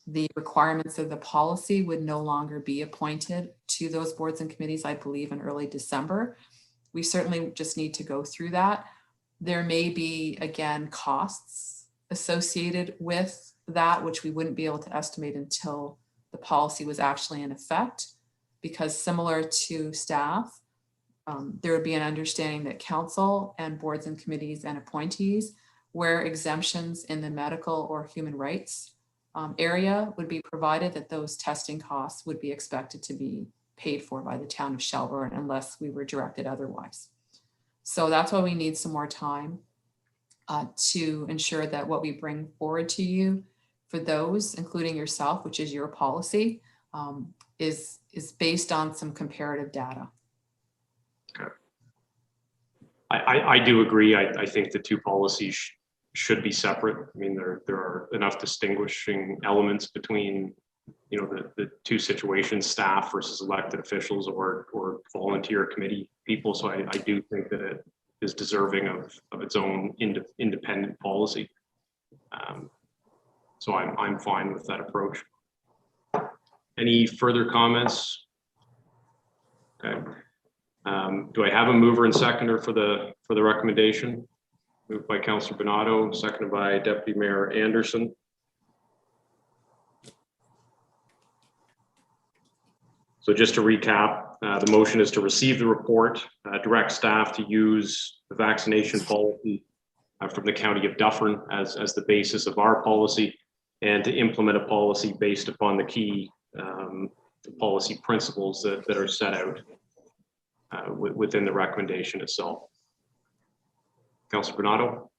the requirements of the policy would no longer be appointed to those boards and committees, I believe in early December. We certainly just need to go through that. There may be, again, costs associated with that, which we wouldn't be able to estimate until the policy was actually in effect, because similar to staff, there would be an understanding that council and boards and committees and appointees, where exemptions in the medical or human rights area would be provided, that those testing costs would be expected to be paid for by the town of Shelburne unless we were directed otherwise. So that's why we need some more time to ensure that what we bring forward to you for those, including yourself, which is your policy, is based on some comparative data. Okay. I do agree. I think the two policies should be separate. I mean, there are enough distinguishing elements between, you know, the two situations, staff versus elected officials or volunteer committee people. So I do think that it is deserving of its own independent policy. So I'm fine with that approach. Any further comments? Okay. Do I have a mover and seconder for the recommendation? Moved by Councillor Bernardo, seconded by Deputy Mayor Anderson. So just to recap, the motion is to receive the report, direct staff to use the vaccination policy from the County of Dufferin as the basis of our policy, and to implement a policy based upon the key policy principles that are set out within the recommendation itself. Councillor Bernardo?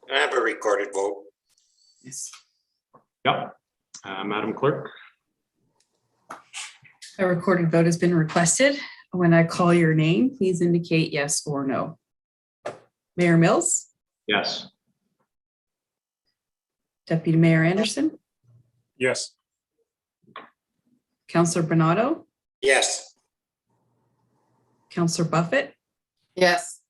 I have a recorded vote. Yes. Yep. Madam Clerk? A recorded vote has been requested. When I call your name, please indicate yes or no. Mayor Mills? Yes. Deputy Mayor Anderson? Yes. Councillor Bernardo? Yes. Councillor Buffett? Yes.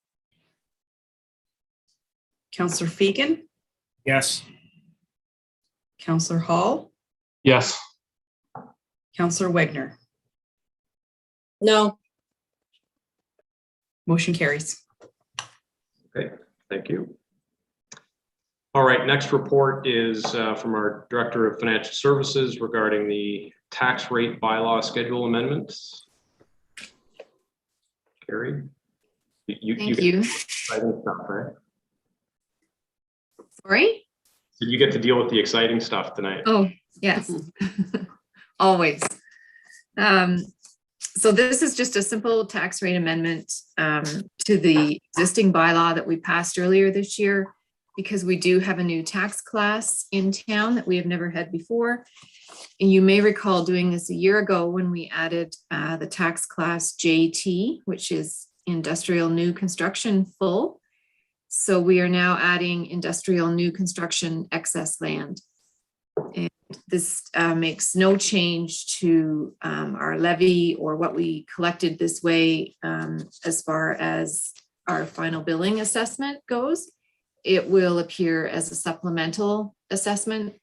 Councillor Fegan? Yes. Councillor Hall? Yes. Councillor Wagner? No. Motion carries. Okay, thank you. All right, next report is from our Director of Financial Services regarding the tax rate bylaw schedule amendments. Carrie? Thank you. Exciting stuff, right? Sorry? So you get to deal with the exciting stuff tonight. Oh, yes. Always. So this is just a simple tax rate amendment to the existing bylaw that we passed earlier this year, because we do have a new tax class in town that we have never had before. And you may recall doing this a year ago when we added the tax class JT, which is industrial new construction full. So we are now adding industrial new construction excess land. And this makes no change to our levy or what we collected this way as far as our final billing assessment goes. It will appear as a supplemental assessment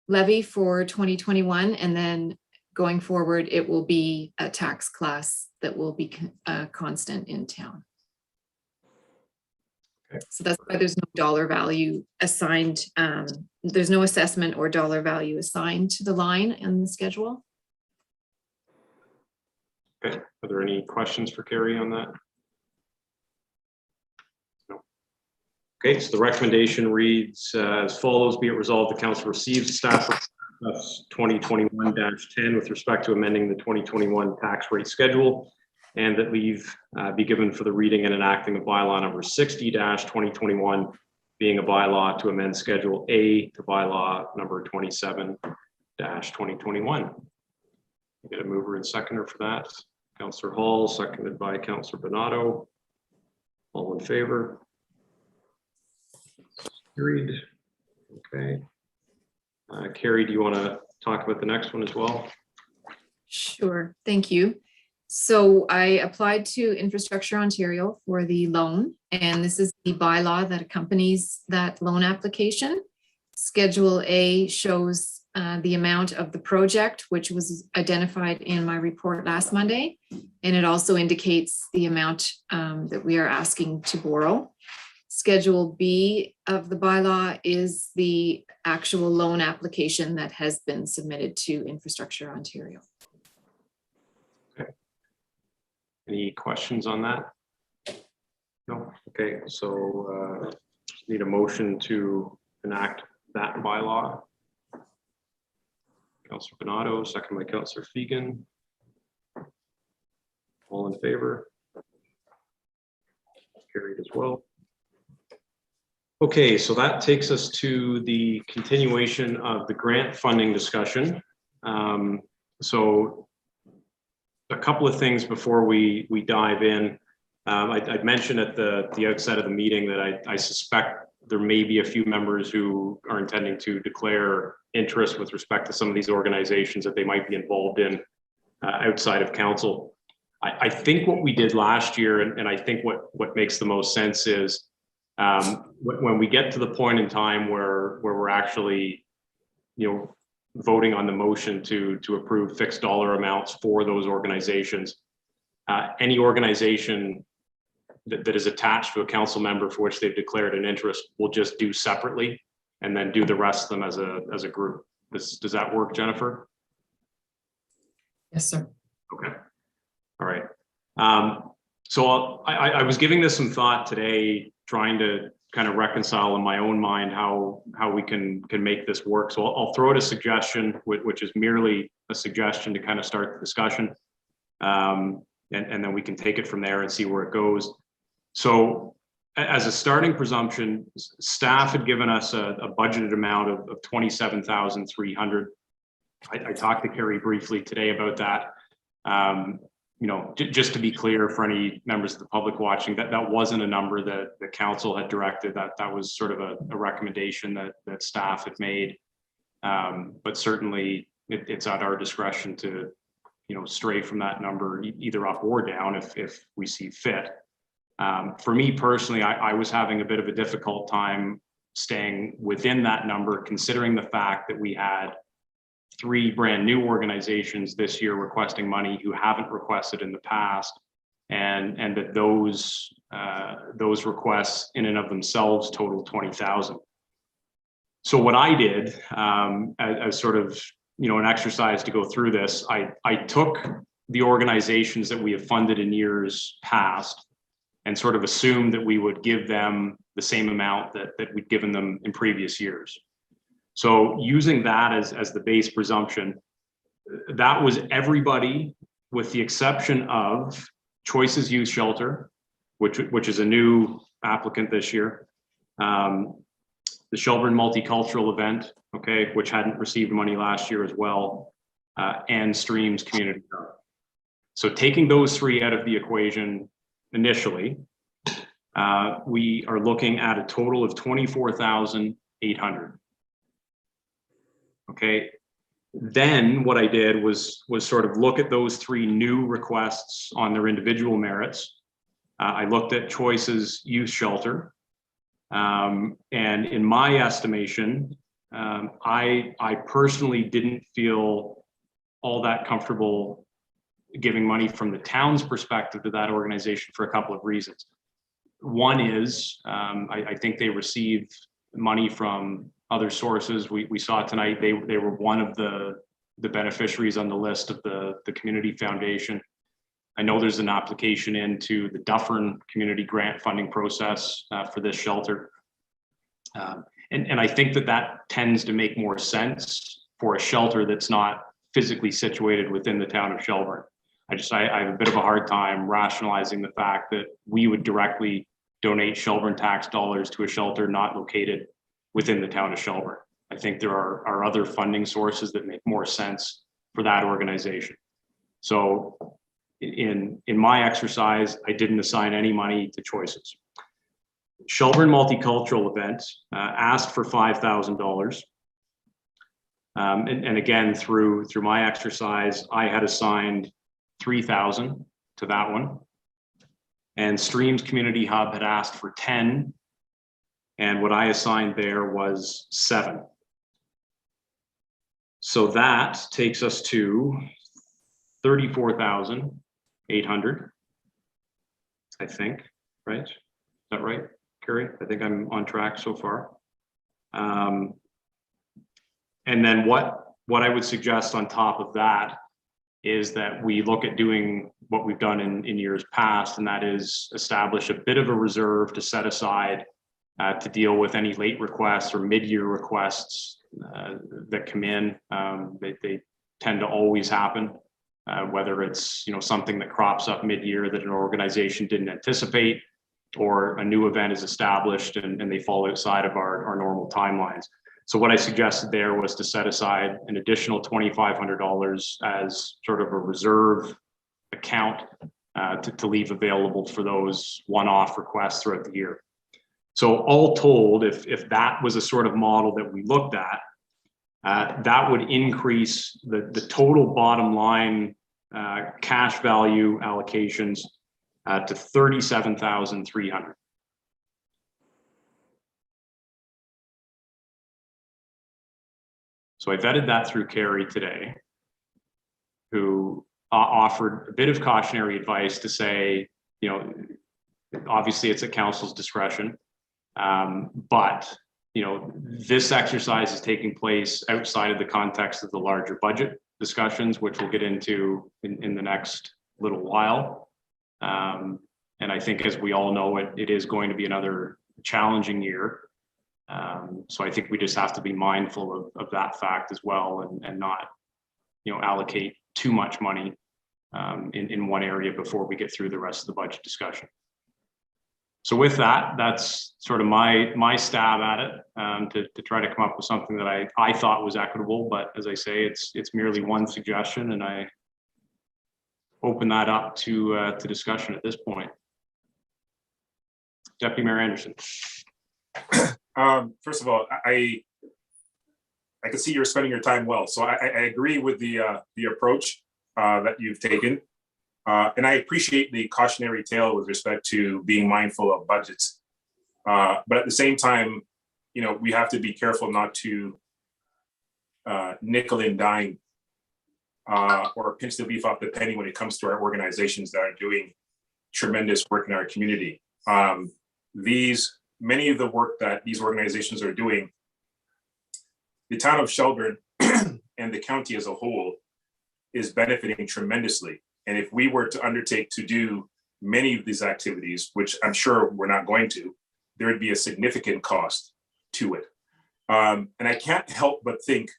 levy for 2021, and then going forward, it will be a tax class that will be constant in town. So that's why there's no dollar value assigned. There's no assessment or dollar value assigned to the line in the schedule. Okay, are there any questions for Carrie on that? No. Okay, so the recommendation reads as follows: be it resolved, the council receives staff 2021-10 with respect to amending the 2021 tax rate schedule, and that leave be given for the reading and enacting of bylaw number 60-2021, being a bylaw to amend Schedule A to bylaw number 27-2021. Get a mover and seconder for that. Councillor Hall, seconded by Councillor Bonato. All in favor? Carried. Okay. Carrie, do you want to talk about the next one as well? Sure, thank you. So I applied to Infrastructure Ontario for the loan, and this is the bylaw that accompanies that loan application. Schedule A shows the amount of the project, which was identified in my report last Monday, and it also indicates the amount that we are asking to borrow. Schedule B of the bylaw is the actual loan application that has been submitted to Infrastructure Ontario. Any questions on that? No. Okay, so need a motion to enact that bylaw. Councillor Bonato, second by Councillor Fegan. All in favor? Carried as well. Okay, so that takes us to the continuation of the grant funding discussion. So a couple of things before we dive in. I'd mentioned at the outset of the meeting that I suspect there may be a few members who are intending to declare interest with respect to some of these organizations that they might be involved in outside of council. I think what we did last year, and I think what makes the most sense is when we get to the point in time where we're actually, voting on the motion to approve fixed dollar amounts for those organizations, any organization that is attached to a council member for which they've declared an interest will just do separately, and then do the rest of them as a group. Does that work, Jennifer? Yes, sir. Okay. All right. So I was giving this some thought today, trying to kind of reconcile in my own mind how we can make this work. So I'll throw out a suggestion, which is merely a suggestion to kind of start the discussion. And then we can take it from there and see where it goes. So as a starting presumption, staff had given us a budgeted amount of $27,300. I talked to Carrie briefly today about that. Just to be clear for any members of the public watching, that wasn't a number that the council had directed. That was sort of a recommendation that staff had made. But certainly it's at our discretion to, stray from that number either up or down if we see fit. For me personally, I was having a bit of a difficult time staying within that number, considering the fact that we had 3 brand new organizations this year requesting money who haven't requested in the past, and that those requests in and of themselves total 20,000. So what I did as sort of an exercise to go through this, I took the organizations that we have funded in years past and sort of assumed that we would give them the same amount that we'd given them in previous years. So using that as the base presumption, that was everybody with the exception of Choices Youth Shelter, which is a new applicant this year, the Shelburne Multicultural Event, okay, which hadn't received money last year as well, and Streams Community Hub. So taking those 3 out of the equation, initially, we are looking at a total of 24,800. Okay. Then what I did was sort of look at those 3 new requests on their individual merits. I looked at Choice's youth shelter. And in my estimation, I personally didn't feel all that comfortable giving money from the town's perspective to that organization for a couple of reasons. One is I think they received money from other sources. We saw tonight they were one of the beneficiaries on the list of the community foundation. I know there's an application into the Dufferin community grant funding process for this shelter. And I think that tends to make more sense for a shelter that's not physically situated within the town of Shelburne. I have a bit of a hard time rationalizing the fact that we would directly donate Shelburne tax dollars to a shelter not located within the town of Shelburne. I think there are other funding sources that make more sense for that organization. So in my exercise, I didn't assign any money to Choices. Shelburne Multicultural Event asked for $5,000. And again, through my exercise, I had assigned 3,000 to that one. And Streams Community Hub had asked for 10. And what I assigned there was 7. So that takes us to 34,800, I think, right? Is that right, Carrie? I think I'm on track so far. And then what I would suggest on top of that is that we look at doing what we've done in years past, and that is establish a bit of a reserve to set aside to deal with any late requests or mid-year requests that come in. They tend to always happen, whether it's something that crops up mid-year that an organization didn't anticipate, or a new event is established and they fall outside of our normal timelines. So what I suggested there was to set aside an additional $2,500 as sort of a reserve account to leave available for those one-off requests throughout the year. So all told, if that was a sort of model that we looked at, that would increase the total bottom line cash value allocations to $37,300. So I vetted that through Carrie today, who offered a bit of cautionary advice to say, obviously it's at council's discretion, but this exercise is taking place outside of the context of the larger budget discussions, which we'll get into in the next little while. And I think, as we all know, it is going to be another challenging year. So I think we just have to be mindful of that fact as well, and not, allocate too much money in one area before we get through the rest of the budget discussion. So with that, that's sort of my stab at it, to try to come up with something that I thought was equitable. But as I say, it's merely one suggestion, and I open that up to discussion at this point. Deputy Mayor Anderson. First of all, I can see you're spending your time well. So I agree with the approach that you've taken. And I appreciate the cautionary tale with respect to being mindful of budgets. But at the same time, we have to be careful not to nickel and dime or pinch the beef off the penny when it comes to our organizations that are doing tremendous work in our community. Many of the work that these organizations are doing, the town of Shelburne and the county as a whole is benefiting tremendously. And if we were to undertake to do many of these activities, which I'm sure we're not going to, there would be a significant cost to it. And I can't help but think,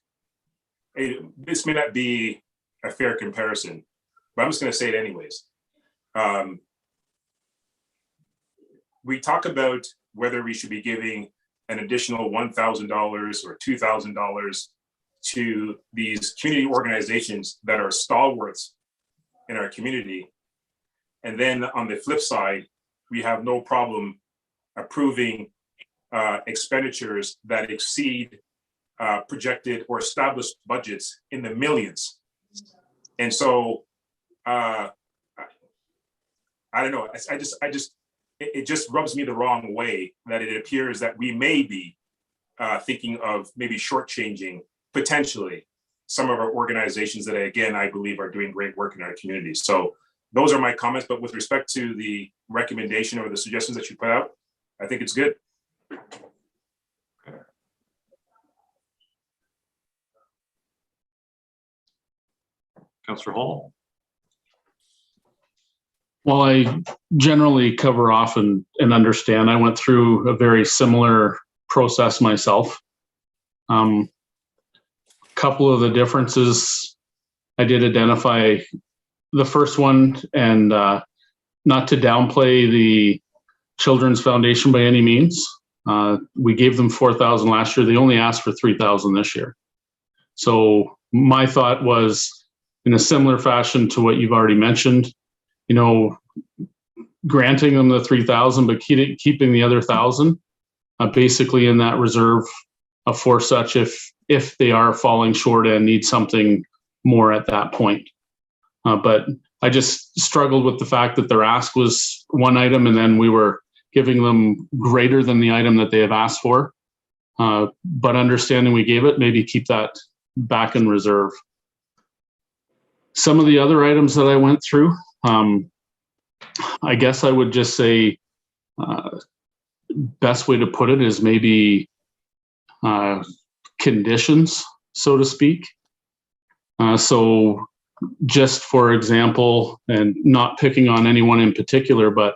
this may not be a fair comparison, but I'm just going to say it anyways. We talk about whether we should be giving an additional $1,000 or $2,000 to these community organizations that are stalwarts in our community. And then on the flip side, we have no problem approving expenditures that exceed projected or established budgets in the millions. And so I don't know. It just rubs me the wrong way that it appears that we may be thinking of maybe shortchanging potentially some of our organizations that, again, I believe are doing great work in our communities. So those are my comments. But with respect to the recommendation or the suggestions that you put out, I think it's good. Councillor Hall. Well, I generally cover off and understand. I went through a very similar process myself. Couple of the differences I did identify. The first one, and not to downplay the Children's Foundation by any means. We gave them $4,000 last year. They only asked for $3,000 this year. So my thought was, in a similar fashion to what you've already mentioned, you know, granting them the $3,000, but keeping the other $1,000 basically in that reserve for such if they are falling short and need something more at that point. But I just struggled with the fact that their ask was one item and then we were giving them greater than the item that they have asked for. But understanding we gave it, maybe keep that back in reserve. Some of the other items that I went through, I guess I would just say, best way to put it is maybe conditions, so to speak. So just for example, and not picking on anyone in particular, but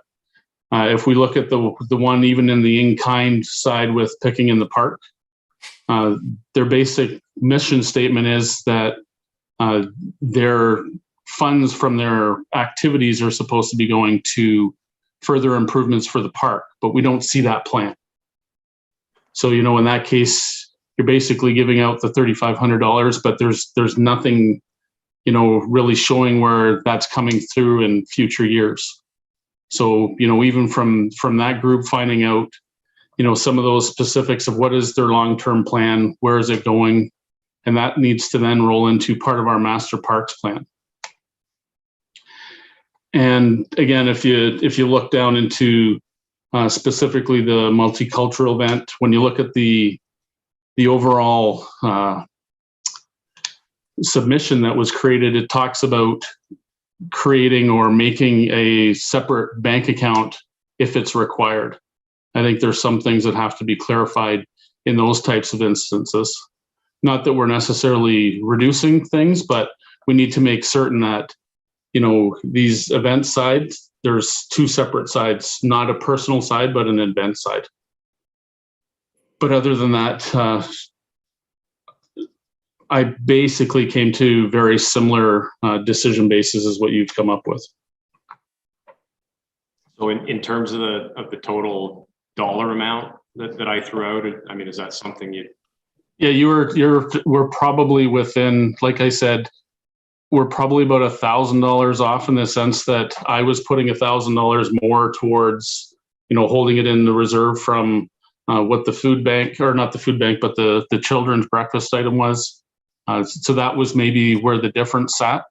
if we look at the one even in the in-kind side with picking in the park, their basic mission statement is that their funds from their activities are supposed to be going to further improvements for the park, but we don't see that plan. So, you know, in that case, you're basically giving out the $3,500, but there's nothing, you know, really showing where that's coming through in future years. So, you know, even from that group finding out, you know, some of those specifics of what is their long-term plan, where is it going, and that needs to then roll into part of our master parks plan. And again, if you look down into specifically the multicultural event, when you look at the overall submission that was created, it talks about creating or making a separate bank account if it's required. I think there's some things that have to be clarified in those types of instances. Not that we're necessarily reducing things, but we need to make certain that, you know, these event sides, there's two separate sides, not a personal side, but an event side. But other than that, I basically came to very similar decision bases as what you've come up with. So in terms of the total dollar amount that I threw out, I mean, is that something you? Yeah, we're probably within, like I said, we're probably about $1,000 off in the sense that I was putting $1,000 more towards, you know, holding it in the reserve from what the food bank, or not the food bank, but the children's breakfast item was. So that was maybe where the difference sat.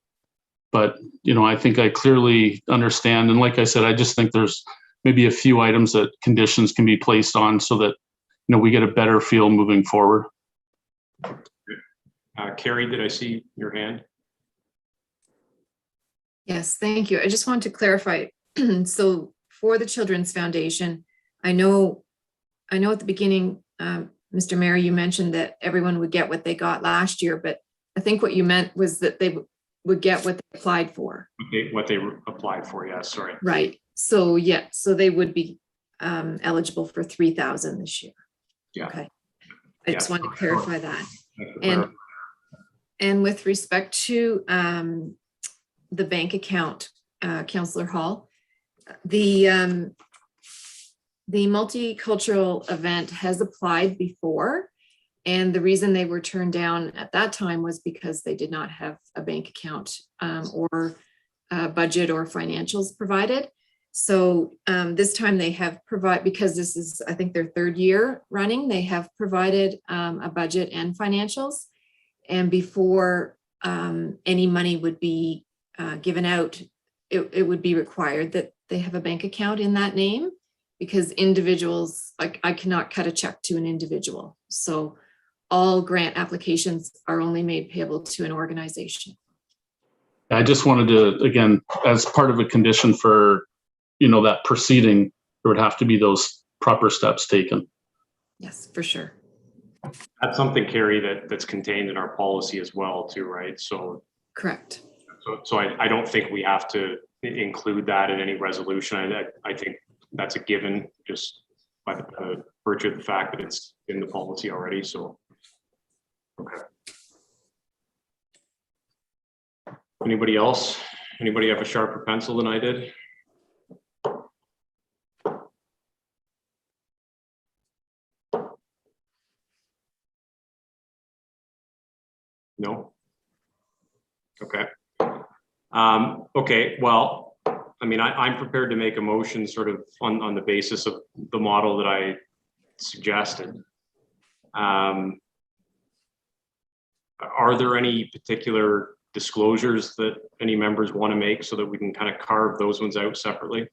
But, you know, I think I clearly understand. And like I said, I just think there's maybe a few items that conditions can be placed on so that, you know, we get a better feel moving forward. Carrie, did I see your hand? Yes, thank you. I just want to clarify. So for the Children's Foundation, I know at the beginning, Mr. Mayor, you mentioned that everyone would get what they got last year, but I think what you meant was that they would get what they applied for. Okay, what they applied for, yeah, sorry. Right. So yeah, so they would be eligible for $3,000 this year. Yeah. Okay. I just wanted to clarify that. And with respect to the bank account, Councillor Hall, the multicultural event has applied before, and the reason they were turned down at that time was because they did not have a bank account or budget or financials provided. So this time they have because this is, I think, their third year running, they have provided a budget and financials. And before any money would be given out, it would be required that they have a bank account in that name, because individuals, like, I cannot cut a check to an individual. So all grant applications are only made payable to an organization. I just wanted to, again, as part of a condition for, that proceeding, there would have to be those proper steps taken. Yes, for sure. That's something, Carrie, that's contained in our policy as well too, right? So correct. So I don't think we have to include that in any resolution. I think that's a given, just by the virtue of the fact that it's in the policy already. So, okay. Anybody else? Anybody have a sharper pencil than I did? No? Okay. Okay, well, I mean, I'm prepared to make a motion sort of on the basis of the model that I suggested. Are there any particular disclosures that any members want to make so that we can kind of carve those ones out separately?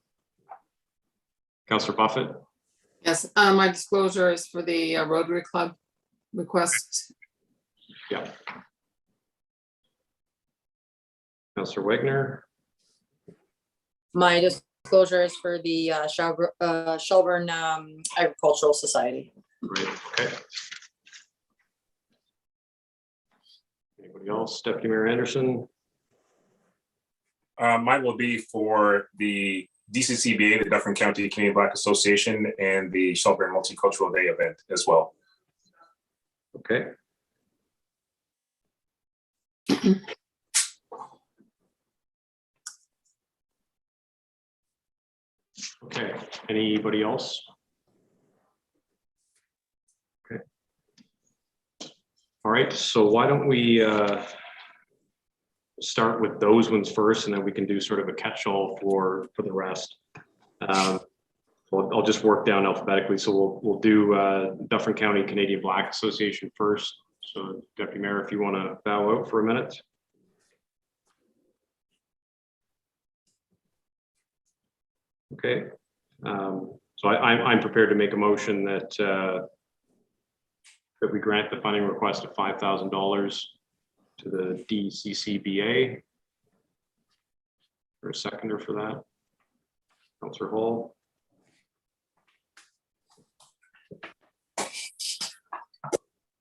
Councillor Buffett? Yes, my disclosure is for the Rotary Club request. Yeah. Councillor Wagner? My disclosure is for the Shelburne Agricultural Society. Great, okay. Anybody else? Deputy Mayor Anderson? Mine will be for the DCCBA, the Dufferin County Canadian Black Association, and the Shelburne Multicultural Day event as well. Okay. Okay, anybody else? Okay. All right, so why don't we start with those ones first, and then we can do sort of a catch-all for the rest. So I'll just work down alphabetically. So we'll do Dufferin County Canadian Black Association first. So Deputy Mayor, if you want to bow out for a minute. Okay, so I'm prepared to make a motion that we grant the funding request of $5,000 to the DCCBA. For a seconder for that, Councillor Hall.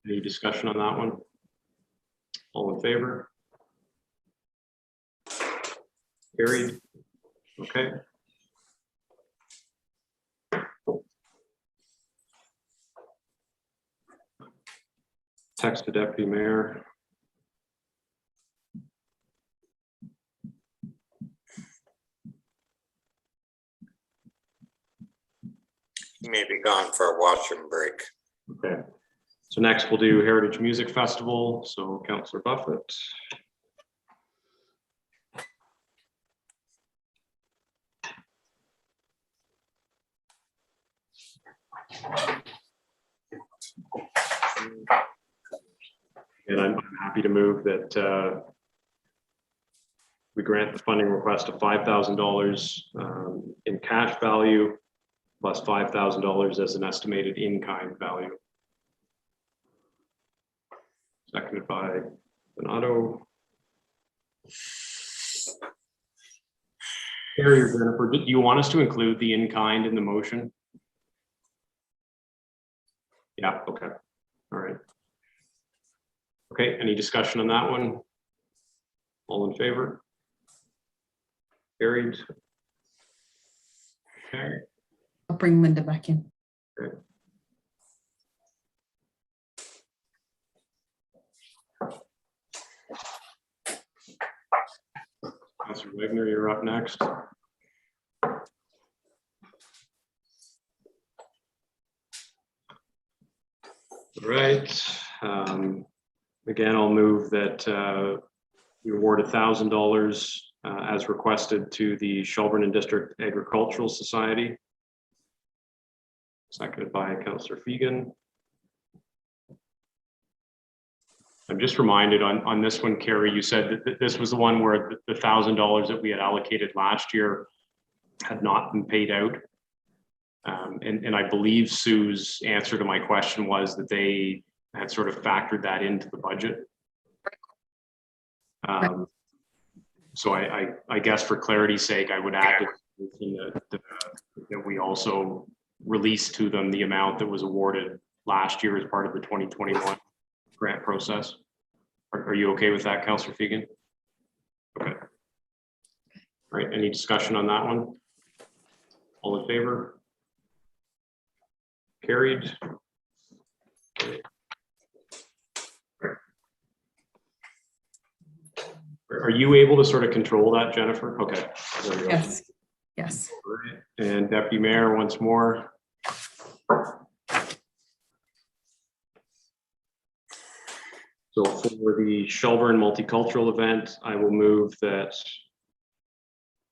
Any discussion on that one? All in favor? Carried. Okay. Text to Deputy Mayor. He may be gone for a washroom break. Okay. So next we'll do Heritage Music Festival. So Councillor Buffett. And I'm happy to move that we grant the funding request of $5,000 in cash value plus $5,000 as an estimated in-kind value. Seconded by Donato. Harry or Jennifer, do you want us to include the in-kind in the motion? Yeah, okay. All right. Okay, any discussion on that one? All in favor? Carried. Okay. I'll bring Linda back in. Okay. Councillor Wagner, you're up next. All right. Again, I'll move that we award $1,000 as requested to the Shelburne and District Agricultural Society. Seconded by Councillor Fegan. I'm just reminded on this one, Carrie, you said that this was the one where the $1,000 that we had allocated last year had not been paid out. And I believe Sue's answer to my question was that they had sort of factored that into the budget. So I guess for clarity's sake, I would add that we also released to them the amount that was awarded last year as part of the 2021 grant process. Are you okay with that, Councillor Fegan? Okay. All right, any discussion on that one? All in favor? Carried. Are you able to sort of control that, Jennifer? Okay. There we go. Yes. Yes. And Deputy Mayor, once more. So for the Shelburne Multicultural event, I will move that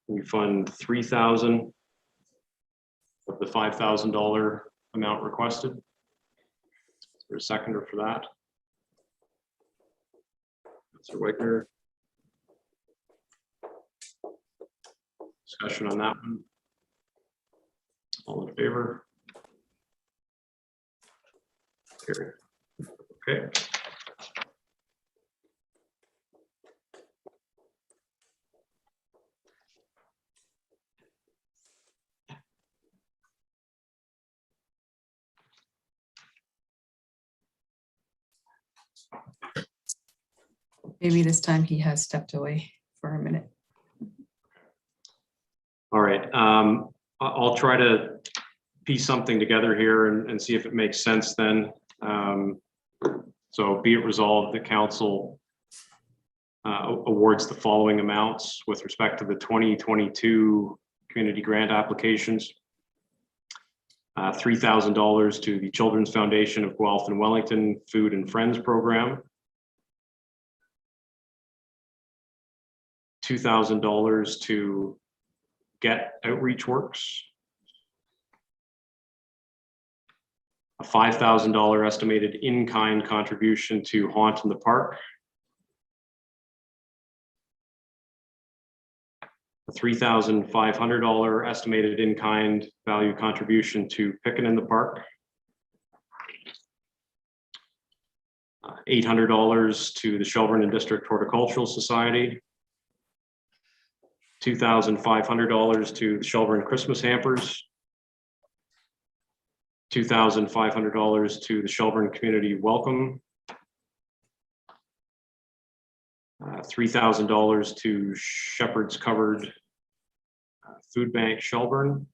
we fund 3,000 of the $5,000 amount requested. Is there a seconder for that? Mr. Wagner. Discussion on that one. All in favor? Carried. Okay. Maybe this time he has stepped away for a minute. All right. I'll try to piece something together here and see if it makes sense then. So be it resolved, the council awards the following amounts with respect to the 2022 community grant applications. $3,000 to the Children's Foundation of Guelph and Wellington Food and Friends Program. $2,000 to Get Outreach Works. A $5,000 estimated in-kind contribution to Haunt in the Park. A $3,500 estimated in-kind value contribution to Pickin' in the Park. $800 to the Shelburne and District Horticultural Society. $2,500 to the Shelburne Christmas Hampers. $2,500 to the Shelburne Community Welcome. $3,000 to Shepherd's Covered Food Bank Shelburne.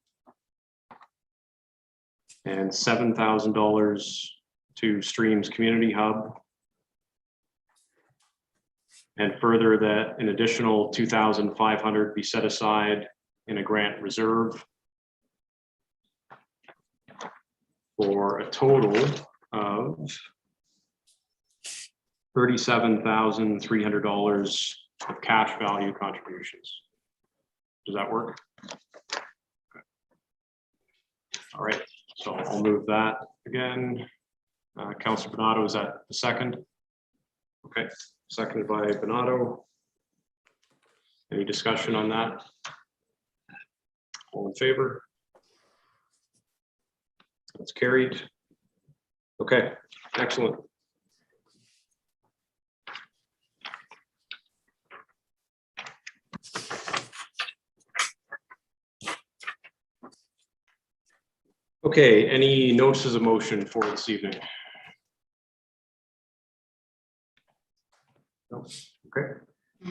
And $7,000 to Streams Community Hub. And further, that an additional $2,500 be set aside in a grant reserve for a total of $37,300 of cash value contributions. Does that work? Okay. All right, so I'll move that again. Councilor Bernardo, is that the second? Okay. Seconded by Bernardo. Any discussion on that? All in favor? That's carried. Okay, excellent. Okay, any notices of motion for this evening? No. Okay,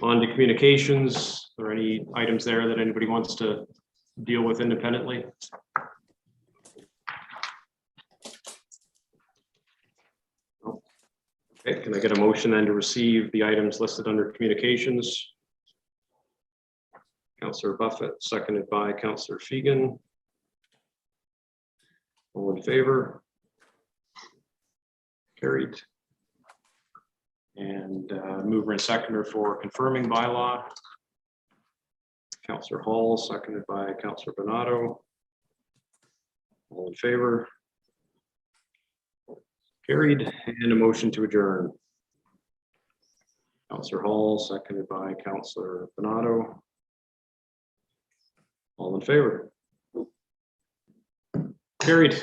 on to communications. Are there any items there that anybody wants to deal with independently? No. Okay, can I get a motion then to receive the items listed under communications? Councillor Buffett, seconded by Councillor Fegan. All in favor? Carried. And mover and seconder for confirming bylaw. Councillor Hall, seconded by Councillor Bernardo. All in favor? Carried, and a motion to adjourn. Councillor Hall, seconded by Councillor Bernardo. All in favor? Carried.